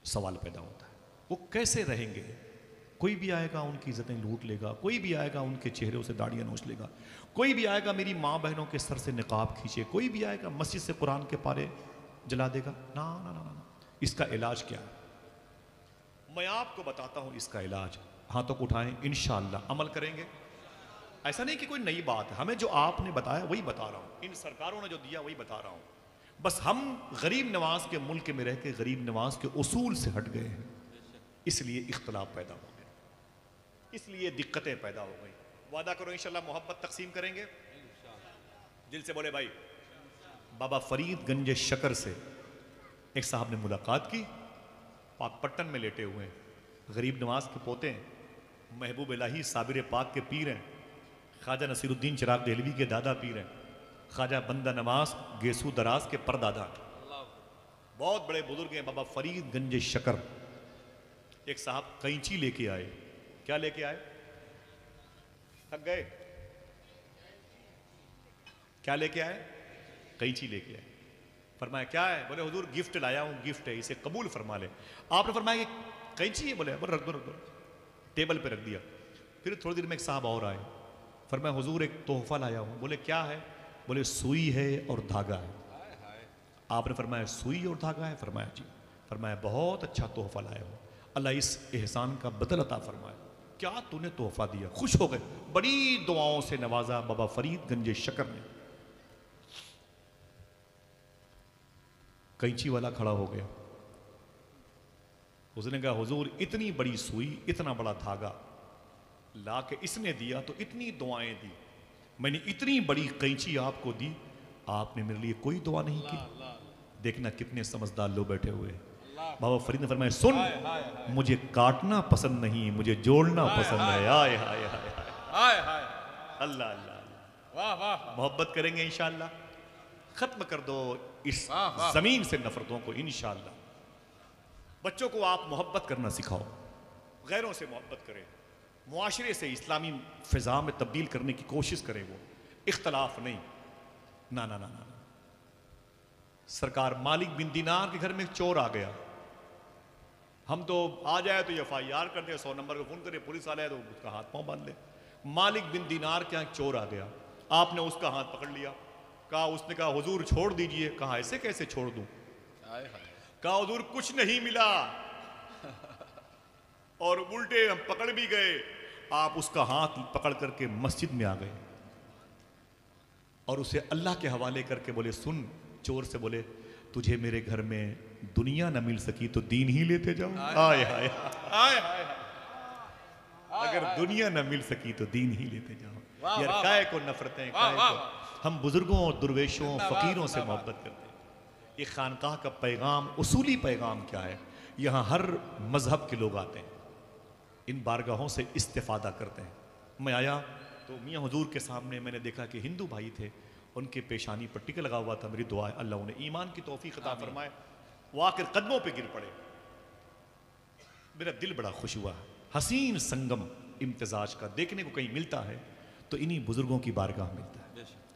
[SPEAKER 1] सवाल पैदा होता है, वो कैसे रहेंगे? कोई भी आएगा उनकी इज्जतें लूट लेगा, कोई भी आएगा उनके चेहरों से दाढ़ियाँ नोच लेगा, कोई भी आएगा मेरी माँ बहनों के सर से निकाब खींचे, कोई भी आएगा मस्जिद से कुरान के पारे जला देगा। ना ना ना ना, इसका इलाज क्या है? मैं आपको बताता हूं इसका इलाज। हाथों को उठाएं, इंशाअल्लाह अमल करेंगे। ऐसा नहीं कि कोई नई बात है, हमें जो आपने बताया वही बता रहा हूं, इन सरकारों ने जो दिया वही बता रहा हूं। बस हम गरीब नवाज के मुल्क में रह के गरीब नवाज के उसूल से हट गए हैं, इसलिए इख्तलाफ पैदा हो गया, इसलिए दिक्कतें पैदा हो गई। वादा करो इंशाअल्लाह मोहब्बत तकसीम करेंगे। दिल से बोले भाई। बाबा फरीद गंज शकर से एक साहब ने मुलाकात की, पाकपट्टन में लेटे हुए हैं, गरीब नवाज के पोते हैं, महबूब इलाही साबिर पाक के पीर हैं, ख्वाजा नसीरुद्दीन चिराग देहलवी के दादा पीर हैं, ख्वाजा बंदा नवाज गेसू दराज के परदादा, बहुत बड़े बुजुर्ग हैं बाबा फरीद गंज शकर। एक साहब कैंची लेके आए। क्या लेके आए? थक गए? क्या लेके आए? कैंची लेके आए। फरमाया क्या है? बोले हुजूर गिफ्ट लाया हूं, गिफ्ट है, इसे कबूल फरमा ले। आपने फरमाया कि कैंची है? बोले रख दो रख दो, टेबल पे रख दिया। फिर थोड़ी देर में एक साहब और आए, फरमाया हुजूर एक तोहफा लाया हूं। बोले क्या है? बोले सुई है और धागा है। आपने फरमाया सुई और धागा है? फरमाया जी। फरमाया बहुत अच्छा तोहफा लाया हो, अल्लाह इस एहसान का बदल अता फरमाए। क्या तूने तोहफा दिया? खुश हो गए, बड़ी दुआओं से नवाजा बाबा फरीद गंज शकर ने। कैंची वाला खड़ा हो गया, उसने कहा हुजूर इतनी बड़ी सुई, इतना बड़ा धागा ला के इसने दिया तो इतनी दुआएं दी, मैंने इतनी बड़ी कैंची आपको दी, आपने मेरे लिए कोई दुआ नहीं की। देखना कितने समझदार लोग बैठे हुए। बाबा फरीद ने फरमाया सुन, मुझे काटना पसंद नहीं, मुझे जोड़ना पसंद है। हाय हाय हाय हाय, अल्लाह अल्लाह, वाह वाह। मोहब्बत करेंगे इंशाअल्लाह, खत्म कर दो इस जमीन से नफरतों को इंशाअल्लाह। बच्चों को आप मोहब्बत करना सिखाओ, गैरों से मोहब्बत करें, मुआशरे से इस्लामी फिजा में तब्दील करने की कोशिश करें, वो इख्तलाफ नहीं। ना ना ना ना, सरकार मालिक बिन दीनार के घर में एक चोर आ गया, हम तो आ जाए तो FIR कर दे, 100 नंबर को फोन करे, पुलिस वाला है तो उसका हाथ पांव बांध ले। मालिक बिन दीनार के यहाँ एक चोर आ गया, आपने उसका हाथ पकड़ लिया, कहा, उसने कहा हुजूर छोड़ दीजिए। कहा ऐसे कैसे छोड़ दूं? कहा हुजूर कुछ नहीं मिला और उल्टे हम पकड़ भी गए। आप उसका हाथ पकड़ करके मस्जिद में आ गए और उसे अल्लाह के हवाले करके बोले सुन, चोर से बोले तुझे मेरे घर में दुनिया न मिल सकी तो दीन ही लेते जाओ। हाय हाय हाय हाय, अगर दुनिया न मिल सकी तो दीन ही लेते जाओ। यार काय को नफरतें, काय को। हम बुजुर्गों और दुर्वेशों फकीरों से मोहब्बत करते हैं। ये खानकाह का पैगाम, उसूली पैगाम क्या है? यहाँ हर मजहब के लोग आते हैं, इन बारगाहों से इस्तेफादा करते हैं। मैं आया तो मियाँ हुजूर के सामने मैंने देखा कि हिंदू भाई थे, उनके पेशानी पर टिका लगा हुआ था। मेरी दुआ है अल्लाह उन्हें ईमान की तौफीक अता फरमाए। वो आकर कदमों पे गिर पड़े, मेरा दिल बड़ा खुश हुआ। हसीन संगम इम्तिजाज का देखने को कहीं मिलता है तो इन्हीं बुजुर्गों की बारगाह मिलता है।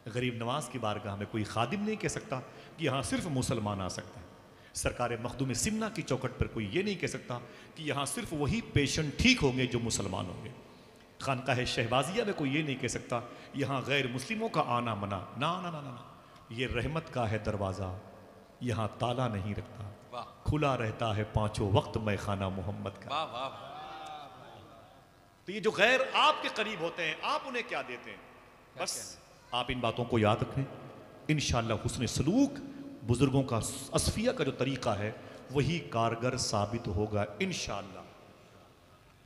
[SPEAKER 1] गरीब नवाज की बारगाह में कोई खादिम नहीं कह सकता कि यहाँ सिर्फ मुसलमान आ सकते हैं। सरकार मखदूम सिमना की चौखट पर कोई ये नहीं कह सकता कि यहाँ सिर्फ वही पेशेंट ठीक होंगे जो मुसलमान होंगे। खानकाह शहबाजिया में कोई ये नहीं कह सकता यहाँ गैर मुस्लिमों का आना मना। ना ना ना ना, ना। ये रहमत का है दरवाज़ा, यहाँ ताला नहीं रखता, खुला रहता है पांचों वक्त मैं खाना मोहम्मद का। तो ये जो गैर आपके करीब होते हैं, आप उन्हें क्या देते हैं? बस आप इन बातों को याद रखें। इंशाअल्लाह हुस्न सलूक, बुजुर्गों का असफिया का जो तरीका है वही कारगर साबित होगा इंशाअल्लाह।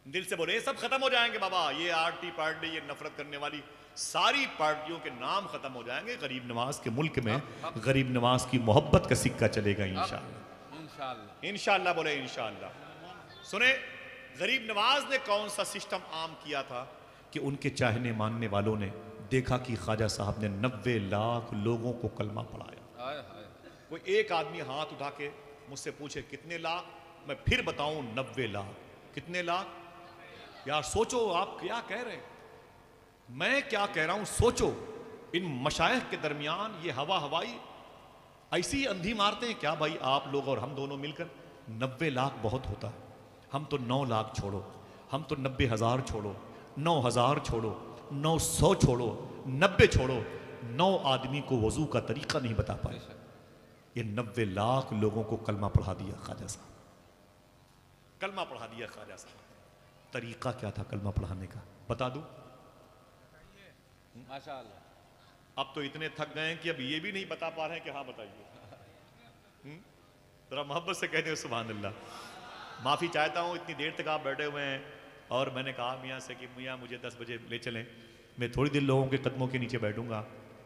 [SPEAKER 1] दिल से बोले सब खत्म हो जाएंगे बाबा, ये आरटी पार्टी, ये नफरत करने वाली सारी पार्टियों के नाम खत्म हो जाएंगे। गरीब नवाज के मुल्क में गरीब नवाज की मोहब्बत का सिक्का चलेगा इंशाअल्लाह। इंशाअल्लाह बोले इंशाअल्लाह। सुने, गरीब नवाज ने कौन सा सिस्टम आम किया था कि उनके चाहने मानने वालों ने देखा कि ख्वाजा साहब ने 90 लाख लोगों को कलमा पढ़ाया। कोई एक आदमी हाथ उठा के मुझसे पूछे कितने लाख, मैं फिर बताऊं 90 लाख। कितने लाख? यार सोचो, आप क्या कह रहे हैं, मैं क्या कह रहा हूं, सोचो। इन मशाइख के दरमियान ये हवा हवाई ऐसी अंधी मारते हैं क्या भाई आप लोग और हम दोनों मिलकर? 90 लाख बहुत होता है। हम तो 9 लाख छोड़ो, हम तो 90,000 छोड़ो, 9,000 छोड़ो, 900 छोड़ो, 90 छोड़ो, 9 आदमी को वजू का तरीका नहीं बता पाए। ये 90 लाख लोगों को कलमा पढ़ा दिया ख्वाजा साहब, कलमा पढ़ा दिया ख्वाजा साहब। तरीका क्या था कलमा पढ़ाने का, बता दूं? माशाअल्लाह। अब तो इतने थक गए हैं कि अब ये भी नहीं बता पा रहे हैं कि हाँ बताइए। जरा मोहब्बत से कहते हैं सुभान अल्लाह। माफ़ी चाहता हूँ, इतनी देर तक आप बैठे हुए हैं और मैंने कहा मियाँ से कि मियाँ मुझे 10 बजे ले चलें, मैं थोड़ी देर लोगों के कदमों के नीचे बैठूंगा,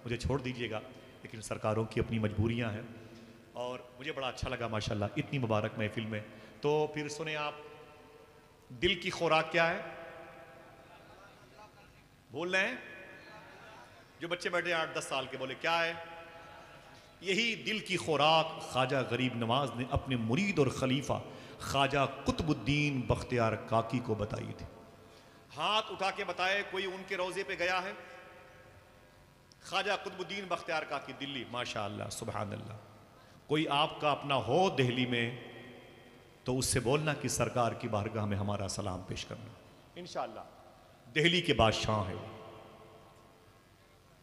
[SPEAKER 1] मुझे छोड़ दीजिएगा। लेकिन सरकारों की अपनी मजबूरियाँ हैं और मुझे बड़ा अच्छा लगा माशाल्लाह इतनी मुबारक महफिल में। तो फिर सुने आप, दिल की खुराक क्या है? बोल रहे हैं जो बच्चे बैठे 8-10 साल के, बोले क्या है? यही दिल की खुराक ख्वाजा गरीब नवाज ने अपने मुरीद और खलीफा ख्वाजा कुतुबुद्दीन बख्तियार काकी को बताई थी। हाथ उठा के बताए कोई उनके रोजे पे गया है? ख्वाजा कुतुबुद्दीन बख्तियार काकी दिल्ली, माशाअल्लाह सुभान अल्लाह। कोई आपका अपना हो दिल्ली में तो उससे बोलना कि सरकार की बारगाह में हमारा सलाम पेश करना। इंशाअल्लाह दिल्ली के बादशाह है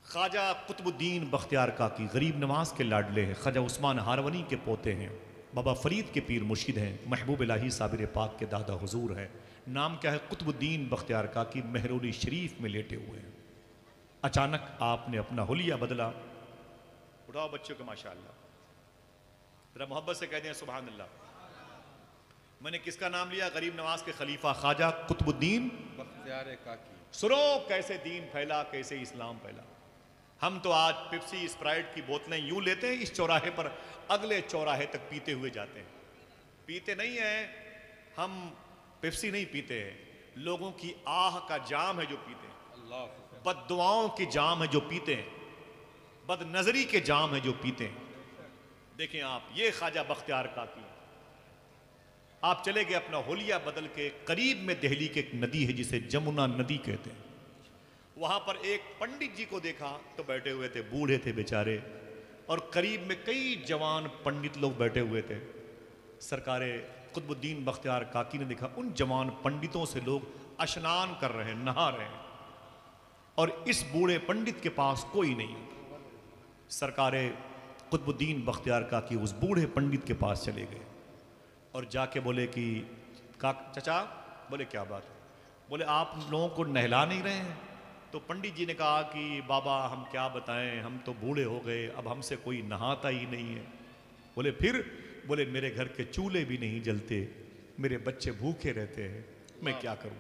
[SPEAKER 1] ख्वाजा कुतुबुद्दीन बख्तियार काकी, गरीब नवाज के लाडले हैं, ख्वाजा उस्मान हारवनी के पोते हैं, बाबा फरीद के पीर मुर्शिद हैं, महबूब इलाही साबिर पाक के दादा हुजूर हैं। नाम क्या है? कुतुबुद्दीन बख्तियार काकी मेहरोली शरीफ में लेटे हुए हैं। अचानक आपने अपना हुलिया बदला। उठाओ बच्चों के माशाअल्लाह, जरा मोहब्बत से कहते हैं सुभान अल्लाह। मैंने किसका नाम लिया? गरीब नवाज के खलीफा ख्वाजा कुतुबुद्दीन बख्तियार काकी। सुनो कैसे दीन फैला, कैसे इस्लाम फैला। हम तो आज पेप्सी स्प्राइट की बोतलें यूं लेते हैं इस चौराहे पर, अगले चौराहे तक पीते हुए जाते हैं। पीते नहीं हैं हम, पेप्सी नहीं पीते हैं, लोगों की आह का जाम है जो पीते हैं, बद्दुआओं की जाम है जो पीते हैं, बदनजरी के जाम है जो पीते हैं। देखें आप, ये ख्वाजा बख्तियार काकी। आप चले गए अपना होलिया बदल के, करीब में दिल्ली की एक नदी है जिसे जमुना नदी कहते हैं, वहां पर एक पंडित जी को देखा तो बैठे हुए थे, बूढ़े थे बेचारे, और करीब में कई जवान पंडित लोग बैठे हुए थे। सरकारे कुतुबुद्दीन बख्तियार काकी ने देखा उन जवान पंडितों से लोग स्नान कर रहे हैं, नहा रहे हैं, और इस बूढ़े पंडित के पास कोई नहीं। सरकारे कुतुबुद्दीन बख्तियार काकी उस बूढ़े पंडित के पास चले गए और जाके बोले कि चचा, बोले क्या बात है? बोले आप लोगों को नहला नहीं रहे हैं? तो पंडित जी ने कहा कि बाबा हम क्या बताएं, हम तो बूढ़े हो गए, अब हमसे कोई नहाता ही नहीं है। बोले फिर? बोले मेरे घर के चूल्हे भी नहीं जलते, मेरे बच्चे भूखे रहते हैं, मैं क्या करूं?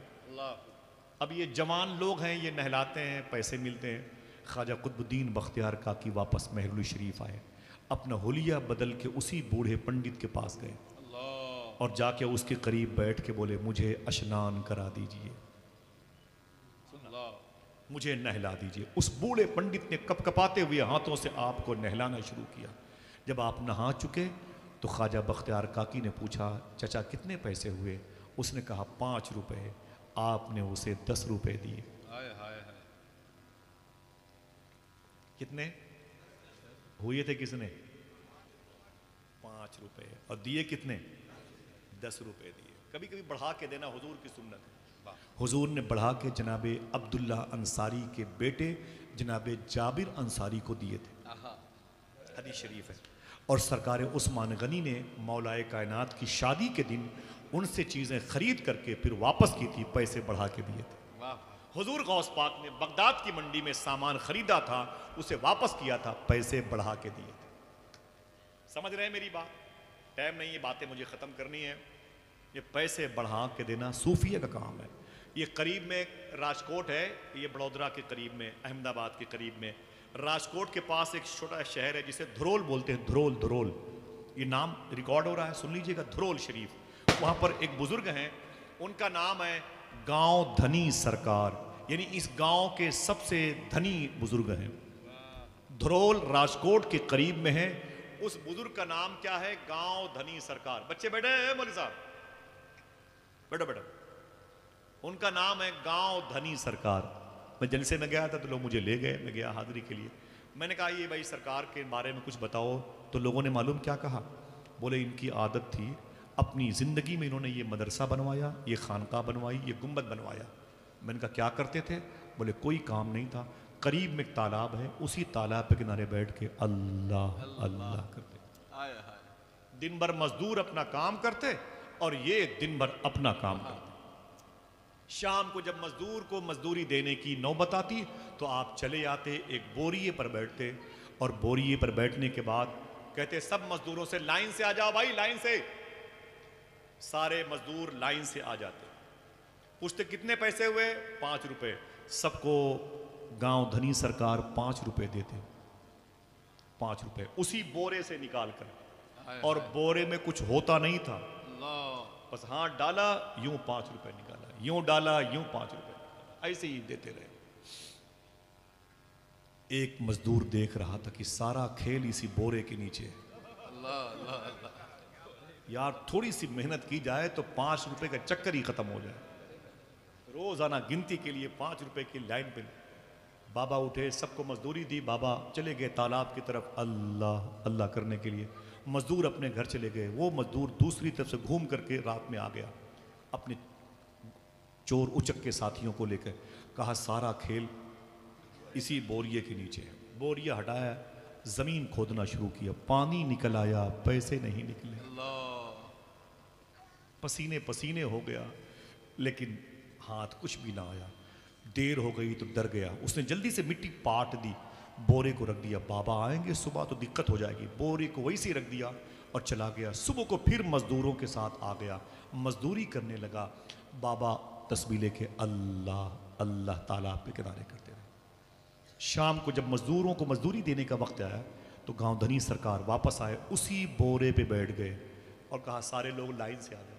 [SPEAKER 1] अब ये जवान लोग हैं, ये नहलाते हैं, पैसे मिलते हैं। ख्वाजा कुतुबुद्दीन बख्तियार काकी वापस महरुल शरीफ आए, अपना हुलिया बदल के उसी बूढ़े पंडित के पास गए और जाके उसके करीब बैठ के बोले मुझे स्नान करा दीजिए, मुझे नहला दीजिए। उस बूढ़े पंडित ने कपकपाते हुए हाथों से आपको नहलाना शुरू किया। जब आप नहा चुके तो ख्वाजा बख्तियार काकी ने पूछा, चचा कितने पैसे हुए? उसने कहा 5 रुपए। आपने उसे 10 रुपए दिए। कितने हुए थे? किसने? 5 रुपए। और दिए कितने? 10 रुपए दिए। कभी कभी बढ़ा के देना हुजूर की सुन्नत है। हुजूर ने बढ़ा के जनाबे अब्दुल्ला अंसारी के बेटे जनाबे जाबिर अंसारी को दिए थे। हदीस शरीफ है। और सरकार उस्मान गनी ने मौलाए कायनात की शादी के दिन उनसे चीज़ें खरीद करके फिर वापस की थी, पैसे बढ़ा के दिए थे। हुजूर गौस पाक ने बगदाद की मंडी में सामान खरीदा था, उसे वापस किया था, पैसे बढ़ा के दिए थे। समझ रहे हैं मेरी बात? टाइम नहीं, ये बातें मुझे ख़त्म करनी है। ये पैसे बढ़ा के देना सूफिया का काम है। ये करीब में राजकोट है, ये बड़ौदरा के करीब में, अहमदाबाद के करीब में राजकोट के पास एक छोटा शहर है जिसे धुरोल बोलते हैं। धुरोल, धुरोल ये नाम रिकॉर्ड हो रहा है, सुन लीजिएगा। धुरोल शरीफ, वहाँ पर एक बुजुर्ग हैं, उनका नाम है गांव धनी सरकार, यानी इस गांव के सबसे धनी बुजुर्ग हैं। धुरोल राजकोट के करीब में है। उस बुजुर्ग का नाम क्या है? गांव धनी सरकार। बच्चे बैठे हैं मौलवी साहब, बैठो बैठो। उनका नाम है गांव धनी सरकार। मैं जलसे में गया था तो लोग मुझे ले गए, मैं गया हाजिरी के लिए। मैंने कहा ये भाई सरकार के बारे में कुछ बताओ। तो लोगों ने मालूम क्या कहा? बोले इनकी आदत थी, अपनी ज़िंदगी में इन्होंने ये मदरसा बनवाया, ये खानका बनवाई, ये गुंबद बनवाया। मैंने कहा क्या करते थे? बोले कोई काम नहीं था, करीब में एक तालाब है, उसी तालाब के किनारे बैठ के अल्लाह अल्लाह करते। दिन भर मजदूर अपना काम करते और ये दिन भर अपना काम करते। शाम को जब मजदूर को मजदूरी देने की नौबत आती तो आप चले आते, एक बोरिए पर बैठते और बोरिए पर बैठने के बाद कहते सब मजदूरों से लाइन से आ जाओ भाई, लाइन से। सारे मजदूर लाइन से आ जाते, पूछते कितने पैसे हुए? 5 रुपए। सबको गांव धनी सरकार 5 रुपए देते। 5 रुपए उसी बोरे से निकाल कर, और बोरे में कुछ होता नहीं था, बस हाथ डाला यूं 5 रुपए निकाला, यूं डाला यूं 5 रुपए, ऐसे ही देते रहे। एक मजदूर देख रहा था कि सारा खेल इसी बोरे के नीचे है। यार थोड़ी सी मेहनत की जाए तो 5 रुपए का चक्कर ही खत्म हो जाए। रोजाना गिनती के लिए 5 रुपए की लाइन पे बाबा उठे, सबको मजदूरी दी, बाबा चले गए तालाब की तरफ अल्लाह अल्लाह करने के लिए। मजदूर अपने घर चले गए। वो मजदूर दूसरी तरफ से घूम करके रात में आ गया अपने चोर उचक के साथियों को लेकर। कहा सारा खेल इसी बोरिए के नीचे है। बोरिया हटाया, जमीन खोदना शुरू किया, पानी निकल आया, पैसे नहीं निकले। पसीने पसीने हो गया, लेकिन हाथ कुछ भी ना आया। देर हो गई तो डर गया, उसने जल्दी से मिट्टी पाट दी, बोरे को रख दिया। बाबा आएंगे सुबह तो दिक्कत हो जाएगी। बोरे को वैसे ही रख दिया और चला गया। सुबह को फिर मजदूरों के साथ आ गया, मजदूरी करने लगा। बाबा तस्बीह लेके अल्लाह अल्लाह तालाब पे किनारे करते रहे। शाम को जब मजदूरों को मजदूरी देने का वक्त आया तो गांव धनी सरकार वापस आए, उसी बोरे पे बैठ गए और कहा सारे लोग लाइन से आ गए।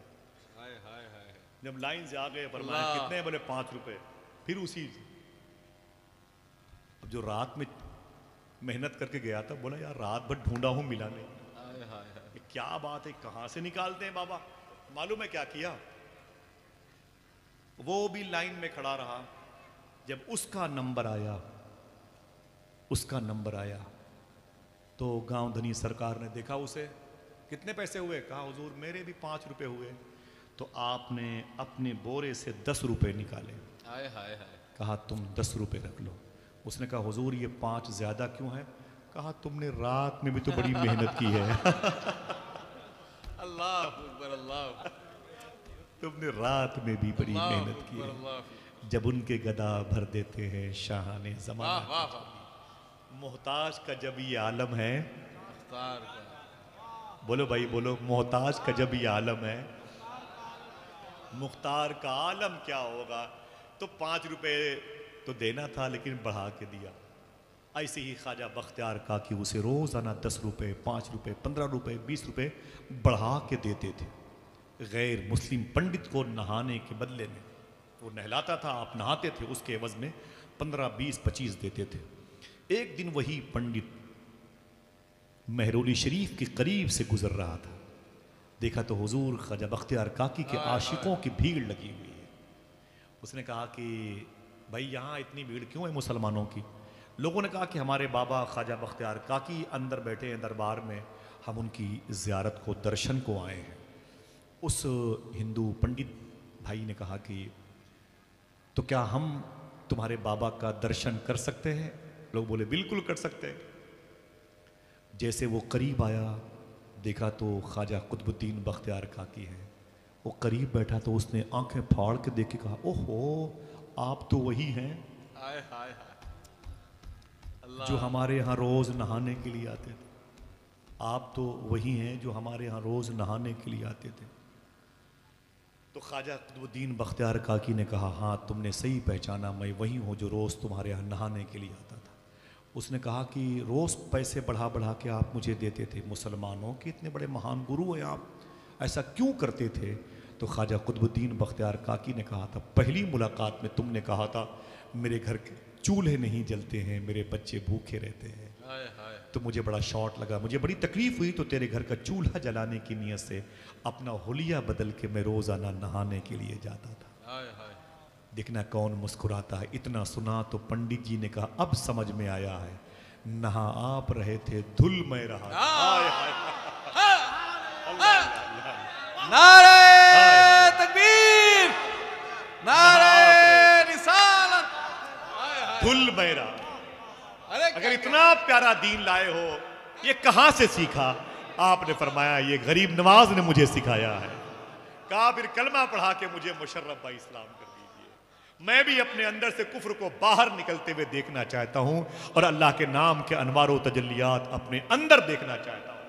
[SPEAKER 1] जब लाइन से आ गए फरमाया कितने? बोले 5 रुपए। फिर उसी जो रात में मेहनत करके गया था बोला यार रात भर ढूंढा हूं मिला नहीं, ये क्या बात है, कहां से निकालते हैं बाबा? मालूम है क्या किया? वो भी लाइन में खड़ा रहा। जब उसका नंबर आया तो गांव धनी सरकार ने देखा उसे, कितने पैसे हुए? कहा हुजूर मेरे भी 5 रुपए हुए। तो आपने अपने बोरे से 10 रुपए निकाले। कहा तुम 10 रुपए रख लो। उसने कहा हुजूर ये 5 ज्यादा क्यों है? कहा तुमने रात में भी तो बड़ी मेहनत की है।
[SPEAKER 2] अल्लाह अकबर, अल्लाह।
[SPEAKER 1] तुमने रात में भी बड़ी मेहनत की है। जब उनके गदा भर देते हैं शाहाने ज़माना, मोहताज का जब ये आलम है, बोलो भाई बोलो, मोहताज का जब ये आलम है, मुख्तार का आलम क्या होगा। तो 5 रुपए तो देना था लेकिन बढ़ा के दिया। ऐसे ही ख्वाजा बख्तियार काकी उसे रोजाना 10 रुपए, 5 रुपए, 15 रुपए, 20 रुपए बढ़ा के देते थे। गैर मुस्लिम पंडित को नहाने के बदले में, वो नहलाता था, आप नहाते थे, उसके एवज में 15, 20, 25 देते थे। एक दिन वही पंडित मेहरौली शरीफ के करीब से गुजर रहा था, देखा तो हुजूर ख्वाजा बख्तियार काकी के आशिकों की भीड़ लगी हुई है। उसने कहा कि भाई यहाँ इतनी भीड़ क्यों है मुसलमानों की। लोगों ने कहा कि हमारे बाबा ख्वाजा बख्तियार काकी अंदर बैठे हैं दरबार में, हम उनकी ज़ियारत को, दर्शन को आए हैं। उस हिंदू पंडित भाई ने कहा कि तो क्या हम तुम्हारे बाबा का दर्शन कर सकते हैं। लोग बोले बिल्कुल कर सकते हैं। जैसे वो करीब आया, देखा तो ख्वाजा कुतुबुद्दीन बख्तियार काकी है। वो करीब बैठा तो उसने आंखें फाड़ के देख के कहा, ओहो आप तो वही हैं
[SPEAKER 2] हाय हाय हाय
[SPEAKER 1] जो हमारे यहाँ रोज नहाने के लिए आते थे। आप तो वही हैं जो हमारे यहाँ रोज नहाने के लिए आते थे। तो ख्वाजा कुतुबुद्दीन बख्तियार काकी ने कहा, हाँ तुमने सही पहचाना, मैं वही हूँ जो रोज़ तुम्हारे यहाँ नहाने के लिए आता था। उसने कहा कि रोज़ पैसे बढ़ा बढ़ा के आप मुझे देते थे, मुसलमानों के इतने बड़े महान गुरु हैं आप, ऐसा क्यों करते थे। तो ख्वाजा कुतुबुद्दीन बख्तियार काकी ने कहा था, पहली मुलाकात में तुमने कहा था मेरे घर के चूल्हे नहीं जलते हैं, मेरे बच्चे भूखे रहते हैं, तो मुझे बड़ा शॉर्ट लगा, मुझे बड़ी तकलीफ हुई, तो तेरे घर का चूल्हा जलाने की नीयत से अपना हुलिया बदल के मैं रोजाना नहाने के लिए जाता था। देखना कौन मुस्कुराता है। इतना सुना तो पंडित जी ने कहा, अब समझ में आया है, नहा आप रहे थे, धुल मैं रहा।
[SPEAKER 2] नारे तकबीर, नारे रिसालत,
[SPEAKER 1] धुल मैं रहा। अगर इतना प्यारा दीन लाए हो, ये कहां से सीखा। आपने फरमाया ये गरीब नवाज ने मुझे सिखाया है। कहा फिर कलमा पढ़ा के मुझे मुशर्रफ बा इस्लाम कर दीजिए। मैं भी अपने अंदर से कुफ्र को बाहर निकलते हुए देखना चाहता हूं और अल्लाह के नाम के अनवार व तजल्लियात अपने अंदर देखना चाहता हूं।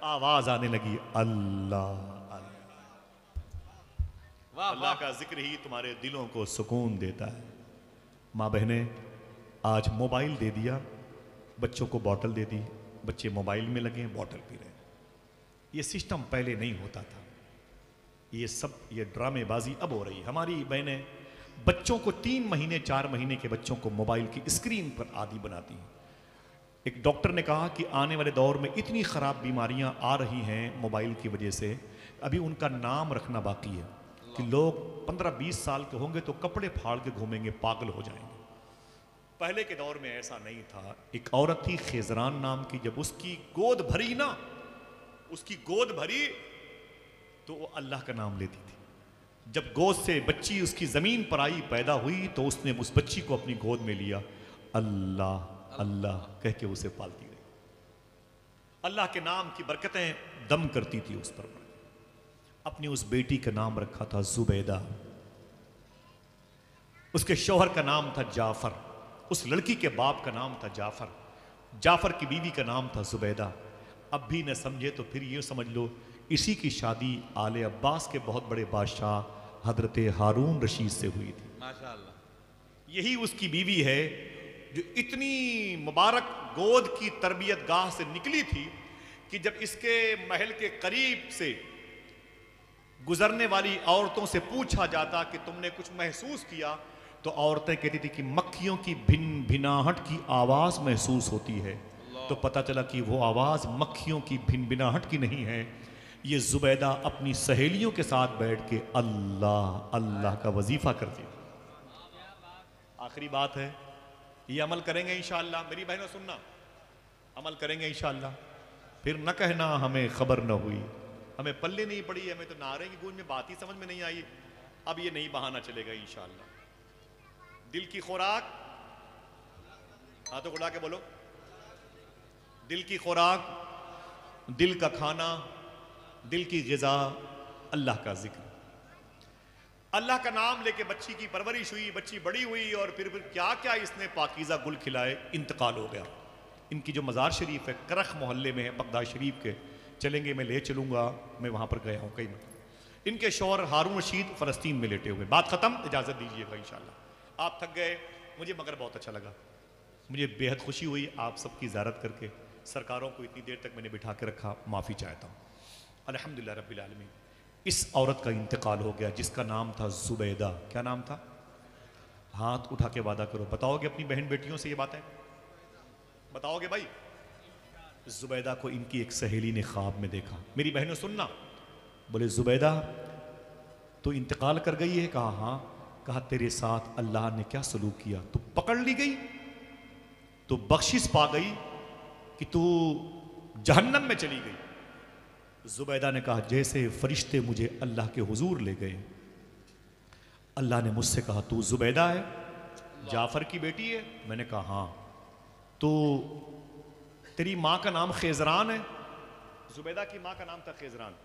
[SPEAKER 1] आवाज आने लगी, अल्लाह अल्लाह। अल्लाह का जिक्र ही तुम्हारे दिलों को सुकून देता है। माँ बहने, आज मोबाइल दे दिया, बच्चों को बॉटल दे दी, बच्चे मोबाइल में लगे, बॉटल पी रहे हैं। ये सिस्टम पहले नहीं होता था। ये सब ये ड्रामेबाजी अब हो रही है। हमारी बहनें बच्चों को 3 महीने 4 महीने के बच्चों को मोबाइल की स्क्रीन पर आदी बनाती हैं। एक डॉक्टर ने कहा कि आने वाले दौर में इतनी ख़राब बीमारियां आ रही हैं मोबाइल की वजह से, अभी उनका नाम रखना बाकी है कि लोग 15-20 साल के होंगे तो कपड़े फाड़ के घूमेंगे, पागल हो जाएंगे। पहले के दौर में ऐसा नहीं था। एक औरत थी खेजरान नाम की, जब उसकी गोद भरी ना, उसकी गोद भरी तो वो अल्लाह का नाम लेती थी। जब गोद से बच्ची उसकी जमीन पर आई, पैदा हुई, तो उसने उस बच्ची को अपनी गोद में लिया, अल्लाह अल्लाह कह के उसे पालती रही। अल्लाह के नाम की बरकतें दम करती थी उस पर। अपनी उस बेटी का नाम रखा था जुबैदा, उसके शौहर का नाम था जाफर, उस लड़की के बाप का नाम था जाफर, जाफर की बीवी का नाम था जुबैदा। अब भी न समझे तो फिर ये समझ लो, इसी की शादी आले अब्बास के बहुत बड़े बादशाह हजरत हारून रशीद से हुई थी। माशाअल्लाह। यही उसकी बीवी है जो इतनी मुबारक गोद की तरबियत गाह से निकली थी कि जब इसके महल के करीब से गुजरने वाली औरतों से पूछा जाता कि तुमने कुछ महसूस किया, तो औरतें कहती थी कि मक्खियों की भिन भिनाहट की आवाज महसूस होती है। तो पता चला कि वो आवाज मक्खियों की भिन भिनाहट की नहीं है। ये जुबैदा अपनी सहेलियों के साथ बैठ के अल्लाह अल्लाह का वजीफा करती थी। आखिरी बात है, ये अमल करेंगे इंशाअल्लाह। मेरी बहनों सुनना, अमल करेंगे इंशाअल्लाह। फिर न कहना हमें खबर न हुई, हमें पल्ले नहीं पड़ी, हमें तो नारे की गूंज में बात ही समझ में नहीं आई। अब ये नहीं बहाना चलेगा इंशाअल्लाह। दिल की खुराक, हाथों को उड़ा के बोलो, दिल की खुराक, दिल का खाना, दिल की ग़िज़ा, अल्लाह का जिक्र। अल्लाह का नाम लेके बच्ची की परवरिश हुई, बच्ची बड़ी हुई और फिर क्या क्या इसने पाकीज़ा गुल खिलाए, इंतकाल हो गया। इनकी जो मज़ार शरीफ है करख मोहल्ले में है, बगदाद शरीफ के, चलेंगे, मैं ले चलूँगा, मैं वहाँ पर गया हूँ कई बार। इनके शौहर हारून रशीद फ़लस्तीन में लेटे हुए। बात ख़त्म, इजाज़त दीजिएगा इंशाल्लाह। आप थक गए, मुझे मगर बहुत अच्छा लगा, मुझे बेहद खुशी हुई आप सबकी ज़ियारत करके। सरकारों को इतनी देर तक मैंने बिठा के रखा, माफ़ी चाहता हूँ। अल्हम्दुलिल्लाह रब्बिल आलमीन। इस औरत का इंतकाल हो गया जिसका नाम था जुबैदा। क्या नाम था? हाथ उठा के वादा करो, बताओगे अपनी बहन बेटियों से ये बातें? बताओगे भाई? जुबैदा को इनकी एक सहेली ने ख्वाब में देखा। मेरी बहनों सुनना, बोले जुबैदा तो इंतकाल कर गई है? कहा हाँ। कहा तेरे साथ अल्लाह ने क्या सलूक किया? तू पकड़ ली गई, तो बख्शिश पा गई कि तू जहन्नम में चली गई। जुबैदा ने कहा जैसे फरिश्ते मुझे अल्लाह के हुजूर ले गए, अल्लाह ने मुझसे कहा तू जुबैदा है, जाफर की बेटी है? मैंने कहा हाँ। तो तेरी माँ का नाम खेजरान है? जुबैदा की माँ का नाम था खेजरान।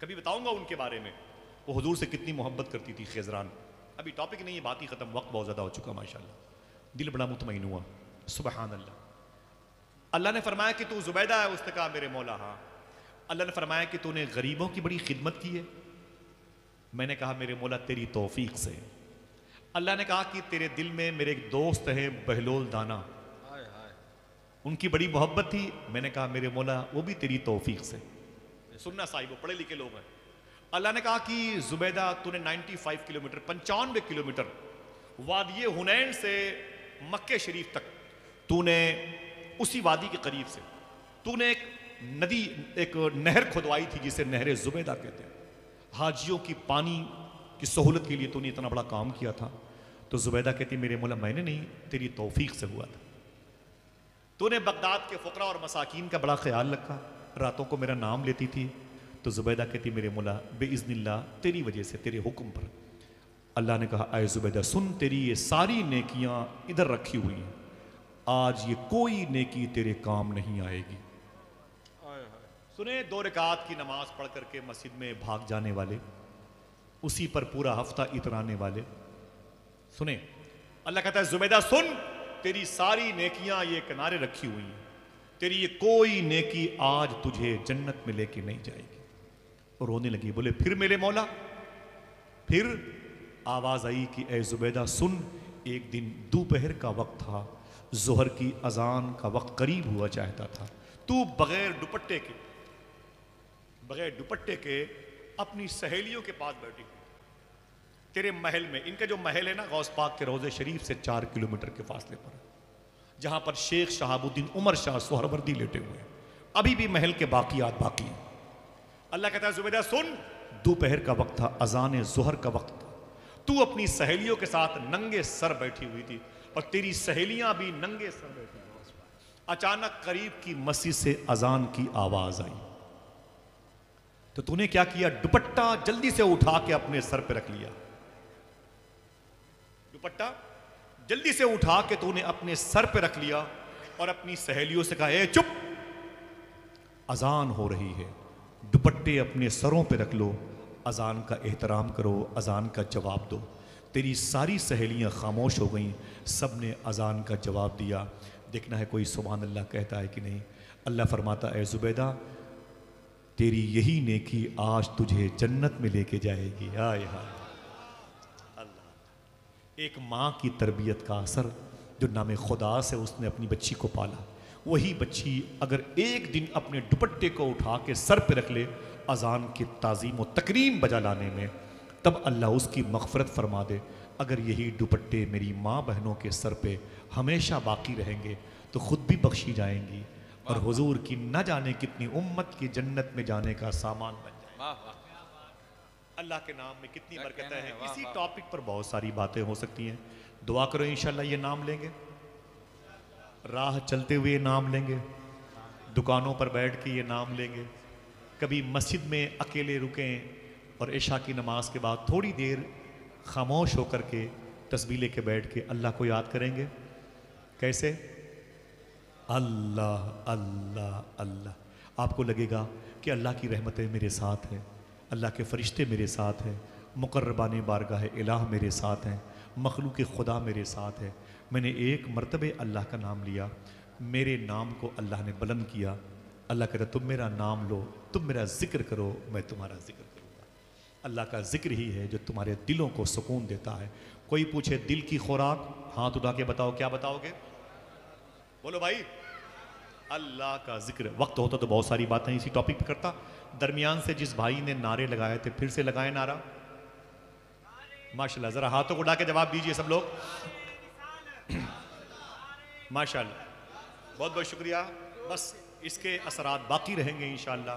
[SPEAKER 1] कभी बताऊंगा उनके बारे में, वो हुजूर से कितनी मोहब्बत करती थी खेजरान। अभी टॉपिक नहीं है, बात ही खत्म, वक्त बहुत ज़्यादा हो चुका माशाल्लाह। दिल बड़ा मुतमईन हुआ, सुबहान अल्लाह। अल्लाह ने फरमाया कि तू जुबैदा है? उसने कहा मेरे मौला हाँ। अल्लाह ने फरमाया कि तूने गरीबों की बड़ी खिदमत की है? मैंने कहा मेरे मौला तेरी तौफीक से। अल्लाह ने कहा कि तेरे दिल में मेरे एक दोस्त हैं बहलोल दाना, उनकी बड़ी मोहब्बत थी? मैंने कहा मेरे मौला वो भी तेरी तौफीक से। सुनना साहिब, वो पढ़े लिखे लोग हैं। अल्लाह ने कहा कि जुबैदा तूने 95 किलोमीटर 95 किलोमीटर वादी हुनैन से मक्के शरीफ तक, तूने उसी वादी के करीब से तूने एक नदी, एक नहर खुदवाई थी जिसे नहर जुबैदा कहते हैं। हाजियों की पानी की सहूलत के लिए तूने इतना बड़ा काम किया था। तो जुबैदा कहती मेरे मौला मैंने नहीं, तेरी तौफीक से हुआ था। तूने बगदाद के फकरा और मसाकीन का बड़ा ख्याल रखा, रातों को मेरा नाम लेती थी। तो जुबैदा कहती मेरे मौला बेइज़्निल्लाह तेरी वजह से, तेरे हुक्म पर। अल्लाह ने कहा आए जुबैदा सुन, तेरी ये सारी नेकियां इधर रखी हुई हैं, आज ये कोई नेकी तेरे काम नहीं आएगी। सुने, 2 रकात की नमाज पढ़ करके मस्जिद में भाग जाने वाले, उसी पर पूरा हफ्ता इतराने वाले। सुने, अल्लाह कहता है जुबैदा सुन, तेरी सारी नेकियां ये किनारे रखी हुई हैं, तेरी ये कोई नेकी आज तुझे जन्नत में लेके नहीं जाएगी। और रोने लगी, बोले फिर मेरे मौला? फिर आवाज आई कि ए जुबैदा सुन, एक दिन दोपहर का वक्त था, जोहर की अजान का वक्त करीब हुआ चाहता था, तू बगैर दुपट्टे के अपनी सहेलियों के पास बैठी हुई तेरे महल में। इनका जो महल है ना, गौस पाक के रोज़े शरीफ से 4 किलोमीटर के फासले पर, जहां पर शेख शहाबुद्दीन उमर शाह सोहरवर्दी लेटे हुए हैं, अभी भी महल के बाकियात बाकी हैं। अल्लाह कहता है जुबैदा सुन, दोपहर का वक्त था, अजान जोहर का वक्त था, तू अपनी सहेलियों के साथ नंगे सर बैठी हुई थी और तेरी सहेलियां भी नंगे सर बैठी हुई। अचानक करीब की मस्जिद से अजान की आवाज आई, तो तूने क्या किया? दुपट्टा जल्दी से उठा के अपने सर पे रख लिया। दुपट्टा जल्दी से उठा के तूने अपने सर पे रख लिया और अपनी सहेलियों से कहा ए चुप, अजान हो रही है, दुपट्टे अपने सरों पे रख लो, अजान का एहतराम करो, अजान का जवाब दो। तेरी सारी सहेलियां खामोश हो गईं, सब ने अजान का जवाब दिया। देखना है कोई सुभान अल्लाह कहता है कि नहीं। अल्लाह फरमाता है जुबैदा तेरी यही नेकी आज तुझे जन्नत में लेके जाएगी। हाय हाय अल्लाह। एक माँ की तरबियत का असर, जो नाम खुदा से उसने अपनी बच्ची को पाला, वही बच्ची अगर एक दिन अपने दुपट्टे को उठा के सर पे रख ले अजान की ताज़ीम और तकरीम बजा लाने में, तब अल्लाह उसकी मग़फ़रत फरमा दे। अगर यही दुपट्टे मेरी माँ बहनों के सर पे हमेशा बाकी रहेंगे तो ख़ुद भी बख्शी जाएंगी और हुजूर की न जाने कितनी उम्मत की जन्नत में जाने का सामान बन जाए। अल्लाह के नाम में कितनी बरकतें हैं। इसी टॉपिक पर बहुत सारी बातें हो सकती हैं। दुआ करो इंशाल्लाह ये नाम लेंगे, राह चलते हुए नाम लेंगे, दुकानों पर बैठ के ये नाम लेंगे, कभी मस्जिद में अकेले रुकें और इशा की नमाज के बाद थोड़ी देर खामोश होकर के तस्बीह लेके बैठ के अल्लाह को याद करेंगे। कैसे? अल्लाह अल्लाह अल्लाह। आपको लगेगा कि अल्लाह की रहमतें मेरे साथ हैं, अल्लाह के फरिश्ते मेरे साथ हैं, मुकर्रबान बारगाह इलाह मेरे साथ हैं, मखलूक खुदा मेरे साथ है। मैंने एक मरतबे अल्लाह का नाम लिया, मेरे नाम को अल्लाह ने बुलंद किया, अल्लाह कहता तुम मेरा नाम लो, तुम मेरा जिक्र करो, मैं तुम्हारा जिक्र करूँगा। अल्लाह का जिक्र ही है जो तुम्हारे दिलों को सुकून देता है। कोई पूछे दिल की खुराक, हाथ उठा के बताओ, क्या बताओगे? बोलो भाई। अल्लाह का जिक्र। वक्त होता तो बहुत सारी बातें इसी टॉपिक पे करता। दरमियान से जिस भाई ने नारे लगाए थे, फिर से लगाए नारा। माशाल्लाह, जरा हाथों को उठा के जवाब दीजिए सब लोग। माशाल्लाह, बहुत बहुत शुक्रिया। बस इसके असरात बाकी रहेंगे इंशाअल्लाह।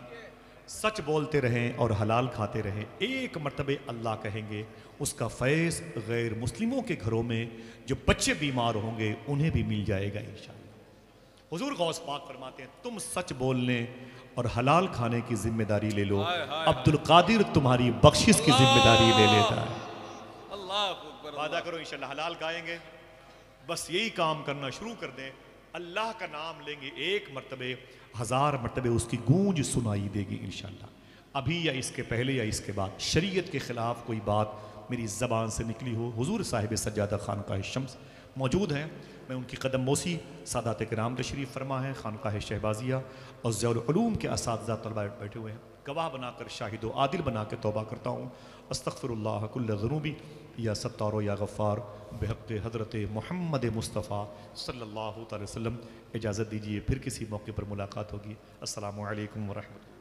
[SPEAKER 1] सच बोलते रहें और हलाल खाते रहें। एक मर्तबे अल्लाह कहेंगे, उसका फैज़ गैर मुस्लिमों के घरों में जो बच्चे बीमार होंगे उन्हें भी मिल जाएगा इंशाअल्लाह। हुजूर गौस पाक फरमाते हैं, तुम सच बोलने और हलाल खाने की जिम्मेदारी ले लो, अब्दुल कादिर तुम्हारी बख्शिश की जिम्मेदारी ले लेता है। वादा करो इंशाअल्लाह हलाल खाएंगे। बस यही काम करना शुरू कर दें। अल्लाह का नाम लेंगे एक मर्तबे, 1000 मर्तबे उसकी गूंज सुनाई देगी इंशाअल्लाह। अभी या इसके पहले या इसके बाद शरीयत के ख़िलाफ़ कोई बात मेरी ज़बान से निकली हो, हुजूर साहिब सज्जादा खानकाह शम्स मौजूद हैं। मैं उनकी कदम बोसी सादात किराम तशरीफ़ फरमा है, खानकाह शहबाजिया और ज़ौल उलूम के असातिज़ा तलबा बैठे हुए हैं। गवाह बनाकर शाहिद व आदिल बना के तौबा करता हूँ। अस्तग़फ़िरुल्लाह कुल्ल ज़ुनूबी या सत्तारो या गफ़ार बेहक़्क़े हज़रत मोहम्मद मुस्तफ़ा सल्लल्लाहु अलैहि वसल्लम। इजाज़त दीजिए, फिर किसी मौके पर मुलाकात होगी। अस्सलामु अलैकुम व रहमतुल्लाह।